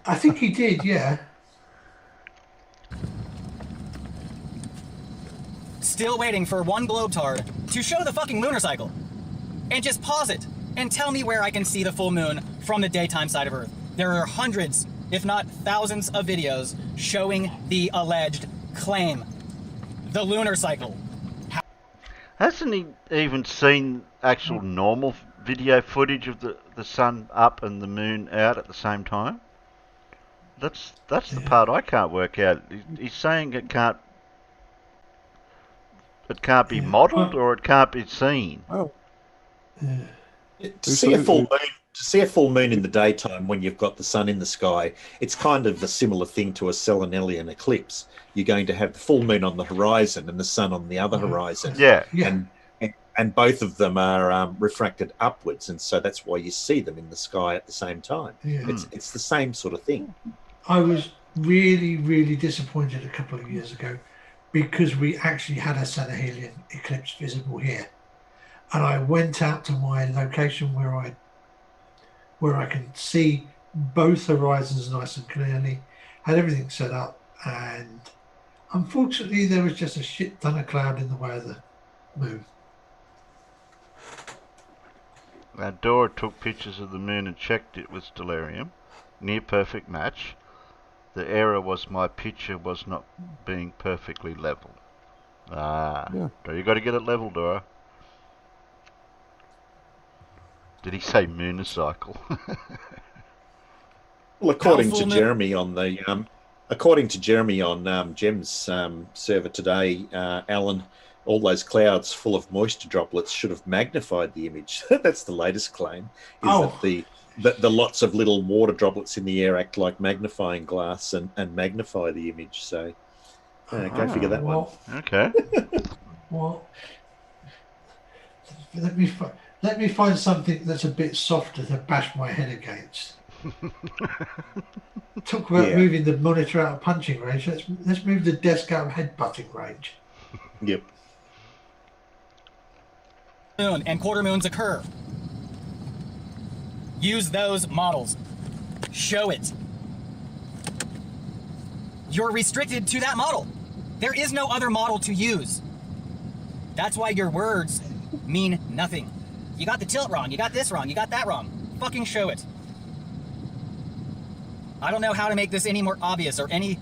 I think he did, yeah. Still waiting for one globetard to show the fucking lunar cycle. And just pause it and tell me where I can see the full moon from the daytime side of Earth. There are hundreds, if not thousands, of videos showing the alleged claim. The lunar cycle. Hasn't he even seen actual normal video footage of the sun up and the moon out at the same time? That's the part I can't work out. He's saying it can't be modelled or it can't be seen. Well, to see a full moon in the daytime when you've got the sun in the sky, it's kind of a similar thing to a Selenelian eclipse. You're going to have the full moon on the horizon and the sun on the other horizon. Yeah. And both of them are refracted upwards, and so that's why you see them in the sky at the same time. Yeah. It's the same sort of thing. I was really, really disappointed a couple of years ago because we actually had a Selenelian eclipse visible here. and I went out to my location where I can see both horizons nice and clearly, had everything set up, and unfortunately there was just a shit ton of cloud in the way of the moon. Now, Dora took pictures of the moon and checked it with stellarium. Near perfect match. The error was my picture was not being perfectly level. Ah, Yeah. You got to get it level, Dora. Did he say moonicycle? Well, according to Powerful Jeremy on Jem's server today, Alan, all those clouds full of moisture droplets should have magnified the image. That's the latest claim. That the lots of little water droplets in the air act like magnifying glass and magnify the image. So go figure that one. Okay. Well, let me find something that's a bit softer to bash my head against. Talk about moving the monitor out of punching range. Let's move the desk out of head-butting range. Yep. Moon and quarter moons occur. Use those models. Show it. You're restricted to that model. There is no other model to use. That's why your words mean nothing. You got the tilt wrong, you got this wrong, you got that wrong. Fucking show it. I don't know how to make this any more obvious or any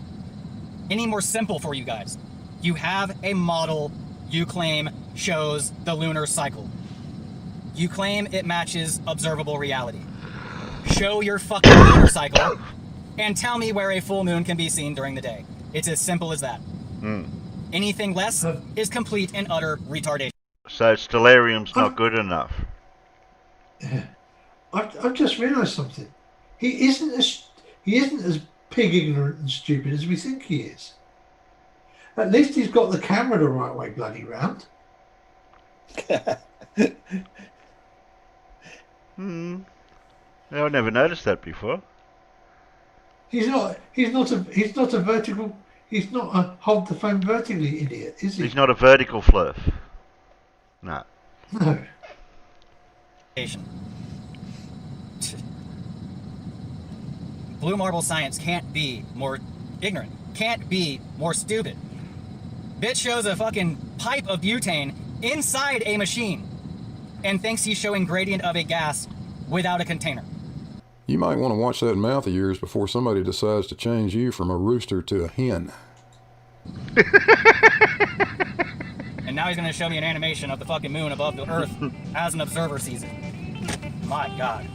more simple for you guys. You have a model you claim shows the lunar cycle. You claim it matches observable reality. Show your fucking lunar cycle and tell me where a full moon can be seen during the day. It's as simple as that. Anything less is complete and utter retardation. So stellarium's not good enough. I've just realised something. He isn't as pig ignorant and stupid as we think he is. At least he's got the camera the right way bloody round. I never noticed that before. He's not a vertical. He's not a hold the phone vertically idiot, is he? He's not a vertical flirt. No. No. Blue marble science can't be more ignorant, can't be more stupid. Bitch shows a fucking pipe of butane inside a machine and thinks he's showing gradient of a gas without a container. You might want to watch that mouth of yours before somebody decides to change you from a rooster to a hen. And now he's going to show me an animation of the fucking moon above the earth as an observer sees it. My God.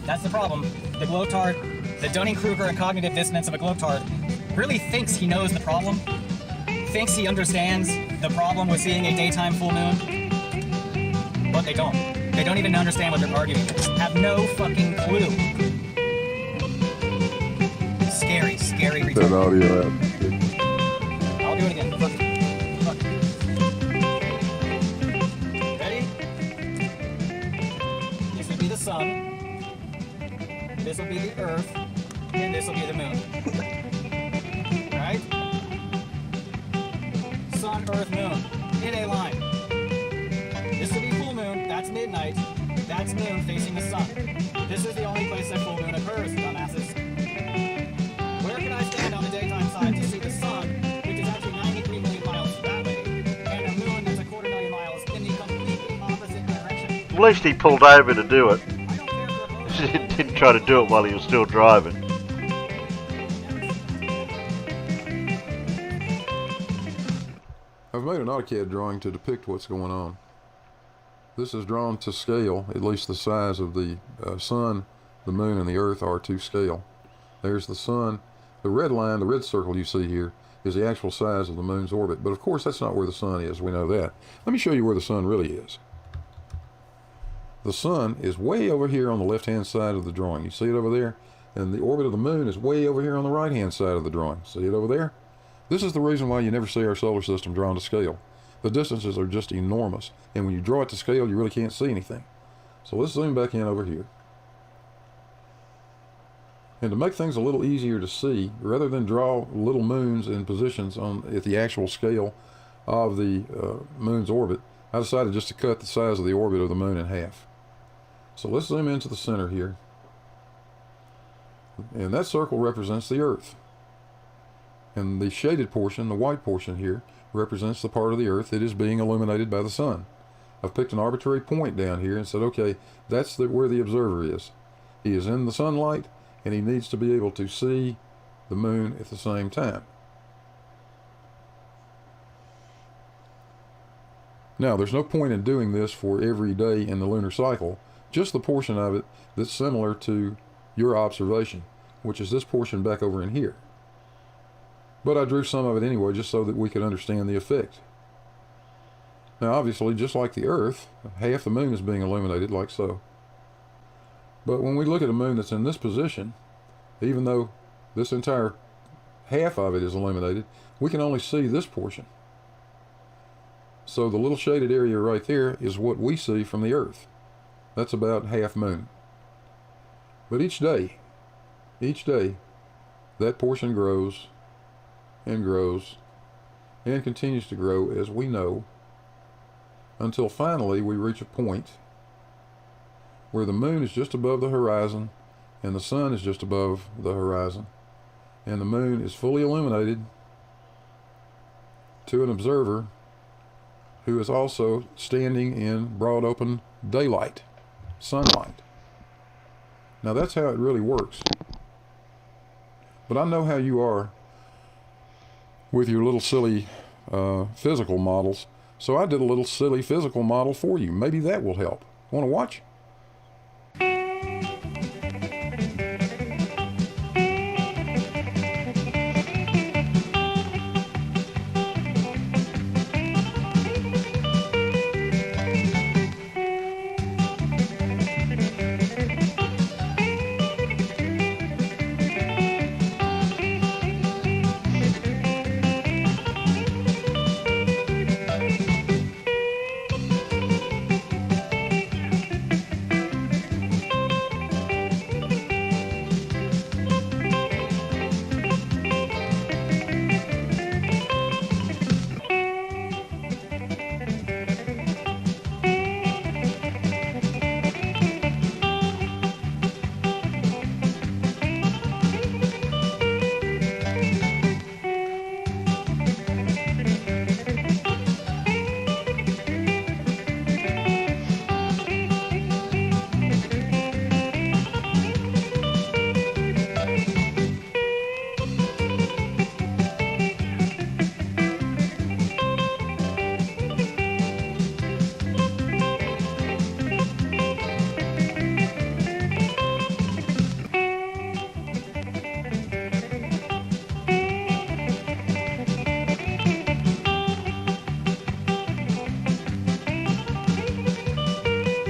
That's the problem. The glowtard, the Dunning-Kruger and cognitive dissonance of a glowtard really thinks he knows the problem, thinks he understands the problem with seeing a daytime full moon, but they don't. They don't even understand what they're arguing against. Have no fucking clue. Scary, scary retard. That audio out. I'll do it again. Fuck it. Fuck it. Ready? This would be the sun. This will be the earth. And this will be the moon. Right? Sun, earth, moon. In a line. This will be full moon. That's midnight. That's moon facing the sun. This is the only place that full moon occurs, dumbasses. Where can I stand on the daytime side to see the sun, which is actually 93 million miles that way, and a moon that's a 250,000 miles in the completely opposite direction? At least he pulled over to do it. I don't care for a He didn't try to do it while he was still driving. I've made an AutoCAD drawing to depict what's going on. This is drawn to scale, at least the size of the sun, the moon, and the earth are to scale. There's the sun. The red line, the red circle you see here, is the actual size of the moon's orbit. But of course, that's not where the sun is. We know that. Let me show you where the sun really is. The sun is way over here on the left-hand side of the drawing. You see it over there? And the orbit of the moon is way over here on the right-hand side of the drawing. See it over there? This is the reason why you never see our solar system drawn to scale. The distances are just enormous. And when you draw it to scale, you really can't see anything. So let's zoom back in over here. And to make things a little easier to see, rather than draw little moons in positions at the actual scale of the moon's orbit, I decided just to cut the size of the orbit of the moon in half. So let's zoom into the center here. And that circle represents the Earth. And the shaded portion, the white portion here, represents the part of the Earth that is being illuminated by the sun. I've picked an arbitrary point down here and said, okay, that's where the observer is. He is in the sunlight, and he needs to be able to see the moon at the same time. Now, there's no point in doing this for every day in the lunar cycle, just the portion of it that's similar to your observation, which is this portion back over in here. But I drew some of it anyway, just so that we could understand the effect. Now, obviously, just like the Earth, half the moon is being illuminated like so. But when we look at a moon that's in this position, even though this entire half of it is illuminated, we can only see this portion. So the little shaded area right there is what we see from the Earth. That's about half moon. But each day, that portion grows and grows and continues to grow, as we know, until finally we reach a point where the moon is just above the horizon and the sun is just above the horizon, and the moon is fully illuminated to an observer who is also standing in broad open daylight, sunlight. Now that's how it really works. But I know how you are with your little silly physical models, so I did a little silly physical model for you. Maybe that will help. Want to watch?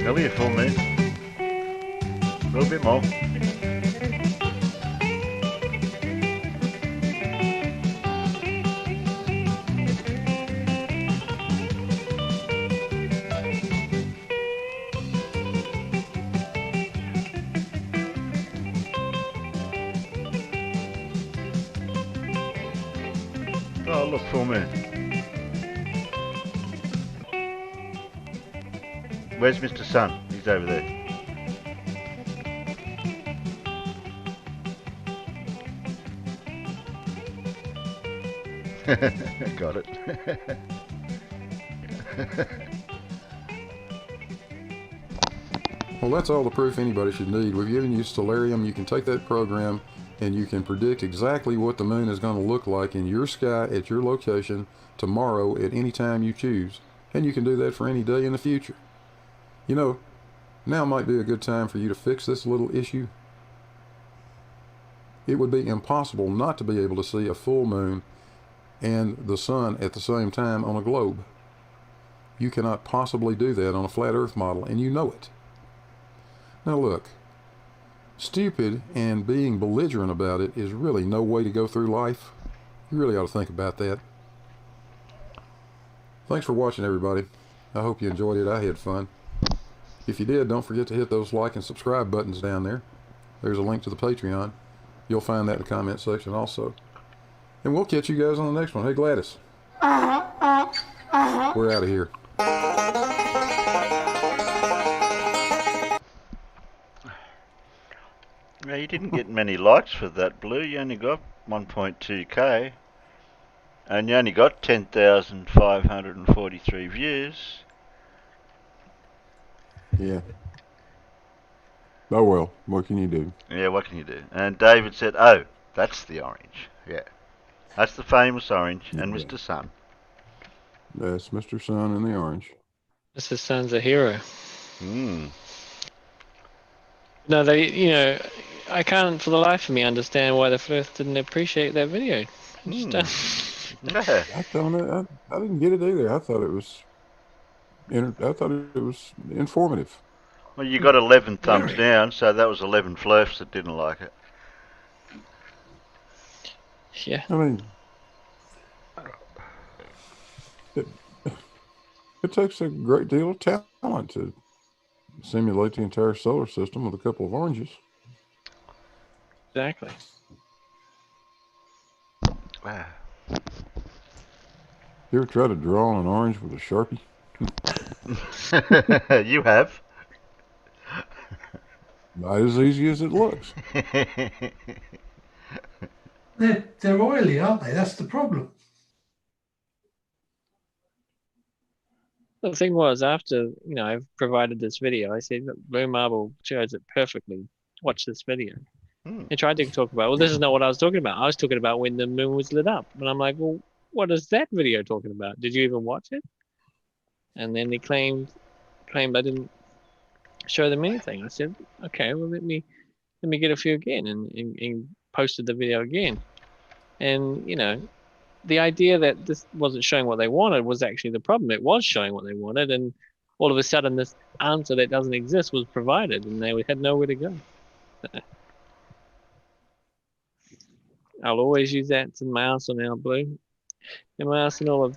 There'll be a full moon. A little bit more. Oh, look, full moon. Where's Mr. Sun? He's over there. Got it. Well, that's all the proof anybody should need. We've given you Stellarium. You can take that program and you can predict exactly what the moon is going to look like in your sky at your location tomorrow at any time you choose. And you can do that for any day in the future. You know, now might be a good time for you to fix this little issue. It would be impossible not to be able to see a full moon and the sun at the same time on a globe. You cannot possibly do that on a flat earth model, and you know it. Now look, stupid and being belligerent about it is really no way to go through life. You really ought to think about that. Thanks for watching, everybody. I hope you enjoyed it. I had fun. If you did, don't forget to hit those like and subscribe buttons down there. There's a link to the Patreon. You'll find that in the comment section also. And we'll catch you guys on the next one. Hey, Gladys. We're out of here. Now, you didn't get many likes for that, Blue. You only got 1.2k. And you only got 10,543 views. Yeah. Oh well, what can you do? Yeah, what can you do? And David said, oh, that's the orange. Yeah. That's the famous orange and Yeah. Mr. Sun. That's Mr. Sun in the orange. Mr. Sun's a hero. Hmm. No, I can't for the life of me understand why the first didn't appreciate that video. I just don't. Yeah. I didn't get it either. I thought it was informative. Well, you got 11 thumbs Very. down, so that was 11 flirfs that didn't like it. Yeah. I mean, it takes a great deal of talent to simulate the entire solar system with a couple of oranges. Exactly. Wow. You ever try to draw on an orange with a Sharpie? You have. Not as easy as it looks. They're oily, aren't they? That's the problem. The thing was, after I've provided this video, I said, "Look, Blue Marble shows it perfectly. Watch this video." I tried to talk about, well, this is not what I was talking about. I was talking about when the moon was lit up. And I'm like, well, what is that video talking about? Did you even watch it? And then they claimed I didn't show them anything. I said, okay, well, let me get a few again, and posted the video again. And the idea that this wasn't showing what they wanted was actually the problem. It was showing what they wanted, and all of a sudden this answer that doesn't exist was provided, and they had nowhere to go. I'll always use that in my arsenal now, Blue. In my arsenal of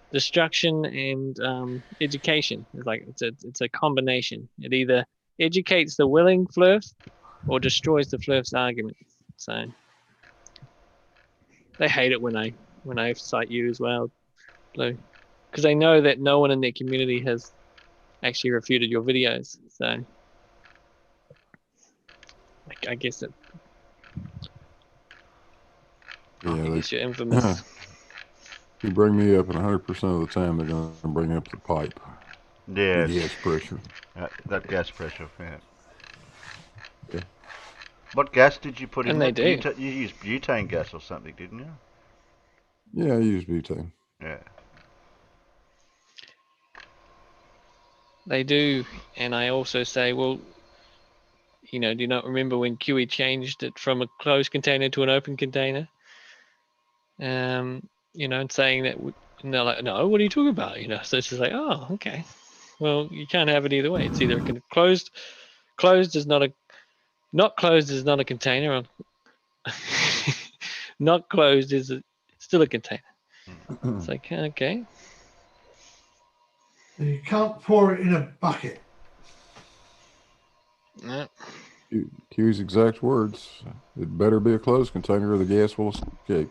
destruction and education. It's a combination. It either educates the willing flirf or destroys the flirf's argument. So they hate it when I cite you as well, Blue, because they know that no one in their community has actually refuted your videos. So I guess that. Yeah, I guess you're infamous. You bring me up, and 100% of the time they're going to bring up the pipe. Yes. The gas pressure. That gas pressure, yeah. Yeah. What gas did you put in And there? they do. You used butane gas or something, didn't you? Yeah, I use butane. Yeah. They do, and I also say, well, do you not remember when QE changed it from a closed container to an open container? And saying that, and they're like, no, what are you talking about? So it's just like, oh, okay. Well, you can't have it either way. It's either closed is not closed is not a container. Not closed is still a container. It's like, okay. You can't pour it in a bucket. No. Q's exact words: "It better be a closed container, or the gas will escape."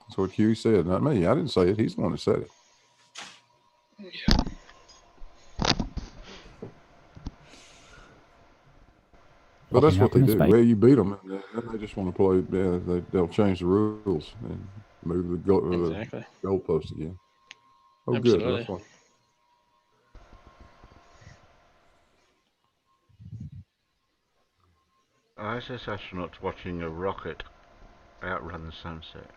That's what Q said, not me. I didn't say it. He's the one that said it. Yeah. But that's what they do. Well, you beat them, and they just want to play. Yeah, they'll change the rules and move the goalpost again. Oh, Absolutely. good. That's what. ISS astronauts watching a rocket outrun the sunset.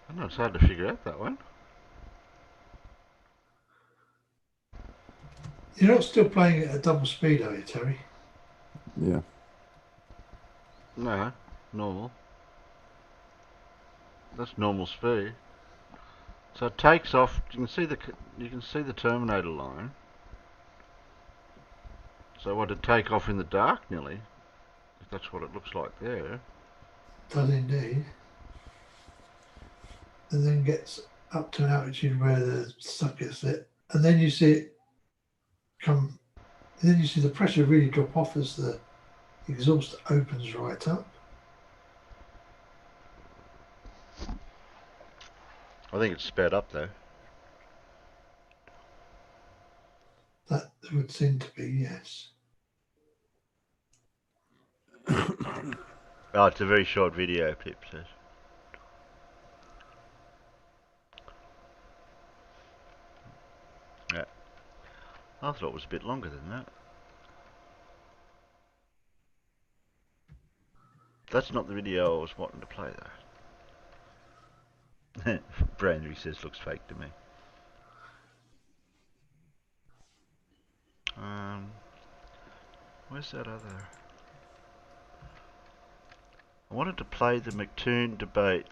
I know it's hard to figure out that one. You're not still playing at a double speed, are you, Terry? Yeah. No, normal. That's normal speed. So it takes off. You can see the terminator line. So what, it'd take off in the dark nearly, if that's what it looks like there. Does indeed. and then gets up to an altitude where the sun gets lit, and then you see it come, and then you see the pressure really drop off as the exhaust opens right up. I think it's sped up though. That would seem to be, yes. Oh, it's a very short video, Pip says. Yeah. I thought it was a bit longer than that. That's not the video I was wanting to play though. Brandry says looks fake to me. Where's that other? I wanted to play the McToon debate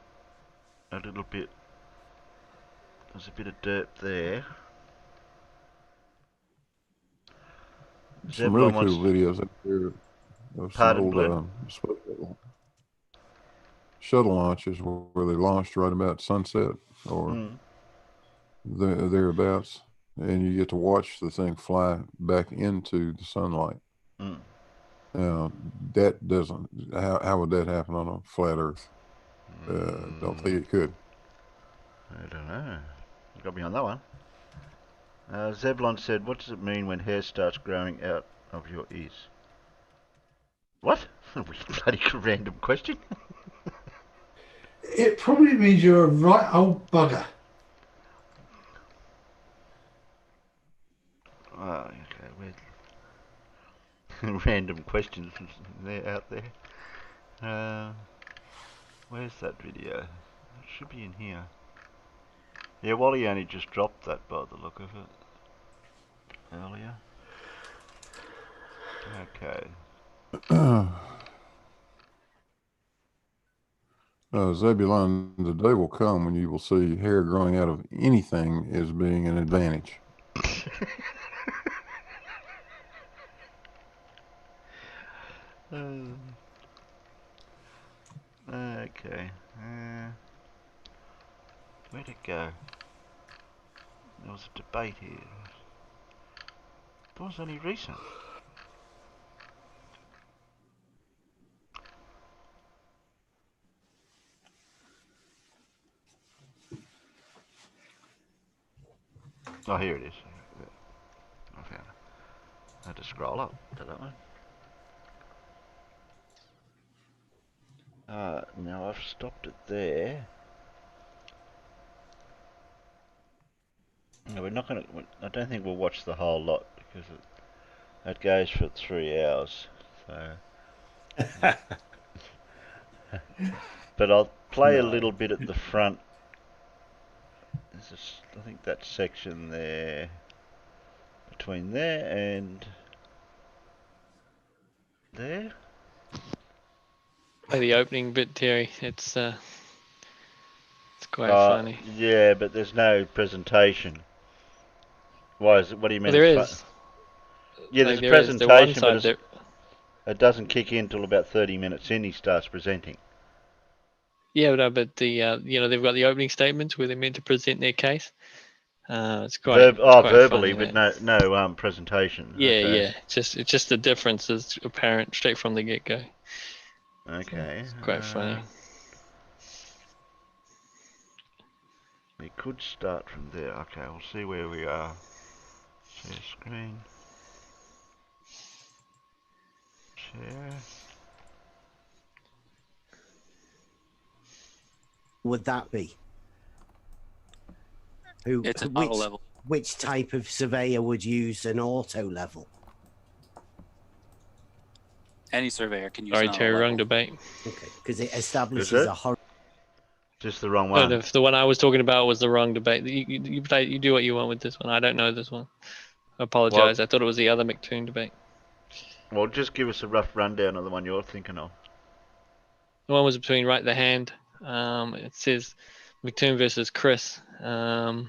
a little bit. There's a bit of dirt there. Some really Zebulon wants. cool videos up there of some Pardon, old Blue? shuttle launches where they launched right about sunset or thereabouts, and you get to watch the thing fly back into the sunlight. Now that doesn't. How would that happen on a flat Earth? Don't think it could. I don't know. Got me on that one. Zebulon said, "What does it mean when hair starts growing out of your ears?" What? Bloody random question. It probably means you're a right old bugger. Oh, okay. Random questions there out there. Where's that video? It should be in here. Yeah, Wally only just dropped that by the look of it earlier. Okay. Zebulon, the day will come when you will see hair growing out of anything as being an advantage. Okay. Where'd it go? There was a debate here. That was only recent. Oh, here it is. I found it. I had to scroll up to that one. Now I've stopped it there. No, we're not going to. I don't think we'll watch the whole lot because that goes for 3 hours. So, but I'll play a little bit at the front. I think that section there, between there and there. Play the opening bit, Terry. It's quite funny. Yeah, but there's no presentation. Why is it? What do you mean? Well, there is. Yeah, like, there's a there is. The one presentation, side but there. It doesn't kick in till about 30 minutes in. He starts presenting. Yeah, but the you know, they've got the opening statements where they're meant to present their case. It's quite verbally, funny, but no presentation. Yeah, okay. yeah. It's just the difference is apparent straight from the get go. Okay. So it's quite funny. We could start from there. Okay, we'll see where we are. Share screen. Share. Would that be? It's an auto level. Which type of surveyor would use an auto level? Any surveyor can use Sorry, an auto Terry, level. wrong debate. Okay, because it establishes it? a horror. Just the wrong one. No, the one I was talking about was the wrong debate. You do what you want with this one. I don't know this one. I apologize. I thought it was the other McToon debate. Well, just give us a rough rundown of the one you're thinking of. The one was between Right the Hand. It says McToon versus Chris. It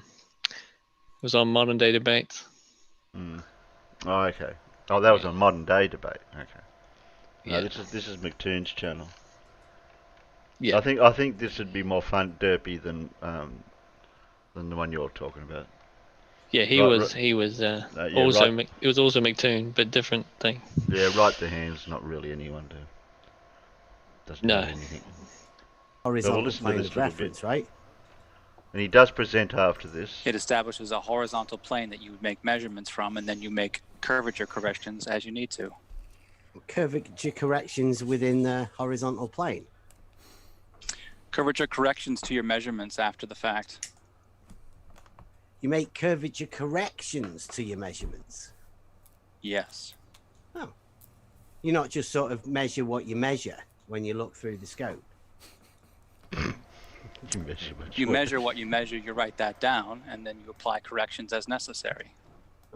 was on Modern Day Debates. Oh, okay. Oh, that was a Modern Day Debate. Okay. No, Yeah. this is McToon's channel. Yeah. I think this would be more fun derpy than the one you're talking about. Yeah, he Right, was also right. it was also McToon, but different thing. Yeah, right to hand's not really anyone doesn't No. mean anything. Horizontal listen to plane this of little bit. reference, right? And he does present after this. It establishes a horizontal plane that you would make measurements from, and then you make curvature corrections as you need to. Curvature corrections within the horizontal plane. Curvature corrections to your measurements after the fact. You make curvature corrections to your measurements. Yes. Oh. You not just sort of measure what you measure when you look through the scope. You measure what you measure, you write that down, and then you apply corrections as necessary.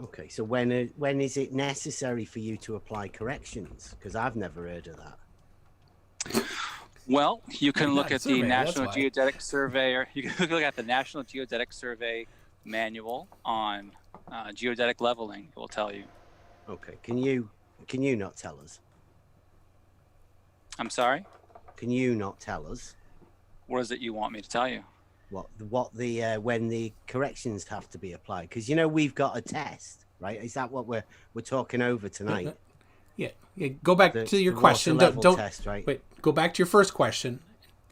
Okay, so when is it necessary for you to apply corrections? Because I've never heard of that. Well, you can look at the surveyor, National that's why. Geodetic Surveyor. You can look at the National Geodetic Survey manual on geodetic leveling. It will tell you. Okay, can you not tell us? I'm sorry? Can you not tell us What is it you want me to tell you? what the when the corrections have to be applied? Because you know we've got a test, right? Is that what we're talking over tonight? Yeah. Go back to your question. water level Don't test, right? wait. Go back to your first question,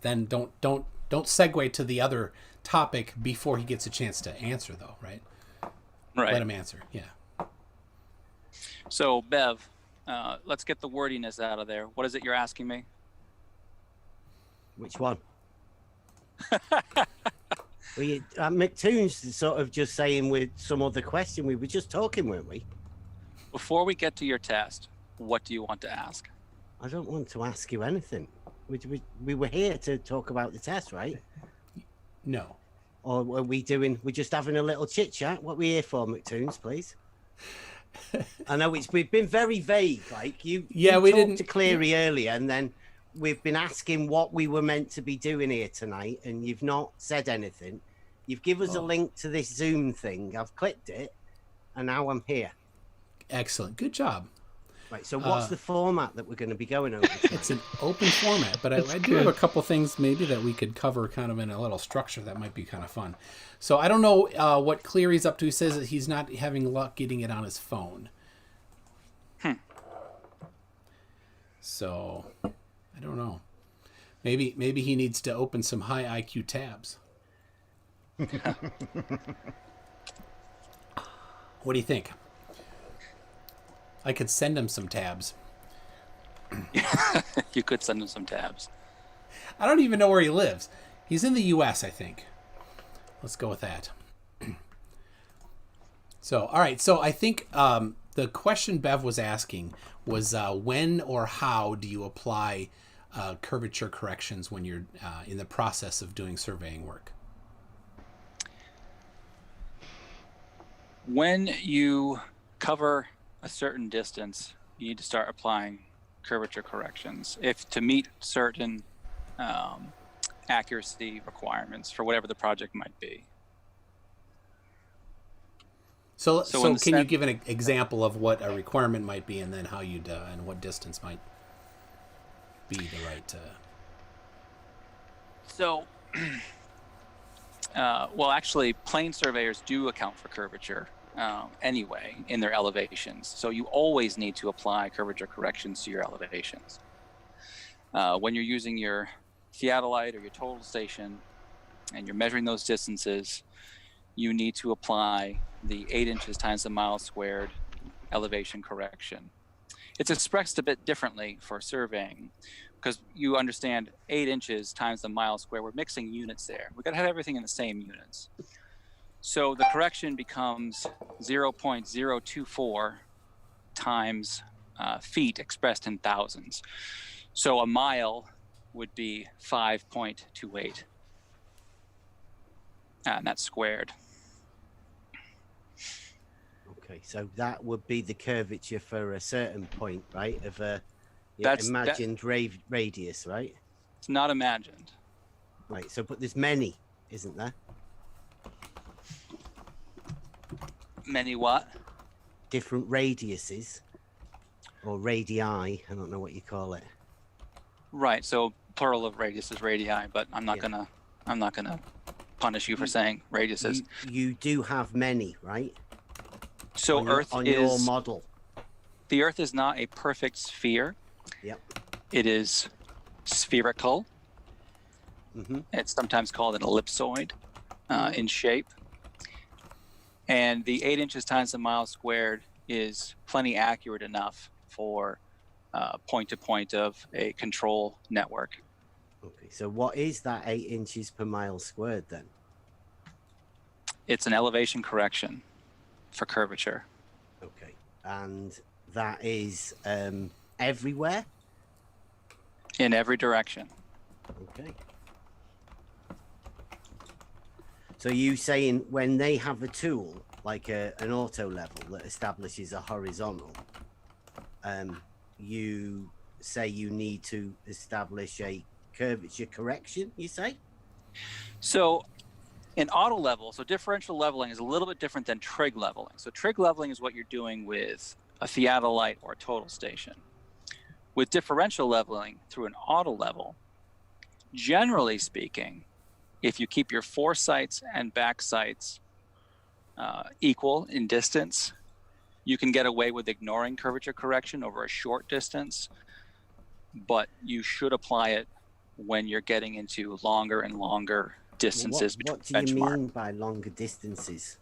then don't segue to the other topic before he gets a chance to answer, though, right? Right. Let him answer. Yeah. So, Bev, let's get the wordiness out of there. What is it you're asking me? Which one? Well, McToon's sort of just saying with some other question. We were just talking, weren't we? Before we get to your test, what do you want to ask? I don't want to ask you anything. We were here to talk about the test, right? No. Or are we doing? We're just having a little chit chat. What are we here for, McToons, please? I know we've been very vague. Like you, Yeah, you we talked didn't- to Cleary earlier, and then we've been asking what we were meant to be doing here tonight, and you've not said anything. You've given us a link to this Zoom thing. I've clicked it, and now I'm here. Excellent. Good job. Right. So what's the format that we're going to be going over tonight? It's an open format, but I do have a couple things maybe that we could cover kind of in a little structure that might be kind of fun. So I don't know what Cleary's up to. He says that he's not having luck getting it on his phone. So I don't know. Maybe he needs to open some high IQ tabs. What do you think? I could send him some tabs. You could send him some tabs. I don't even know where he lives. He's in the U.S., I think. Let's go with that. So, all right. So I think the question Bev was asking was when or how do you apply curvature corrections when you're in the process of doing surveying work? When you cover a certain distance, you need to start applying curvature corrections if to meet certain accuracy requirements for whatever the project might be. So can you give an example of what a requirement might be, and then how you'd and what distance might be the right? So, well, actually, plane surveyors do account for curvature anyway in their elevations. So you always need to apply curvature corrections to your elevations. When you're using your theodolite or your total station and you're measuring those distances, you need to apply the 8 inches times the mile squared elevation correction. It's expressed a bit differently for surveying because you understand 8 inches times the mile square. We're mixing units there. We've got to have everything in the same units. So the correction becomes 0.024 times feet expressed in thousands. So a mile would be 5.28. And that's squared. Okay, so that would be the curvature for a certain point, right? Of a imagined radius, right? It's not imagined. Right. So, but there's many, isn't there? Many what? Different radiuses or radii. I don't know what you call it. Right. So plural of radius is radii, but I'm not gonna punish you for saying radiuses. You do have many, right? So on Earth on is your model. The Earth is not a perfect sphere. Yep. It is spherical. Mm-hmm. It's sometimes called an ellipsoid in shape. And the 8 inches times the mile squared is plenty accurate enough for point to point of a control network. Okay, so what is that 8 inches per mile squared then? It's an elevation correction for curvature. Okay, and that is everywhere? In every direction. Okay. So you saying when they have a tool like an auto level that establishes a horizontal, you say you need to establish a curvature correction, you say? So in auto level, so differential leveling is a little bit different than trig leveling. So trig leveling is what you're doing with a theodolite or a total station. With differential leveling through an auto level, generally speaking, if you keep your foresights and backsights equal in distance, you can get away with ignoring curvature correction over a short distance, but you should apply it when you're getting into longer and longer distances between benchmarks. What do you mean by longer distances?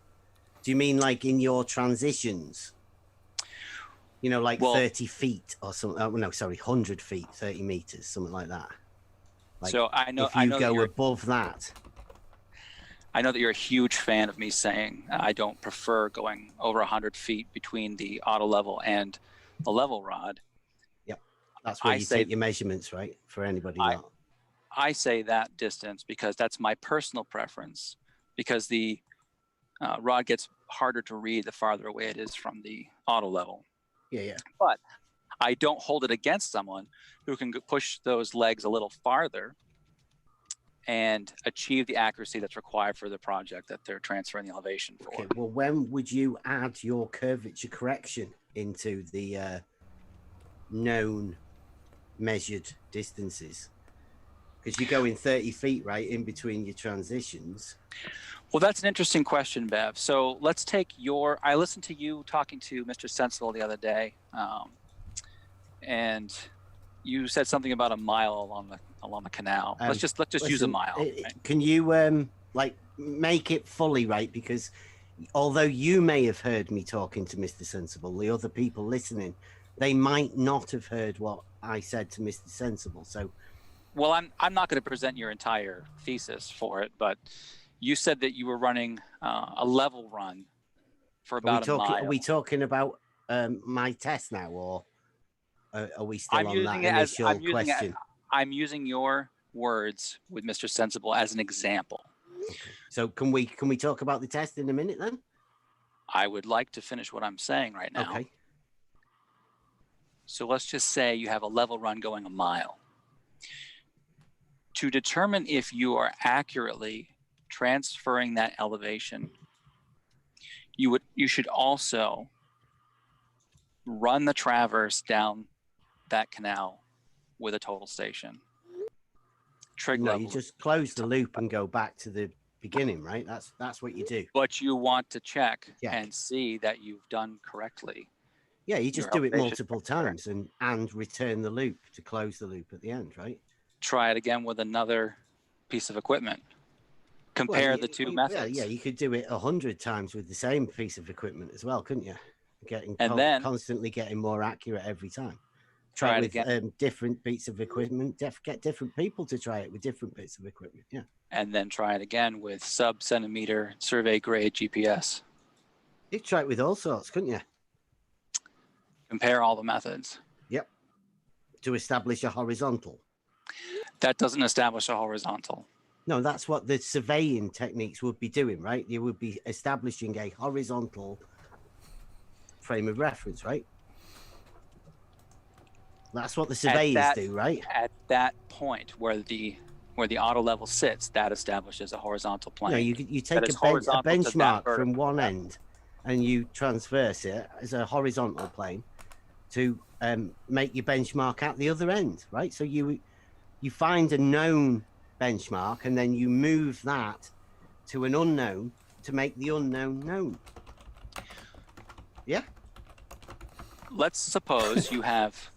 Do you mean like in your transitions? You know, like 30 feet or something. Oh, no, sorry, 100 feet, 30 meters, something like that. Like so I know if you go above that. I know that you're a huge fan of me saying I don't prefer going over 100 feet between the auto level and the level rod. Yep, that's where you take your measurements, right? For anybody not. I say that distance because that's my personal preference, because the rod gets harder to read the farther away it is from the auto level. Yeah. But I don't hold it against someone who can push those legs a little farther and achieve the accuracy that's required for the project that they're transferring the elevation for. Okay, well, when would you add your curvature correction into the known measured distances? Because you go in 30 feet, right, in between your transitions. Well, that's an interesting question, Bev. So let's take I listened to you talking to Mr. Sensible the other day, and you said something about a mile along the canal. Let's just use a mile. Right? Can you like make it fully right? Because although you may have heard me talking to Mr. Sensible, the other people listening, they might not have heard what I said to Mr. Sensible. So, well, I'm not going to present your entire thesis for it, but you said that you were running a level run for about a mile. Are we talking about my test now, or are we still on that initial question? I'm using your words with Mr. Sensible as an example. Okay. So can we talk about the test in a minute then? I would like to finish what I'm saying right now. Okay. So let's just say you have a level run going a mile. To determine if you are accurately transferring that elevation, you should also run the traverse down that canal with a total station. You just close the loop and go back to the beginning, right? That's what you do. But you want to check and see that you've done correctly. Yeah, you just do it multiple times and return the loop to close the loop at the end, right? Try it again with another piece of equipment. Compare the two methods. Yeah, you could do it 100 times with the same piece of equipment as well, couldn't you? Constantly getting more accurate every time. Try it with different bits of equipment. Get different people to try it with different bits of equipment. Yeah. And then try it again with sub-centimeter survey grade GPS. You could try it with all sorts, couldn't you? Compare all the methods. Yep. To establish a horizontal. That doesn't establish a horizontal. No, that's what the surveying techniques would be doing, right? You would be establishing a horizontal frame of reference, right? That's what the surveyors do, right? At that point where the auto level sits, that establishes a horizontal plane. No, you take a benchmark from one end and you transverse it as a horizontal plane to make your benchmark at the other end, right? So you find a known benchmark, and then you move that to an unknown to make the unknown known. Yeah. Let's suppose you have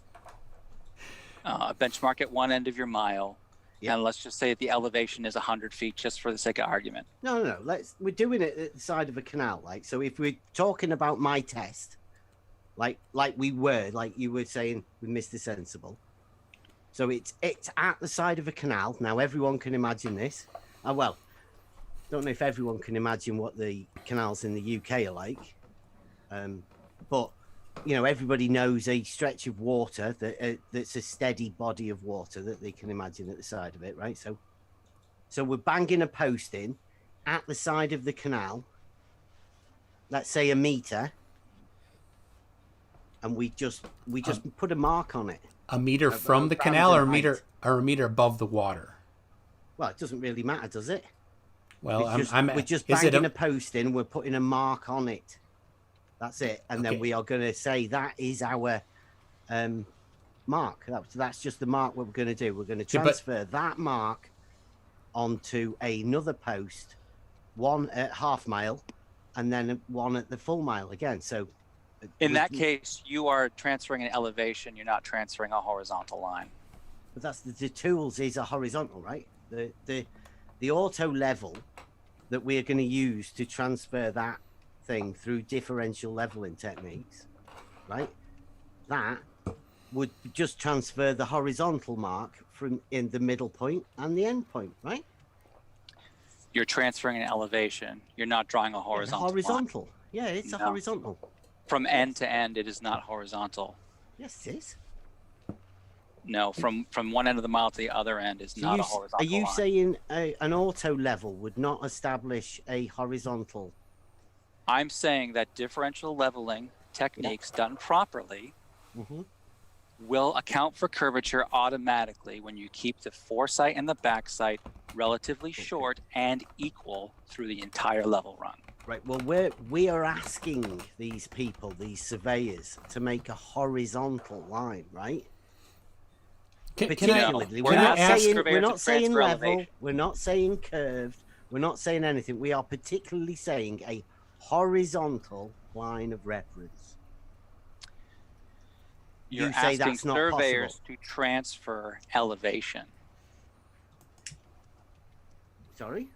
a benchmark at one end of your mile, and let's just say the elevation is 100 feet, just for the sake of argument. No. We're doing it at the side of a canal, like, so if we're talking about my test, like you were saying with Mr. Sensible. So it's at the side of a canal. Now everyone can imagine this. Well, don't know if everyone can imagine what the canals in the UK are like, but you know, everybody knows a stretch of water that's a steady body of water that they can imagine at the side of it, right? So we're banging a post in at the side of the canal, let's say a meter, and we just put a mark on it. A meter from the canal, or a meter above the water? Well, it doesn't really matter, does it? Well, we're just banging a post in. We're putting a mark on it. That's it, and then we are going to say that is our mark. That's just the mark. What we're going to do, we're going to transfer that mark onto another post, one at half mile, and then one at the full mile again. So. In that case, you are transferring an elevation. You're not transferring a horizontal line. But that's the tools is a horizontal, right? The auto level that we're going to use to transfer that thing through differential leveling techniques, right? That would just transfer the horizontal mark from in the middle point and the end point, right? You're transferring an elevation. You're not drawing a horizontal. Horizontal. Line. Yeah, it's a horizontal. From end to end, it is not horizontal. Yes, it is. No, from one end of the mile to the other end is not a horizontal. Are you line. saying an auto level would not establish a horizontal? I'm saying that differential leveling techniques done properly will account for curvature automatically when you keep the foresight and the backsight relatively short and equal through the entire level run. Right. Well, we are asking these people, these surveyors, to make a horizontal line, right? Particularly, we're not saying level. Elevation. We're not saying curved. We're not saying anything. We are particularly saying a horizontal line of reference. You're you say asking that's not surveyors possible. to transfer elevation. Sorry?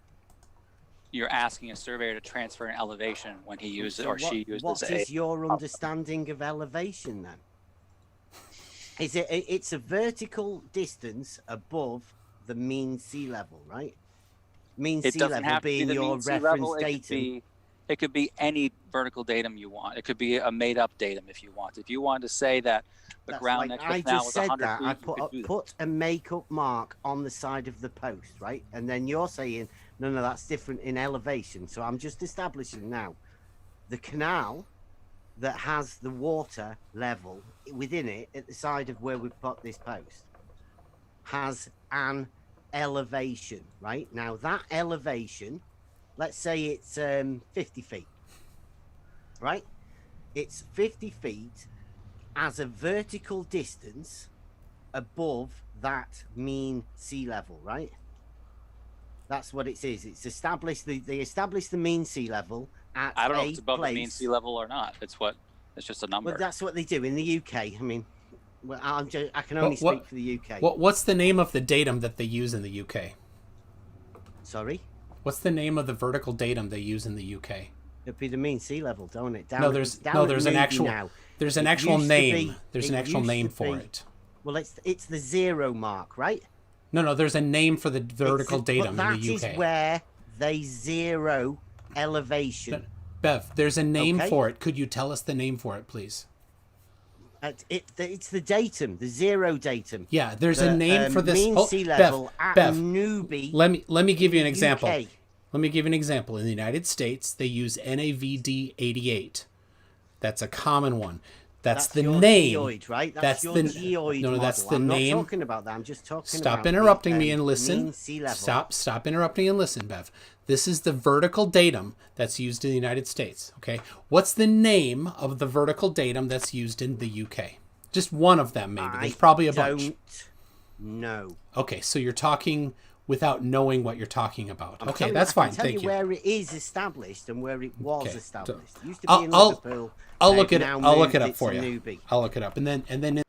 You're asking a surveyor to transfer an elevation when he uses or she uses What is your understanding of elevation then? Is it's a vertical distance above the mean sea level, right? Mean sea level being your reference datum. It could be any vertical datum you want. It could be a made-up datum if you want. If you wanted to say that the ground next to the canal was 100 feet, I put a make-up mark on the side of the post, right? And then you're saying, no, that's different in elevation. So I'm just establishing now the canal that has the water level within it at the side of where we've put this post has an elevation, right? Now that elevation, let's say it's 50 feet, right? It's 50 feet as a vertical distance above that mean sea level, right? That's what it is. It's established. They established the mean sea level at I don't know if it's above the mean sea level or not. It's just a number. Well, that's what they do in the UK. I mean, well, I can only speak for the UK. What's the name of the datum that they use in the UK? Sorry? What's the name of the vertical datum they use in the UK? It'd be the mean sea level, don't it? There's an actual name. There's an actual name for it. Well, it's the zero mark, right? No, there's a name for the vertical datum in the UK. That is where they zero elevation. Bev, there's a name for it. Could you tell us the name for it, please? It's the datum, the zero datum. Yeah, there's a name for this. Mean sea level at newbie. Let me give you an example. UK. Let me give you an example. In the United States, they use NAVD 88. That's a common one. That's the name. Geoid, right? That's your geoid no, model. that's the I'm name. not talking about that. I'm just talking Stop about interrupting me and listen. Mean sea level. Stop interrupting and listen, Bev. This is the vertical datum that's used in the United States. Okay, what's the name of the vertical datum that's used in the UK? Just one of them, maybe. There's probably a bunch. No. Okay, so you're talking without knowing what you're talking about. I'm Okay, telling that's you, I fine. can tell Thank you you. where it is established and where it was Okay, established. It used to I'll- be in I'll- Liverpool. I'll look They've it. now I'll look moved it up for to you. Newby. I'll look it up, and then.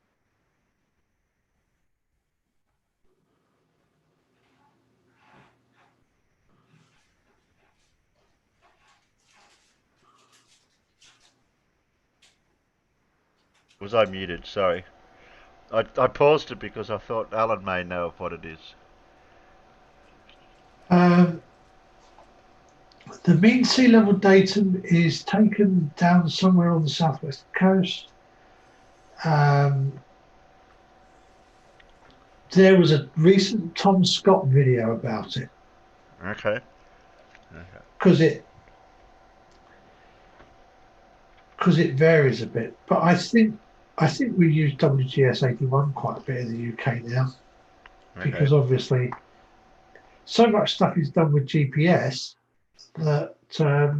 Was I muted? Sorry. I paused it because I thought Alan may know of what it is. The mean sea level datum is taken down somewhere on the southwest coast. There was a recent Tom Scott video about it. Okay. Because it varies a bit, but I think we use WGS 81 quite a bit in the UK now, because obviously so much stuff is done with GPS that that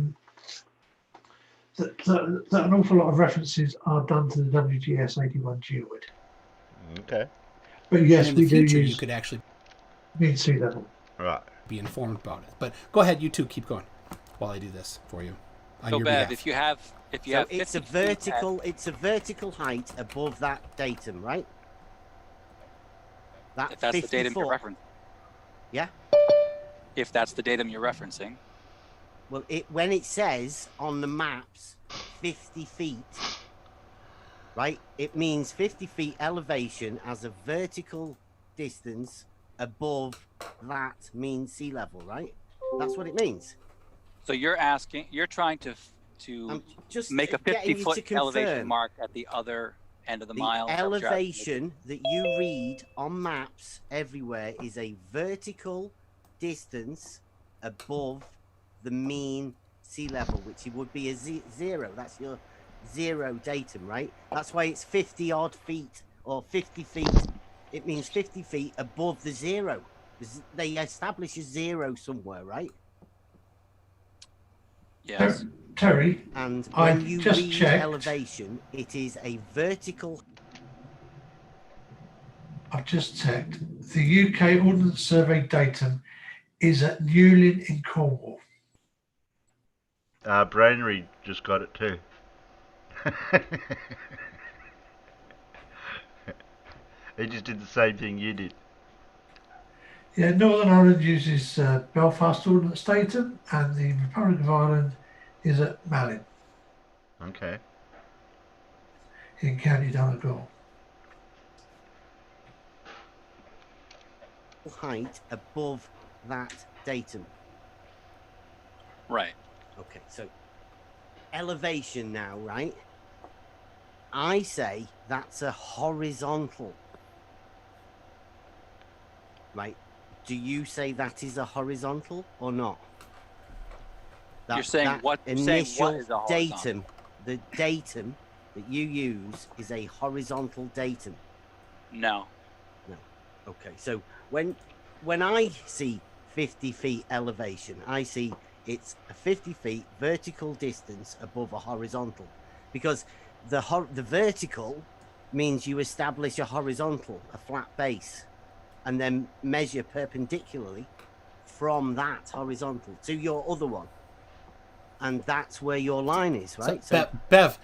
an awful lot of references are done to the WGS 81 geoid. Okay. But yes, in the we future, do you use could actually mean sea level. Right. Be informed about it. But go ahead, you two, keep going while I do this for you. On So your Bev, behalf. if you have It's a 50 feet vertical. It's a vertical height above that datum, right? That if that's the 50 datum you're foot. referencing. Yeah. If that's the datum you're referencing. Well, when it says on the maps 50 feet, right, it means 50 feet elevation as a vertical distance above that mean sea level, right? That's what it means. So you're trying to I'm just make a getting you 50-foot to elevation confirm. mark at the other end of the The mile. elevation that you read on maps everywhere is a vertical distance above the mean sea level, which it would be a zero. That's your zero datum, right? That's why it's 50 odd feet or 50 feet. It means 50 feet above the zero. They establish a zero somewhere, right? Yes. Terry, And I when you just read checked. elevation, it is a vertical. I've just checked. The UK Ordnance Survey datum is at Newlyn in Cornwall. Brainery just got it too. He just did the same thing you did. Yeah, Northern Ireland uses Belfast Ordnance datum, and the Republic of Ireland is at Malin Okay. in County Donegal. Height above that datum. Right. Okay, so elevation now, right? I say that's a horizontal. Right? Do you say that is a horizontal or not? You're saying what initial is a horizontal? datum, the datum that you use is a horizontal datum. No. No. Okay, so when I see 50 feet elevation, I see it's a 50 feet vertical distance above a horizontal, because the vertical means you establish a horizontal, a flat base, and then measure perpendicularly from that horizontal to your other one, and that's where your line is, right? So Bev,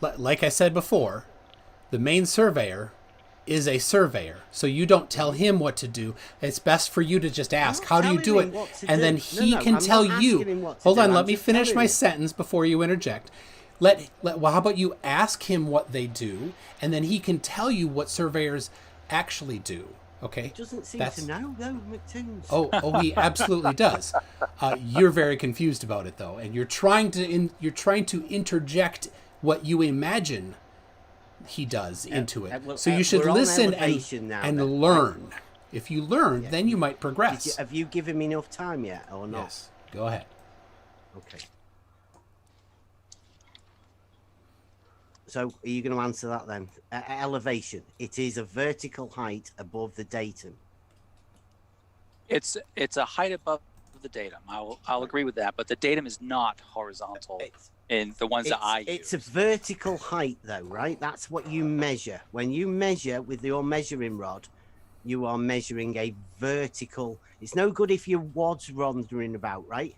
like I said before, the main surveyor is a surveyor, so you don't tell him what to do. It's best for you to just ask, how do you do it? And then he can tell you. Hold on, let me finish my sentence before you interject. Well, how about you ask him what they do, and then he can tell you what surveyors actually do. Okay? Doesn't seem to know though, McToons. Oh, he absolutely does. You're very confused about it though, and you're trying to interject what you imagine he does into it. So you should listen and learn. If you learn, then you might progress. Have you given me enough time yet, or not? Yes. Go ahead. Okay. So are you going to answer that then? Elevation. It is a vertical height above the datum. It's a height above the datum. I'll agree with that, but the datum is not horizontal in the ones that I use. It's a vertical height though, right? That's what you measure. When you measure with your measuring rod, You are measuring a vertical. It's no good if your wad's wandering about, right?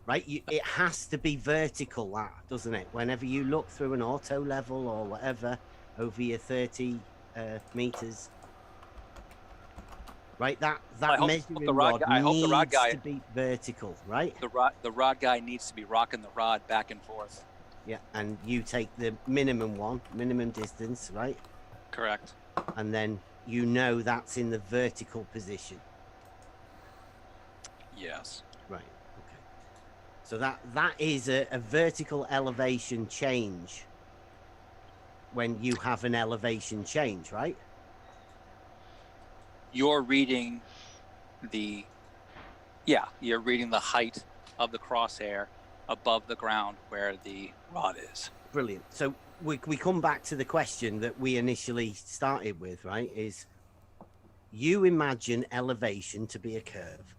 Right? It has to be vertical, that, doesn't it? Whenever you look through an auto level or whatever over your 30 meters, right? That measuring rod needs to be vertical, right? The rod guy needs to be rocking the rod back and forth. Yeah, and you take the minimum distance, right? Correct. And then you know that's in the vertical position. Yes. Right. Okay. So that is a vertical elevation change when you have an elevation change, right? You're reading the height of the crosshair above the ground where the rod is. Brilliant. So we come back to the question that we initially started with, right? Is you imagine elevation to be a curve.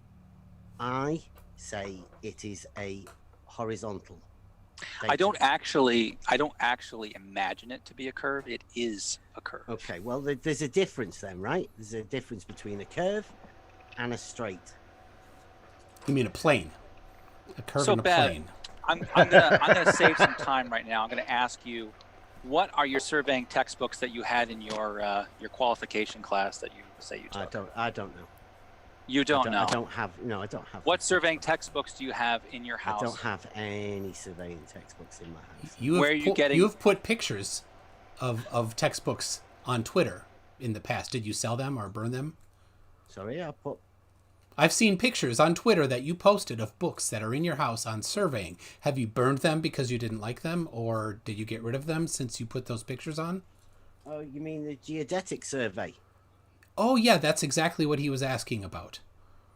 I say it is a horizontal. I don't actually imagine it to be a curve. It is a curve. Okay, well, there's a difference then, right? There's a difference between a curve and a straight. You mean a plane? A curve and a plane. I'm gonna save some time right now. I'm gonna ask you, what are your surveying textbooks that you had in your qualification class that you say you took? I don't know. You don't know. I don't have. What surveying textbooks do you have in your house? I don't have any surveying textbooks in my house. You have put pictures of textbooks on Twitter in the past. Did you sell them or burn them? Sorry, I've seen pictures on Twitter that you posted of books that are in your house on surveying. Have you burned them because you didn't like them, or did you get rid of them since you put those pictures on? Oh, you mean the geodetic survey? Oh, yeah, that's exactly what he was asking about.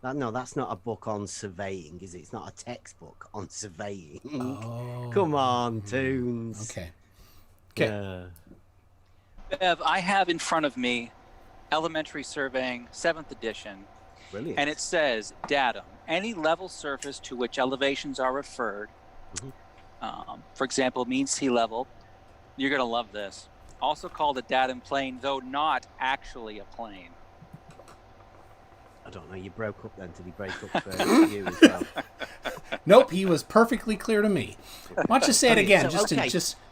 No, that's not a book on surveying, is it? It's not a textbook on surveying. Oh. Come on, Toons. Okay. Bev, I have in front of me Elementary Surveying, 7th edition. Brilliant. And it says, datum, any level surface to which elevations are referred, for example, mean sea level, you're going to love this, also called a datum plane, though not actually a plane. I don't know, you broke up then. Did he break up for you as well? Nope, he was perfectly clear to me. Why don't you say it again?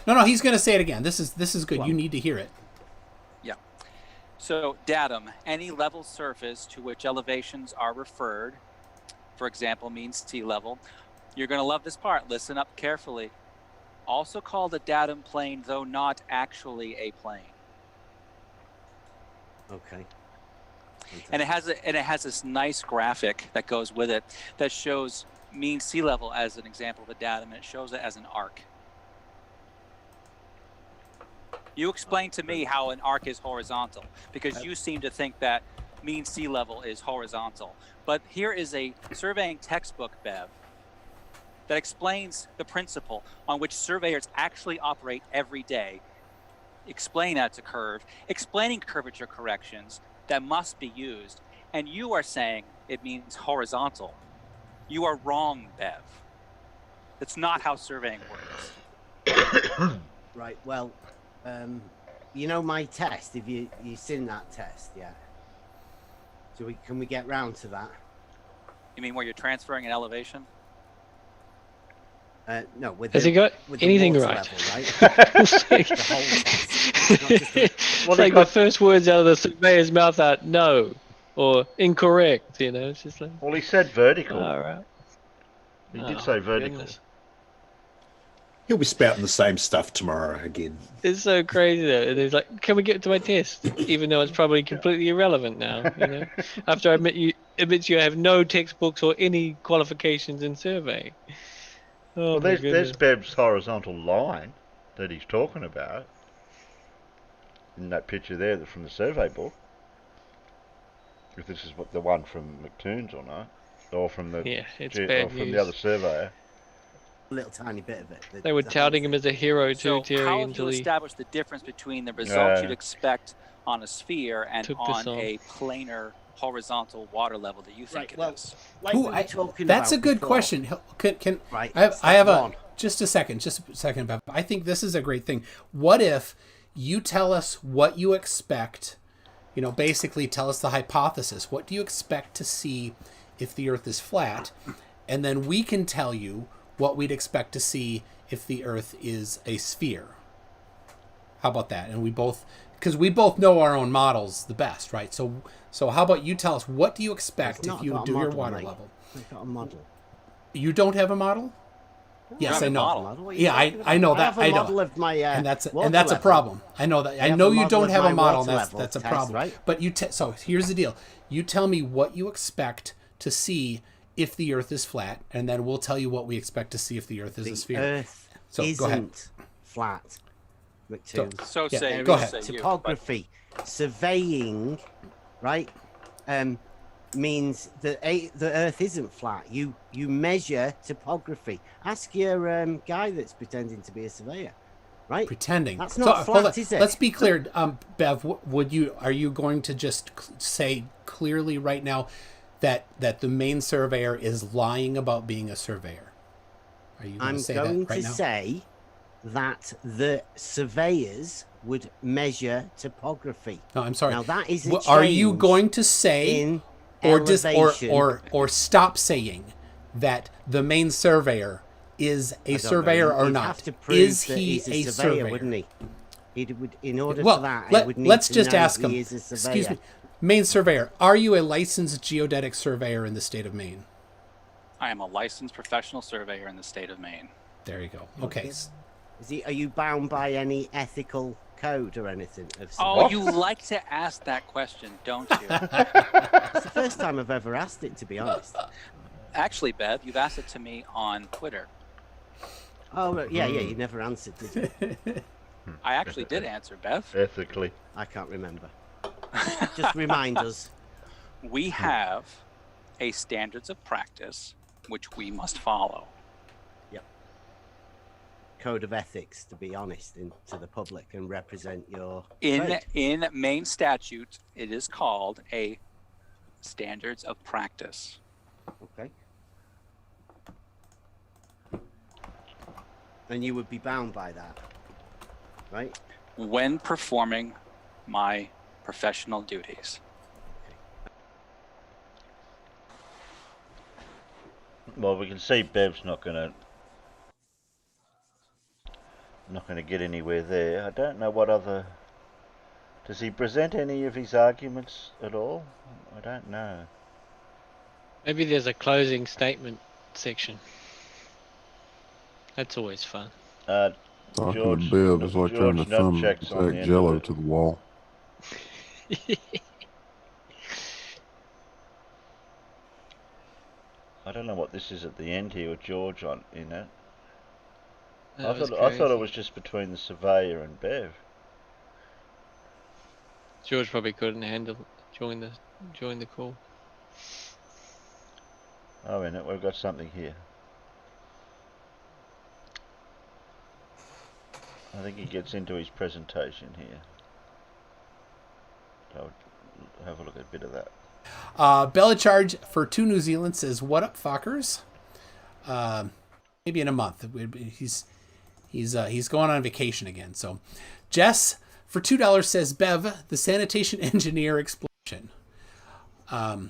No, he's going to say it again. This is good. Well, you need to hear it. Yeah. So, datum, any level surface to which elevations are referred, for example, means sea level. You're going to love this part. Listen up carefully. Also called a datum plane, though not actually a plane. Okay. And it has this nice graphic that goes with it that shows mean sea level as an example of a datum, and it shows it as an arc. You explain to me how an arc is horizontal, because you seem to think that mean sea level is horizontal. But here is a surveying textbook, Bev, that explains the principle on which surveyors actually operate every day. Explain that's a curve, explaining curvature corrections that must be used, and you are saying it means horizontal. You are wrong, Bev. That's not how surveying works. Right, well, you know my test, if you've seen that test, yeah? So can we get round to that? You mean where you're transferring an elevation? No, with Has he got anything right? Level, right? The whole test. It's like the first words out of the surveyor's mouth are no or incorrect, you know. It's just like, well, he said vertical. All right. He did say vertical. Goodness. He'll be spouting the same stuff tomorrow again. It's so crazy though. And he's like, "Can we get to my test?" Even though it's probably completely irrelevant now. You know, after I admits you have no textbooks or any qualifications in surveying. Oh, well, there's Bev's horizontal line that he's talking about in that picture there from the survey book. If this is the one from McToon's or not, or from the from the other surveyor. A little tiny bit of it. They were touting him as a hero too, Terry. How have you established the difference between the results you'd expect on a sphere and on a planar horizontal water level that you think it is? Like that's a good question. Can right, I have just a second, Bev. I think this is a great thing. What if you tell us what you expect basically tell us the hypothesis. What do you expect to see if the Earth is flat? And then we can tell you what we'd expect to see if the Earth is a sphere. How about that? And because we both know our own models the best, right? So how about you tell us, what do you expect if you do your water level? I've got a model. You don't have a model? Yes, I know. Model. Yeah, I know that. I have a model of my and that's a problem. I know that. I know you don't have a model. That's a problem. Right? But so here's the deal. You tell me what you expect to see if the Earth is flat, and then we'll tell you what we expect to see if the Earth is a sphere. Earth isn't flat. Go ahead. Topography, surveying, right? Means that the Earth isn't flat. You measure topography. Ask your guy that's pretending to be a surveyor, right? Pretending. That's not flat, is it? Let's be clear, Bev. Are you going to just say clearly right now that the main surveyor is lying about being a surveyor? Are you going to say that right now? I'm going to say that the surveyors would measure topography. No, I'm sorry. Now that is a change. Are you going to say in or stop saying that the main surveyor is a surveyor or not? Have to prove is that he he's a surveyor? Wouldn't he? He would, in order well, for that, he would need let's to just know ask he him. is a surveyor. Excuse me, main surveyor. Are you a licensed geodetic surveyor in the state of Maine? I am a licensed professional surveyor in the state of Maine. There you go. Okay. Are you bound by any ethical code or anything? Oh, you like to ask that question, don't you? It's the first time I've ever asked it, to be honest. Actually, Bev, you've asked it to me on Twitter. Oh, yeah, you never answered, did you? I actually did answer, Bev. Ethically. I can't remember. Just remind us. We have a standards of practice which we must follow. Yep. Code of ethics, to be honest, to the public and represent your trade. In Maine statute, it is called a standards of practice. Okay. And you would be bound by that, right? When performing my professional duties. Well, we can see Bev's not gonna get anywhere there. I don't know what other. Does he present any of his arguments at all? I don't know. Maybe there's a closing statement section. That's always fun. Talking to Bev is like trying to thumbtack Jello to the wall. I don't know what this is at the end here with George in it. I thought it was just between the surveyor and Bev. George probably couldn't join the call. Oh, in it, we've got something here. I think he gets into his presentation here. I'll have a look at a bit of that. Bella Charge for 2 New Zealand says, "What up, fuckers?" Maybe in a month. He's going on vacation again. So, Jess for $2 says, "Bev, the sanitation engineer explosion." Oh,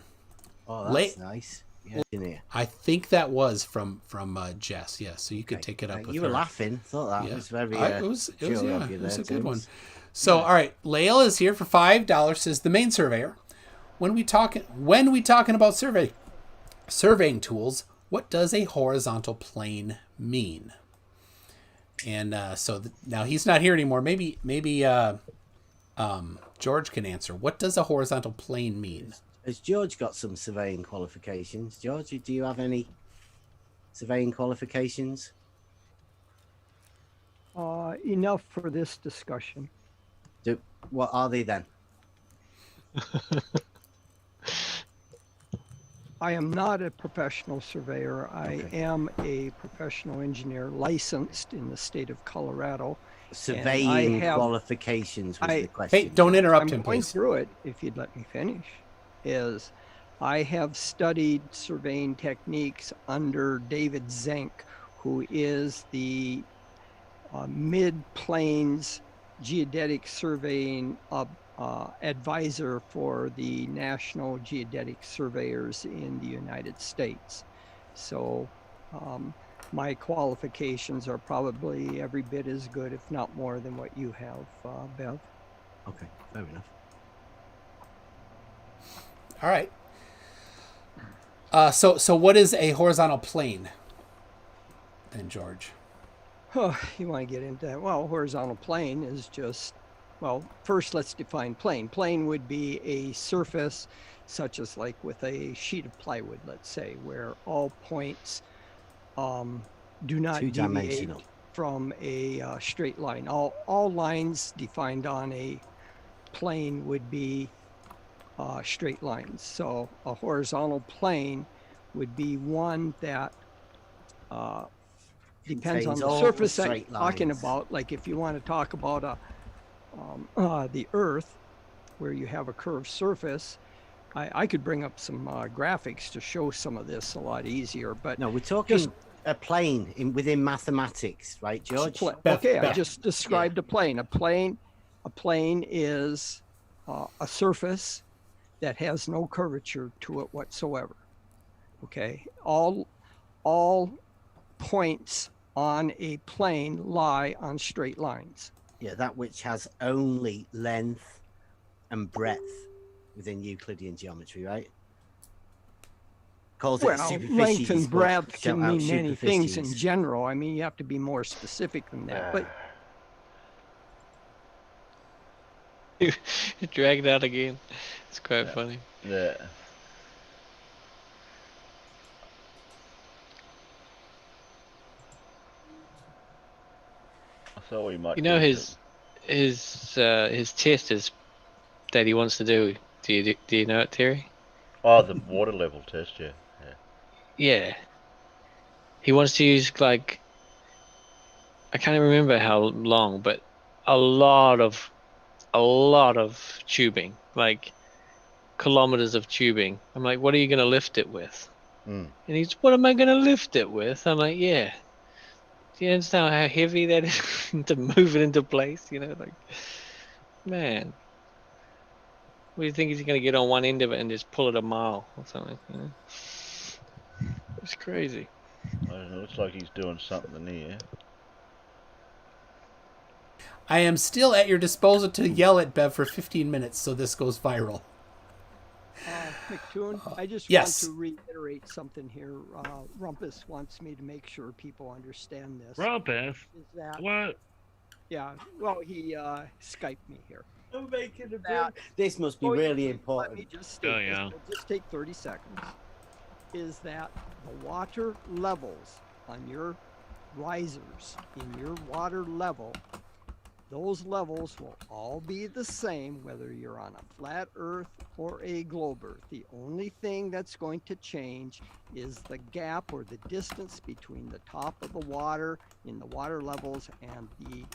that's nice. Yeah, I think that was from Jess. Yeah, so you could take it up with you her. were laughing. Thought that was very. It was a good one. So, all right, Lael is here for $5. Says the main surveyor. When we talking about surveying tools, what does a horizontal plane mean? And now he's not here anymore. Maybe George can answer. What does a horizontal plane mean? Has George got some surveying qualifications? George, do you have any surveying qualifications? Enough for this discussion. What are they then? I am not a professional surveyor. I am a professional engineer licensed in the state of Colorado. Surveying qualifications was the question. Hey, don't interrupt him, I'm going please. through it, if you'd let me finish. I have studied surveying techniques under David Zenk, who is the mid-plains geodetic surveying advisor for the National Geodetic Surveyors in the United States. So my qualifications are probably every bit as good, if not more, than what you have, Bev. Okay, fair enough. All right. So what is a horizontal plane then, George? Oh, you want to get into that? Well, horizontal plane is just, well, first let's define plane. Plane would be a surface such as like with a sheet of plywood, let's say, where all points do not deviate from a straight line. All lines defined on a plane would be straight lines. So a horizontal plane would be one that depends on the surface that you're talking about. Like if you want to talk about the Earth, where you have a curved surface, I could bring up some graphics to show some of this a lot easier. But no, we're talking a plane within mathematics, right, George? Okay, I just described a plane. A plane is a surface that has no curvature to it whatsoever. Okay, all points on a plane lie on straight lines. Yeah, that which has only length and breadth within Euclidean geometry, right? Calls it length and breadth can mean many things in general. I mean, you have to be more specific than that. But you dragged it out again. It's quite funny. Yeah. I thought we might. You know his test is that he wants to do. Do you know it, Terry? Oh, the water level test, yeah. Yeah. He wants to use like, I can't even remember how long, but a lot of tubing, like kilometers of tubing. I'm like, what are you going to lift it with? And he's, what am I going to lift it with? I'm like, yeah. Do you understand how heavy that is to move it into place? You know, like, man. What do you think he's going to get on one end of it and just pull it a mile or something? You know? It's crazy. I don't know, it looks like he's doing something here. I am still at your disposal to yell at Bev for 15 minutes so this goes viral. McToon, I just want to reiterate something here. Rumpus wants me to make sure people understand this. Rumpus? What? Yeah, well, he Skyped me here. I'm making a bill. This must be really important. Let me just state this. It'll just take 30 seconds. Is that the water levels on your risers in your water level, those levels will all be the same whether you're on a flat earth or a globe earth. The only thing that's going to change is the gap or the distance between the top of the water in the water levels and the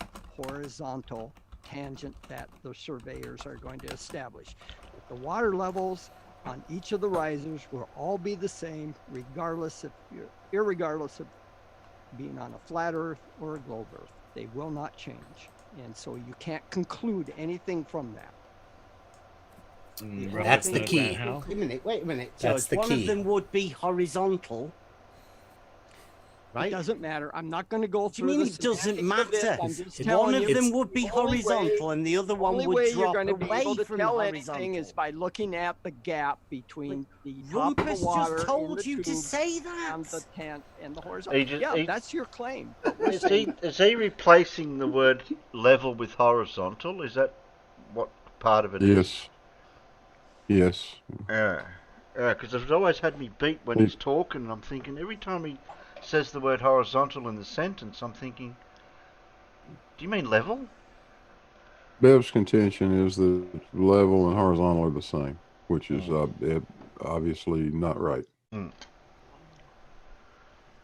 horizontal tangent that the surveyors are going to establish. The water levels on each of the risers will all be the same regardless of being on a flat earth or a globe earth. They will not change. And so you can't conclude anything from that. That's the key. Wait a minute, George. That's the key. One of them would be horizontal, right? It doesn't matter. I'm not going to go through. Do you mean it doesn't matter? One of them would be horizontal, and the other one would drop away from the horizontal. The only way you're going to be able to tell anything is by looking at the gap between the top of the water just told you to say that. And the tent and the horizontal. That's your claim. Is he replacing the word level with horizontal? Is that what part of it is? Yes. Yeah, because it's always had me beat when he's talking, and I'm thinking every time he says the word horizontal in the sentence, I'm thinking, do you mean level? Bev's contention is that level and horizontal are the same, which is obviously not right.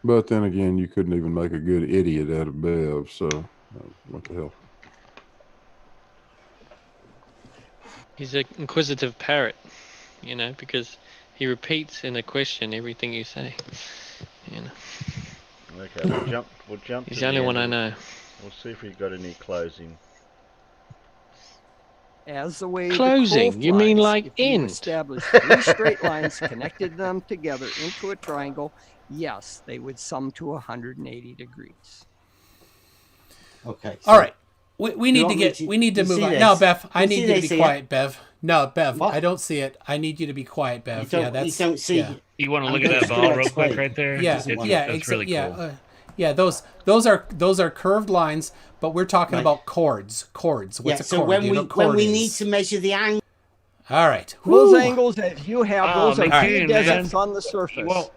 But then again, you couldn't even make a good idiot out of Bev, so what the hell? He's an inquisitive parrot, you know, because he repeats in a question everything you say. You know. Okay, we'll jump. He's the only one I know. We'll see if we've got any closing. as the way Closing, the crow you mean flies, like if you end? establish 3 straight lines, connected them together into a triangle, yes, they would sum to 180 degrees. Okay. All right. We need to get. We need to you move see on. this? No, Bev. I You need see you to this be here? quiet, Bev. No, Bev. What? I don't see it. I need you to be quiet, Bev. You don't, Yeah, that's. you don't see. Yeah. You want to I'm look at just that gonna ball real quick explain. right there? Yeah, doesn't want yeah, That's really cool. Yeah, those are curved lines, but we're talking Right. about chords. Chords. What's Yeah, a so chord? when Do you we know what chord when we is? need to measure the angle, All right. Those Whew. angles that you have, Oh, those are me two too, deserts man. on the surface. You won't.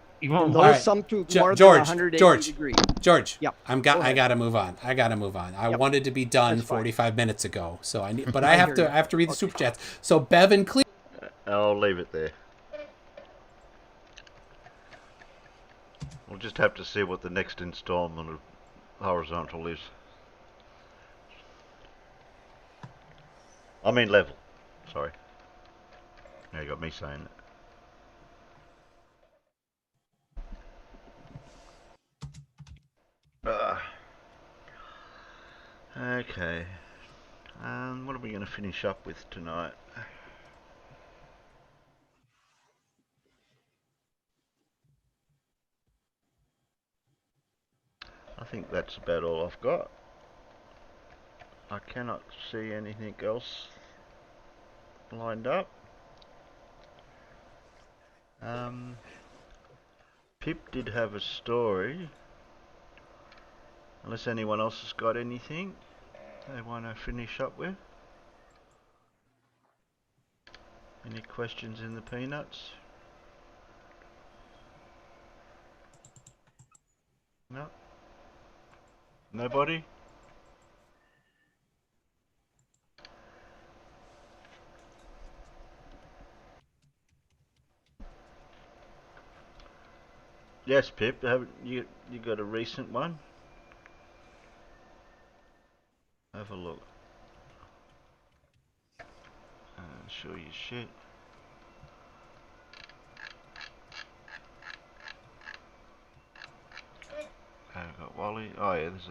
And All those right. sum to Jo- more than George, 180 George, degrees. George. Yep. I ahead. gotta move on. I Yep. wanted to be done That's fine. 45 minutes ago, so I need. But I I have hear to. you. I have to read the Okay. super chats. So Bev and Cleve. I'll leave it there. We'll just have to see what the next installment of horizontal is. I mean level. Sorry. Now you got me saying it. Okay. What are we going to finish up with tonight? I think that's about all I've got. I cannot see anything else lined up. Pip did have a story. Unless anyone else has got anything they want to finish up with. Any questions in the peanuts? No? Nobody? Yes, Pip. Have you got a recent one? Have a look. Show you shit. I've got Wally. Oh yeah, there's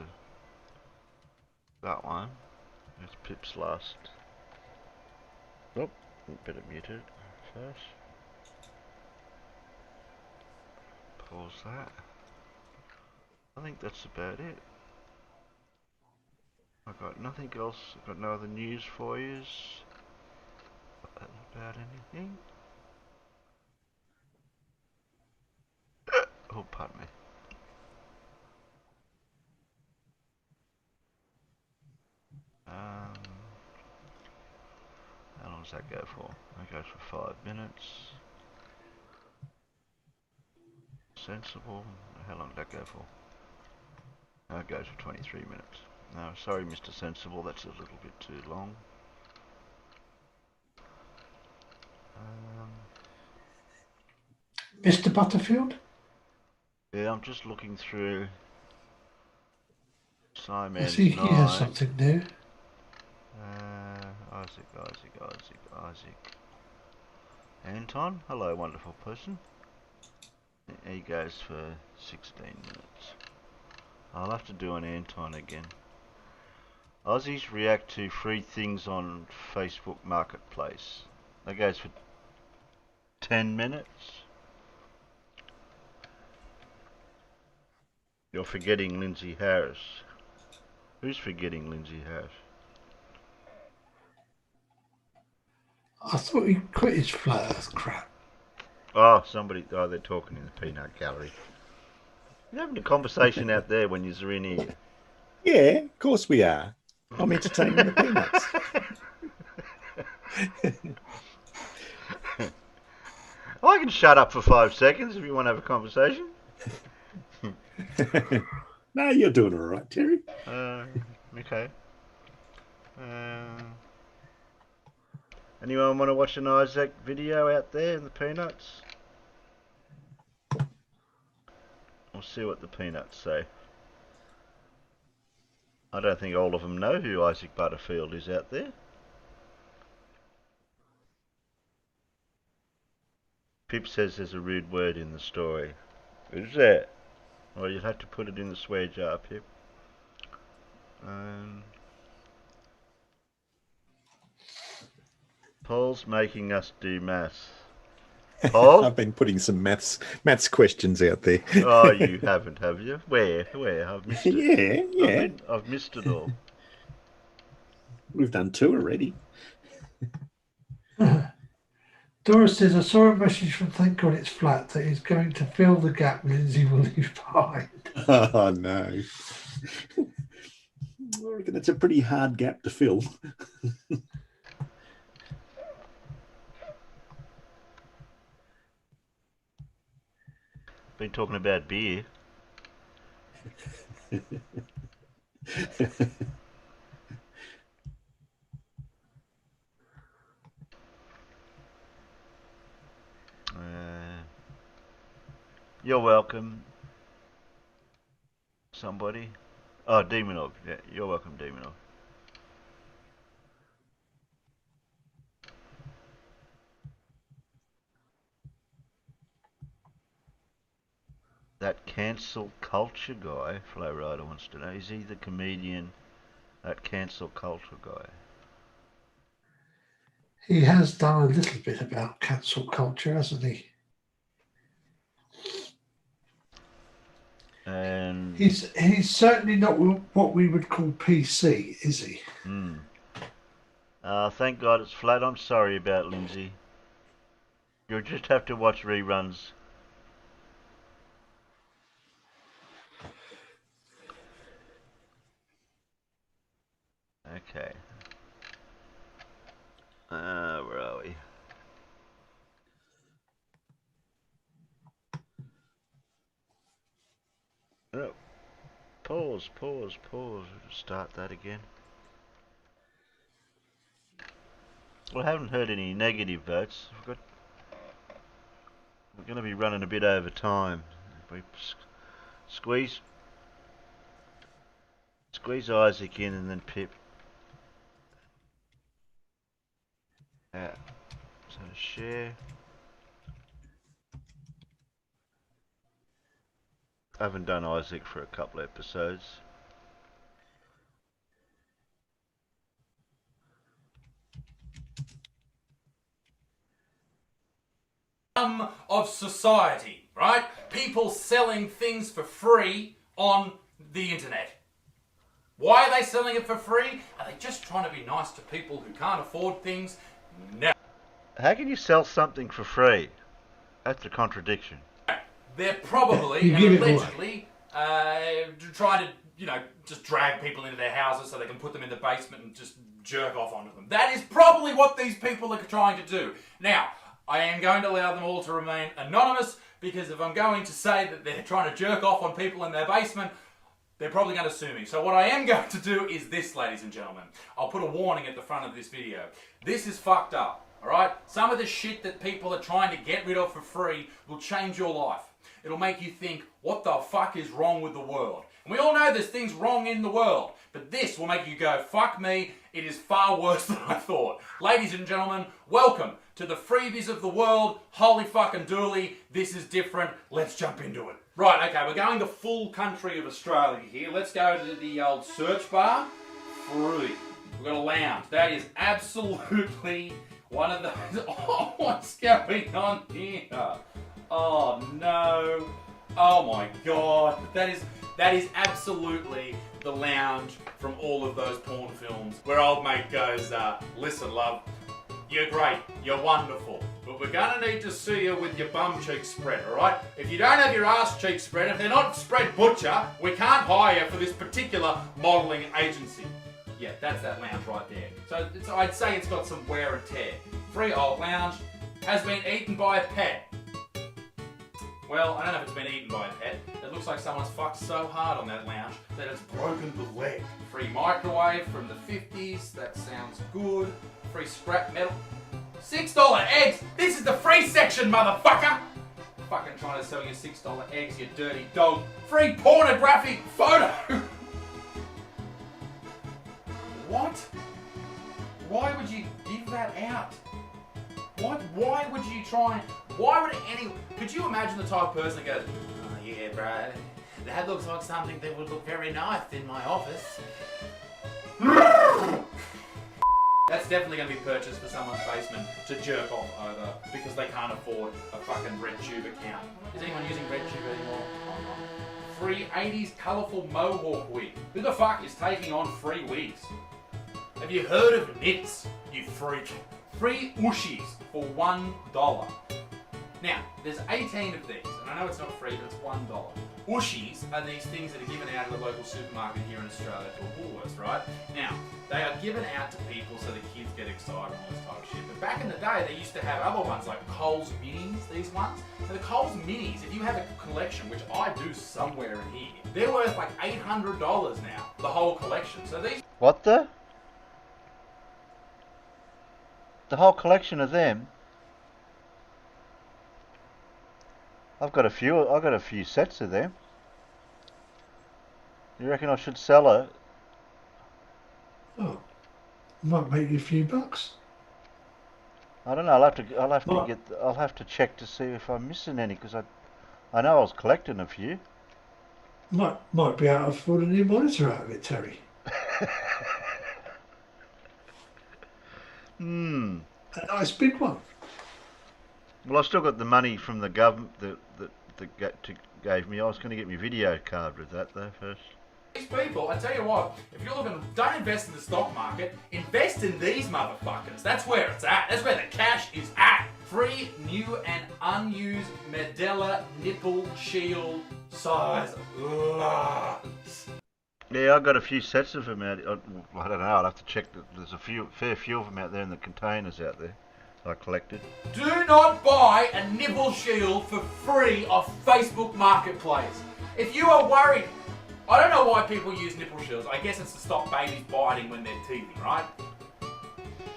that one. That's Pip's last. Oh, better mute it first. Pause that. I think that's about it. I've got nothing else. I've got no other news for you. About anything. Oh, pardon me. How long does that go for? That goes for 5 minutes. Sensible. How long did that go for? That goes for 23 minutes. No, sorry, Mr. Sensible, that's a little bit too long. Mr. Butterfield? Yeah, I'm just looking through Simon I see he has something new. Isaac. Anton, hello, wonderful person. He goes for 16 minutes. I'll have to do an Anton again. Aussies react to free things on Facebook Marketplace. That goes for 10 minutes. You're forgetting Lindsay Harris. Who's forgetting Lindsay Harris? I thought he quit his flat earth crap. Oh, somebody. Oh, they're talking in the peanut gallery. You're having a conversation out there when you're in here. Yeah, of course we are. I'm entertaining the peanuts. I can shut up for 5 seconds if you want to have a conversation. No, you're doing all right, Terry. Okay. Anyone want to watch an Isaac video out there in the peanuts? We'll see what the peanuts say. I don't think all of them know who Isaac Butterfield is out there. Pip says there's a rude word in the story. Who's that? Well, you'll have to put it in the swear jar, Pip. Paul's making us do maths. Paul? I've been putting some maths questions out there. Oh, you haven't, have you? Where? I've missed it. Yeah. I've missed it all. We've done 2 already. Doris says, I saw a message from Thank God It's Flat that is going to fill the gap Lindsay will leave behind. Oh, no. I reckon it's a pretty hard gap to fill. Been talking about beer. You're welcome. Somebody. Oh, Demonov. Yeah, you're welcome, Demonov. That cancel culture guy, Flowrider wants to know, is he the comedian, that cancel culture guy? He has done a little bit about cancel culture, hasn't he? And he's certainly not what we would call PC, is he? Thank God it's flat. I'm sorry about Lindsay. You'll just have to watch reruns. Okay. Where are we? Oh. Pause. Start that again. Well, I haven't heard any negative votes. We're going to be running a bit over time. If we squeeze Isaac in and then Pip. Yeah. So share. I haven't done Isaac for a couple of episodes. Of society, right? People selling things for free on the internet. Why are they selling it for free? Are they just trying to be nice to people who can't afford things? No. How can you sell something for free? That's a contradiction. They're probably and allegedly trying to, just drag people into their houses so they can put them in the basement and just jerk off onto them. That is probably what these people are trying to do. Now, I am going to allow them all to remain anonymous because if I'm going to say that they're trying to jerk off on people in their basement, they're probably going to sue me. So what I am going to do is this, ladies and gentlemen. I'll put a warning at the front of this video. This is fucked up, alright? Some of the shit that people are trying to get rid of for free will change your life. It'll make you think, what the fuck is wrong with the world? And we all know there's things wrong in the world, but this will make you go, fuck me, it is far worse than I thought. Ladies and gentlemen, welcome to the freebies of the world. Holy fucking dooly, this is different. Let's jump into it. Right, okay, we're going to full country of Australia here. Let's go to the old search bar. Free. We've got a lounge. That is absolutely one of those. Oh, what's going on here? Oh no. Oh my god. That is absolutely the lounge from all of those porn films where old mate goes, listen love, you're great, you're wonderful, but we're gonna need to see you with your bum cheeks spread, alright? If you don't have your ass cheeks spread, if they're not spread butcher, we can't hire you for this particular modelling agency. Yeah, that's that lounge right there. So I'd say it's got some wear and tear. Free old lounge has been eaten by a pet. Well, I don't know if it's been eaten by a pet. It looks like someone's fucked so hard on that lounge that it's broken the leg. Free microwave from the 50s. That sounds good. Free scrap metal. $6 eggs! This is the free section, motherfucker! Fucking trying to sell you $6 eggs, you dirty dog. Free pornographic photo! What? Why would you give that out? What? Why would you try? Why would could you imagine the type of person that goes, oh yeah bro, that looks like something that would look very nice in my office. That's definitely going to be purchased for someone's basement to jerk off over because they can't afford a fucking RedTube account. Is anyone using RedTube anymore? I'm not. Free 80s colourful mohawk wig. Who the fuck is taking on free wigs? Have you heard of knits, you freak? Free ushies for $1. Now, there's 18 of these, and I know it's not free, but it's $1. Ushies are these things that are given out at the local supermarket here in Australia called Woolworths, right? Now, they are given out to people so the kids get excited and all this type of shit. But back in the day, they used to have other ones like Coles Minis, these ones. Now, the Coles Minis, if you have a collection, which I do somewhere in here, they're worth like $800 now, the whole collection. So these... What the? The whole collection of them? I've got a few sets of them. You reckon I should sell it? Oh, might make you a few bucks. I don't know. I'll have to check to see if I'm missing any because I know I was collecting a few. Might be able to afford a new monitor out of it, Terry. Hmm. A nice big one. Well, I've still got the money from the government that gave me. I was going to get my video card with that though first. These people, I tell you what, if you're looking, don't invest in the stock market, invest in these motherfuckers. That's where it's at. That's where the cash is at. Free, new and unused Medela nipple shield size lugs. Yeah, I've got a few sets of them out. I don't know. I'll have to check. There's a fair few of them out there in the containers out there I collected. Do not buy a nipple shield for free off Facebook Marketplace. If you are worried, I don't know why people use nipple shields. I guess it's to stop babies biting when they're teething, right?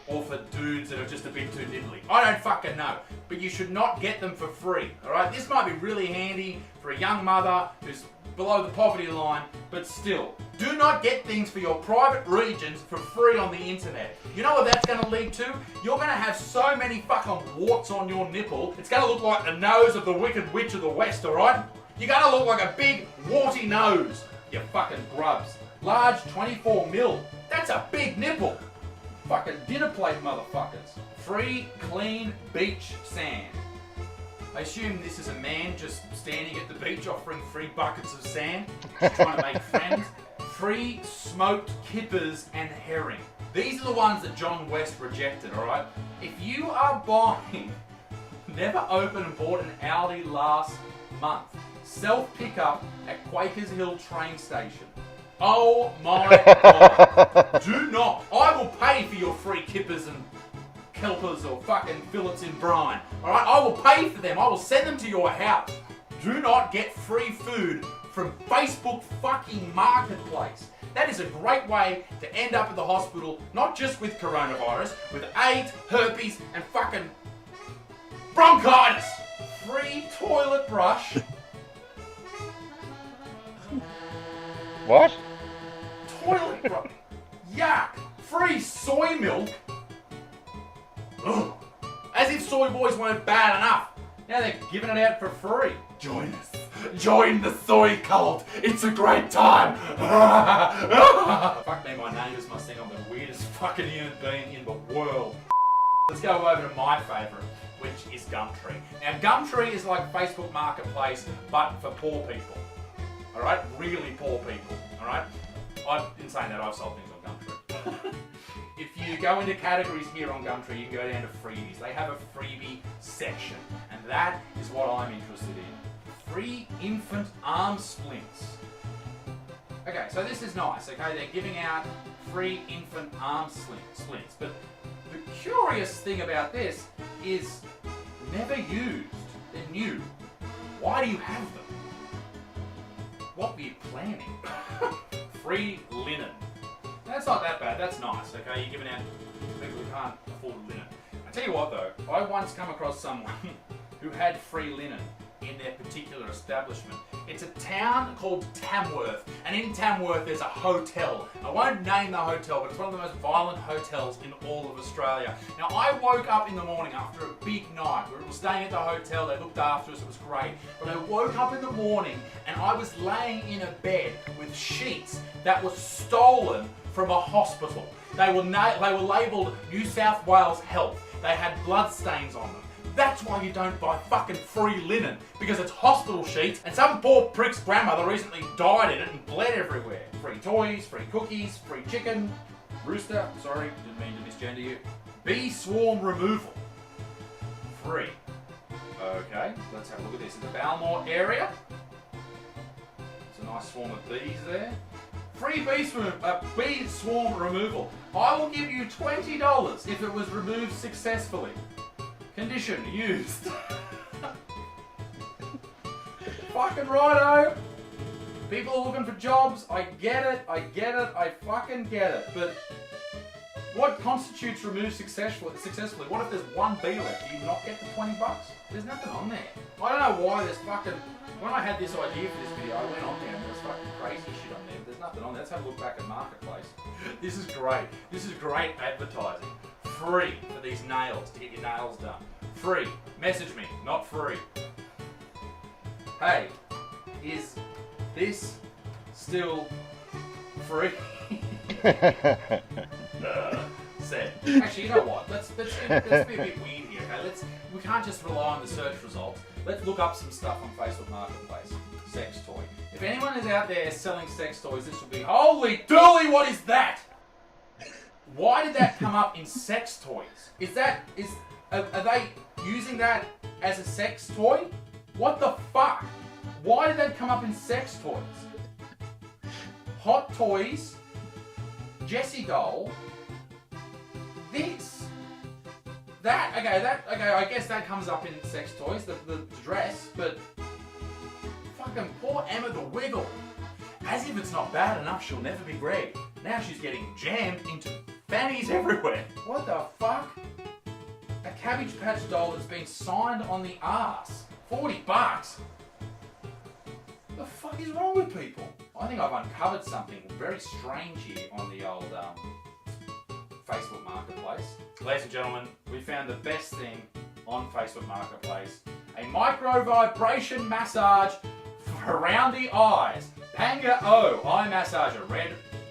Or for dudes that are just a bit too nibbly. I don't fucking know. But you should not get them for free, alright? This might be really handy for a young mother who's below the poverty line, but still, do not get things for your private regions for free on the internet. You know what that's going to lead to? You're going to have so many fucking warts on your nipple, it's going to look like the nose of the Wicked Witch of the West, alright? You're going to look like a big, warty nose, you fucking grubs. Large 24 mil, that's a big nipple. Fucking dinner plate motherfuckers. Free, clean beach sand. I assume this is a man just standing at the beach offering free buckets of sand, just trying to make friends. Free smoked kippers and herring. These are the ones that John West rejected, alright? If you are buying, never opened and bought an Aldi last month. Self-pickup at Quakers Hill train station. Oh my god. Do not. I will pay for your free kippers and kelpers or fucking fillets in brine. Alright, I will pay for them. I will send them to your house. Do not get free food from Facebook fucking Marketplace. That is a great way to end up at the hospital, not just with coronavirus, with AIDS, herpes, and fucking bronchitis. Free toilet brush. What? Toilet brush. Yuck. Free soy milk. Ugh. As if soy boys weren't bad enough. Now they're giving it out for free. Join us. Join the soy cult. It's a great time. Fuck me, my neighbours must think I'm the weirdest fucking human being in the world. Let's go over to my favourite, which is Gumtree. Now Gumtree is like Facebook Marketplace, but for poor people. Alright? Really poor people. Alright? In saying that, I've sold things on Gumtree. If you go into categories here on Gumtree, you can go down to freebies. They have a freebie section, and that is what I'm interested in. Free infant arm splints. Okay, so this is nice, okay? They're giving out free infant arm splints, but the curious thing about this is never used. They're new. Why do you have them? What were you planning? Free linen. That's not that bad, that's nice, okay? You're giving out to people who can't afford linen. I tell you what though, I once come across someone who had free linen in their particular establishment. It's a town called Tamworth, and in Tamworth there's a hotel. I won't name the hotel, but it's one of the most violent hotels in all of Australia. Now I woke up in the morning after a big night. We were staying at the hotel, they looked after us, it was great. But I woke up in the morning and I was laying in a bed with sheets that were stolen from a hospital. They were labelled New South Wales Health. They had blood stains on them. That's why you don't buy fucking free linen, because it's hospital sheets, and some poor prick's grandmother recently died in it and bled everywhere. Free toys, free cookies, free chicken, rooster, sorry, didn't mean to misgender you. Bee swarm removal. Free. Okay, let's have a look at this. In the Balmore area, it's a nice swarm of bees there. Free bee swarm removal. I will give you $20 if it was removed successfully. Condition used. Fucking righto. People are looking for jobs. I get it. I fucking get it. But what constitutes removed successfully? What if there's one bee left? Do you not get the $20? There's nothing on there. I don't know why there's fucking... When I had this idea for this video, I went on there and there was fucking crazy shit on there. There's nothing on there. Let's have a look back at Marketplace. This is great. This is great advertising. Free for these nails, to get your nails done. Free. Message me, not free. Hey, is this still free? Said. Actually, you know what? Let's be a bit weird here. Okay? We can't just rely on the search results. Let's look up some stuff on Facebook Marketplace. Sex toy. If anyone is out there selling sex toys, this will be holy dooly. What is that? Why did that come up in sex toys? Are they using that as a sex toy? What the fuck? Why did that come up in sex toys? Hot toys, Jessie doll, this, that. Okay, I guess that comes up in sex toys, the dress, but fucking poor Emma the Wiggle. As if it's not bad enough, she'll never be Greg. Now she's getting jammed into fannies everywhere. What the fuck? A Cabbage Patch doll that's been signed on the arse. $40. The fuck is wrong with people? I think I've uncovered something very strange here on the old Facebook Marketplace. Ladies and gentlemen, we found the best thing on Facebook Marketplace. A micro vibration massage around the eyes. Panga O eye massager,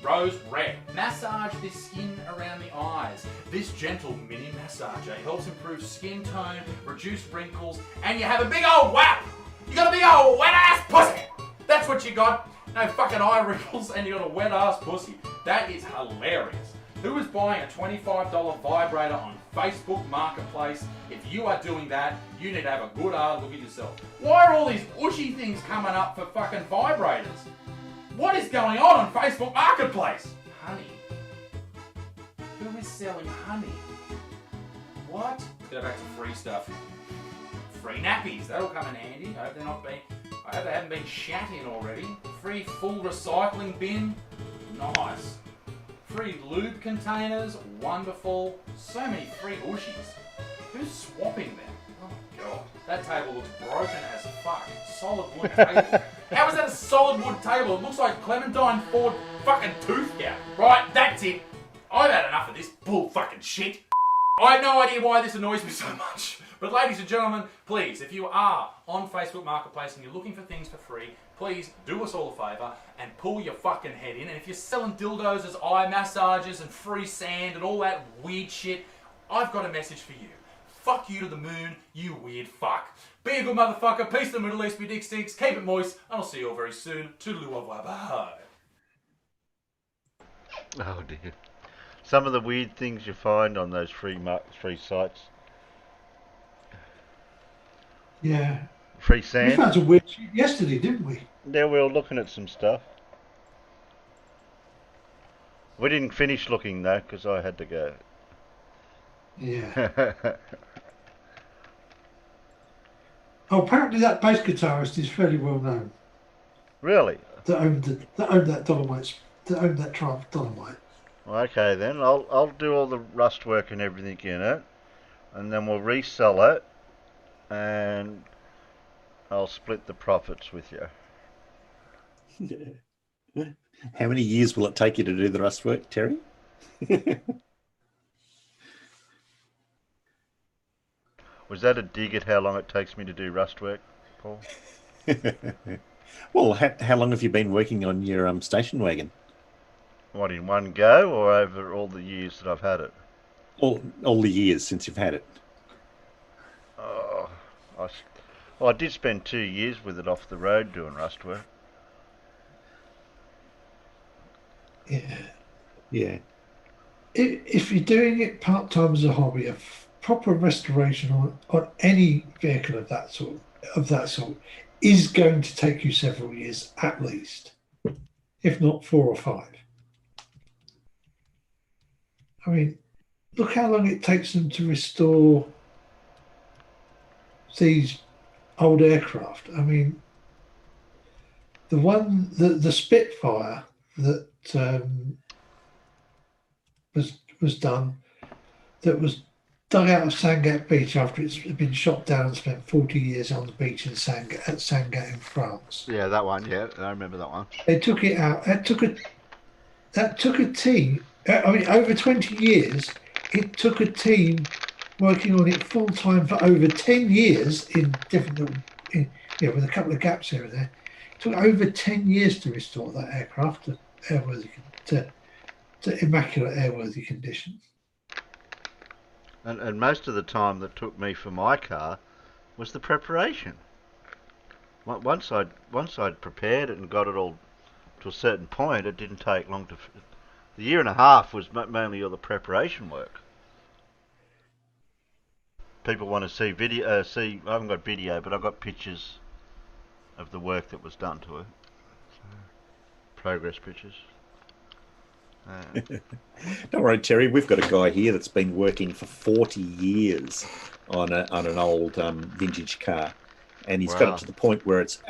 rose red. Massage the skin around the eyes. This gentle mini massager helps improve skin tone, reduce wrinkles, and you have a big old whap. You got a big old wet ass pussy. That's what you got. No fucking eye wrinkles, and you got a wet ass pussy. That is hilarious. Who is buying a $25 vibrator on Facebook Marketplace? If you are doing that, you need to have a good hard look at yourself. Why are all these ushy things coming up for fucking vibrators? What is going on Facebook Marketplace? Honey. Who is selling honey? What? Let's go back to free stuff. Free nappies. That'll come in handy. I hope they haven't been shat in already. Free full recycling bin. Nice. Free lube containers. Wonderful. So many free ushies. Who's swapping them? Oh my god. That table looks broken as fuck. Solid wood table. How is that a solid wood table? It looks like Clementine Ford fucking tooth gap. Right, that's it. I've had enough of this bull fucking shit. I have no idea why this annoys me so much. But ladies and gentlemen, please, if you are on Facebook Marketplace and you're looking for things for free, please do us all a favour and pull your fucking head in. And if you're selling dildos as eye massages and free sand and all that weird shit, I've got a message for you. Fuck you to the moon, you weird fuck. Be a good motherfucker, peace to the Middle East, be dick stinks, keep it moist, and I'll see you all very soon. Toodaloo, bye. Oh dear. Some of the weird things you find on those free sites. Yeah. Free sand. We found some weird shit yesterday, didn't we? Yeah, we were looking at some stuff. We didn't finish looking though, because I had to go. Yeah. Oh, apparently that bass guitarist is fairly well known. Really? That owned that Dolomite. That owned that tribe Dolomite. Okay then, I'll do all the rust work and everything in it, and then we'll resell it, and I'll split the profits with you. How many years will it take you to do the rust work, Terry? Was that a dig at how long it takes me to do rust work, Paul? Well, how long have you been working on your station wagon? What, in one go or over all the years that I've had it? All the years since you've had it. Oh, I did spend 2 years with it off the road doing rust work. Yeah. If you're doing it part-time as a hobby, a proper restoration on any vehicle of that sort is going to take you several years at least, if not 4 or 5. I mean, look how long it takes them to restore these old aircraft. I mean, the Spitfire that was done, that was dug out of Sangatte Beach after it's been shot down and spent 40 years on the beach at Sangatte in France. Yeah, that one. Yeah, I remember that one. They took it out. That took a team. I mean, over 20 years, it took a team working on it full time for over 10 years in different, with a couple of gaps here and there. It took over 10 years to restore that aircraft to immaculate airworthy condition. And most of the time that took me for my car was the preparation. Once I'd prepared it and got it all to a certain point, it didn't take long to. The year and a half was mainly all the preparation work. People want to see video. I haven't got video, but I've got pictures of the work that was done to it. Progress pictures. Don't worry, Terry. We've got a guy here that's been working for 40 years on an old vintage car, and he's got it to the point where it's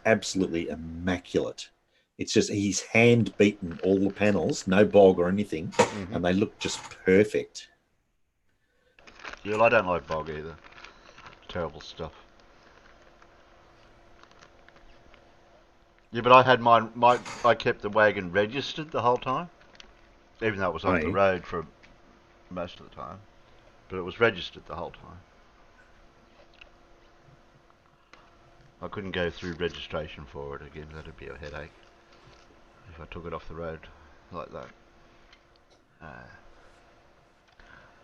absolutely immaculate. It's just he's hand beaten all the panels, no bog or anything, and they look just perfect. Yeah, I don't like bog either. Terrible stuff. Yeah, but I had I kept the wagon registered the whole time. Even though it was on the road for most of the time. But it was registered the whole time. I couldn't go through registration for it again. That'd be a headache if I took it off the road like that.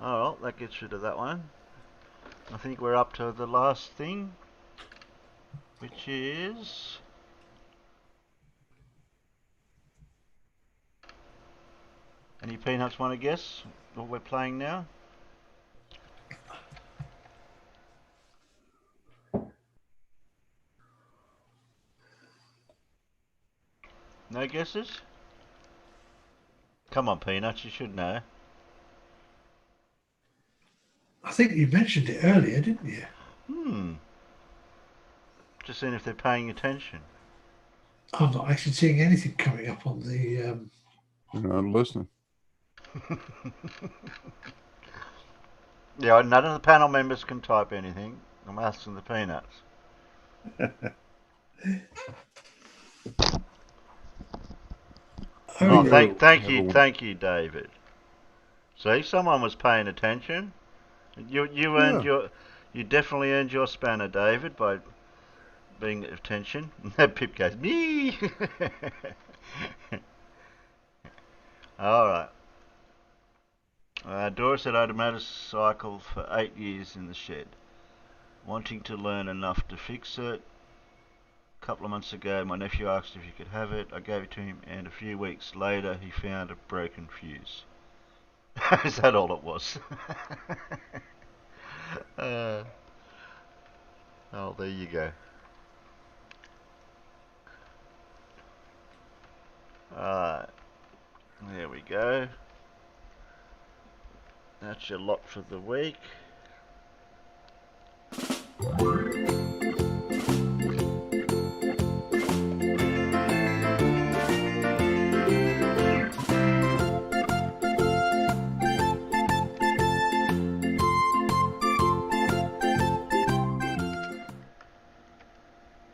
Alright, that gets rid of that one. I think we're up to the last thing, which is... Any peanuts want to guess what we're playing now? No guesses? Come on, Peanuts, you should know. I think you mentioned it earlier, didn't you? Just seeing if they're paying attention. I'm not actually seeing anything coming up on the... I'm listening. Yeah, none of the panel members can type anything. I'm asking the Peanuts. Thank you, David. See, someone was paying attention. You definitely earned your spanner, David, by being attention. Pip goes, me. All right. Doris had had a motorcycle for 8 years in the shed, wanting to learn enough to fix it. A couple of months ago, my nephew asked if he could have it. I gave it to him, and a few weeks later, he found a broken fuse. Is that all it was? Oh, there you go. Alright, there we go. That's your lot for the week.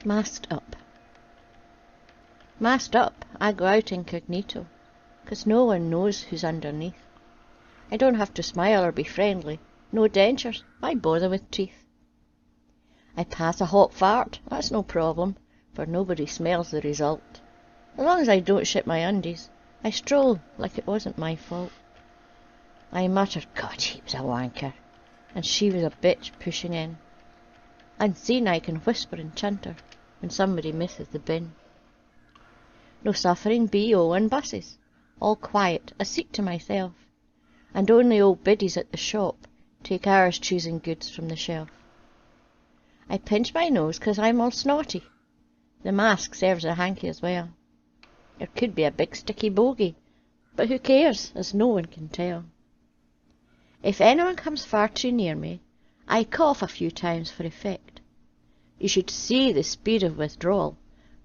Masked up. Masked up, I go out incognito, 'cause no one knows who's underneath. I don't have to smile or be friendly. No dentures, why bother with teeth? I pass a hot fart, that's no problem, for nobody smells the result. As long as I don't shit my undies, I stroll like it wasn't my fault. I muttered, God, he was a wanker, and she was a bitch pushing in. Unseen I can whisper and chanter when somebody misses the bin. No suffering B.O. on buses, all quiet, a seat to myself, and only old biddies at the shop take hours choosing goods from the shelf. I pinch my nose 'cause I'm all snotty. The mask serves a hanky as well. There could be a big sticky bogey, but who cares, as no one can tell. If anyone comes far too near me, I cough a few times for effect. You should see the speed of withdrawal,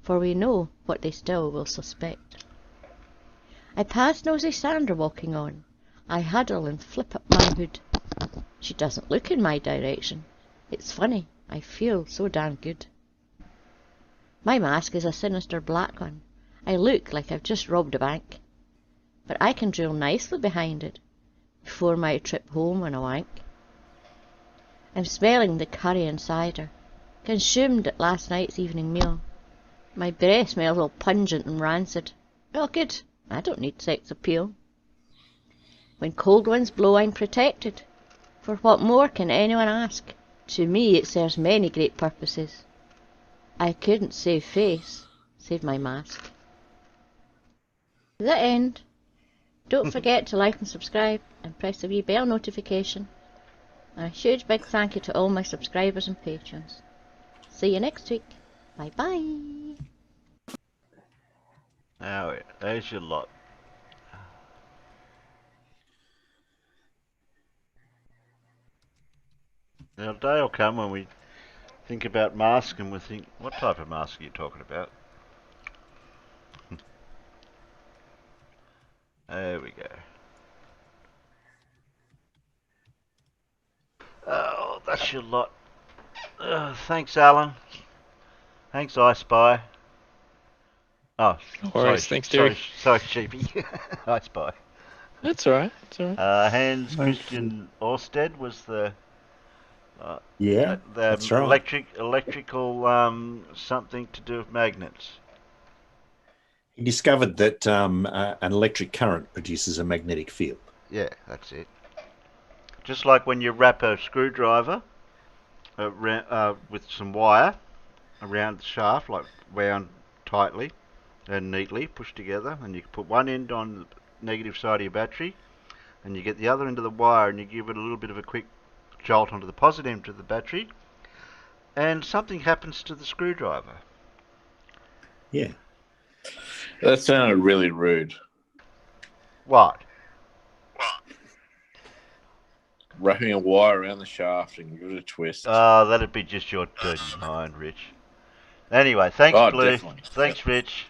for we know what they still will suspect. I pass nosy Sandra walking on. I huddle and flip up my hood. She doesn't look in my direction. It's funny, I feel so darn good. My mask is a sinister black one. I look like I've just robbed a bank. But I can drill nicely behind it, before my trip home on a wank. I'm smelling the curry and cider, consumed at last night's evening meal. My breath smells all pungent and rancid. Well, good, I don't need sex appeal. When cold winds blow, I'm protected, for what more can anyone ask? To me it serves many great purposes. I couldn't save face, save my mask. The end. Don't forget to like and subscribe, and press the wee bell notification. And a huge big thank you to all my subscribers and patrons. See you next week. Bye bye. Now, there's your lot. Now, a day will come when we think about mask and we think, what type of mask are you talking about? There we go. Oh, that's your lot. Thanks, Alan. Thanks, I Spy. Oh, No worries. Thanks, Derek. sorry, Sheepy. I Spy. That's all right. That's all right. Hans Christian Orsted was the Yeah, that's right. electrical something to do with magnets. He discovered that an electric current produces a magnetic field. Yeah, that's it. Just like when you wrap a screwdriver with some wire around the shaft, like wound tightly and neatly pushed together, and you can put one end on the negative side of your battery, and you get the other end of the wire, and you give it a little bit of a quick jolt onto the positive end of the battery, and something happens to the screwdriver. Yeah. That sounded really rude. What? Wrapping a wire around the shaft and give it a twist. Oh, that'd be just your dirty mind, Rich. Anyway, thanks, Blue. Definitely. Thanks, Rich.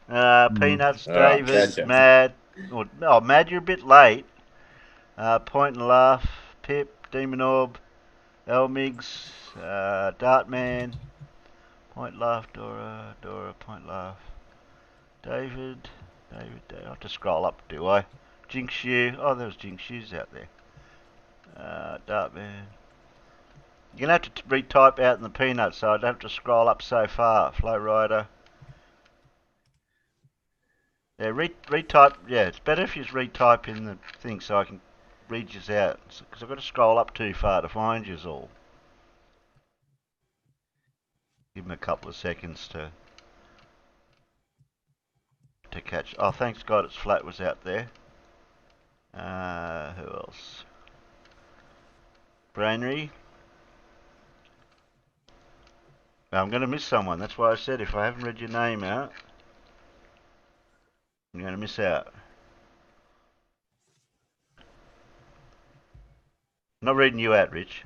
Peanuts, Right, David, Mad. Mad, you're a bit late. Point and Laugh, Pip, Demon Orb, Elmigs, Dartman, Point Laugh, Dora, Point Laugh, David. I have to scroll up, do I? Jinx You. Oh, there's Jinx You's out there. Dartman. You're going to have to retype out in the Peanuts, so I don't have to scroll up so far. Flow Rider. Yeah, retype. Yeah, it's better if you just retype in the thing so I can read yous out. Because I've got to scroll up too far to find yous all. Give them a couple of seconds to catch. Oh, thanks God It's Flat was out there. Who else? Brainery. I'm going to miss someone. That's why I said if I haven't read your name out, I'm going to miss out. I'm not reading you out, Rich.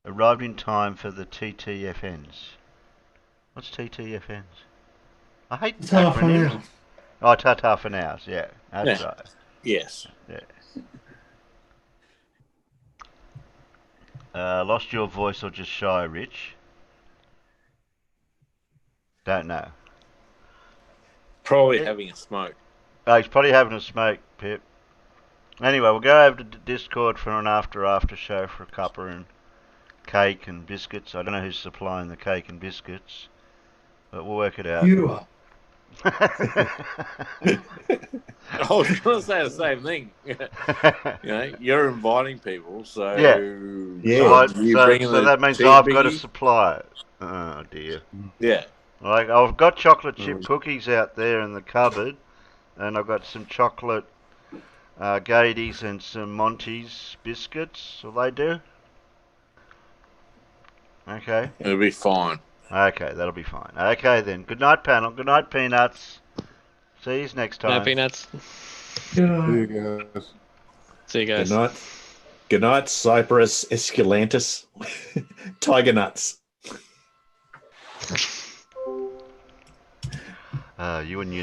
Arrived in time for the TTFNs. What's TTFNs? I hate acronyms. Oh, ta-ta for nows. Yeah, that's right. Yes. Yeah. Lost your voice or just shy, Rich? Don't know. Probably having a smoke. Oh, he's probably having a smoke, Pip. Anyway, we'll go over to Discord for an after show for a cuppa and cake and biscuits. I don't know who's supplying the cake and biscuits, but we'll work it out. You are. I was going to say the same thing. You're inviting people, so Yeah. So that means tea I've got to biggie? supply it. Oh dear. Yeah. Like I've got chocolate chip cookies out there in the cupboard, and I've got some chocolate Gaities and some Monty's biscuits. Will they do? Okay. It'll be fine. Okay, that'll be fine. Okay then. Good night, panel. Good night, Peanuts. See you next time. No Peanuts. See you guys. See you guys. Good night. Good night, Cyprus esculentus. Tiger nuts. You and your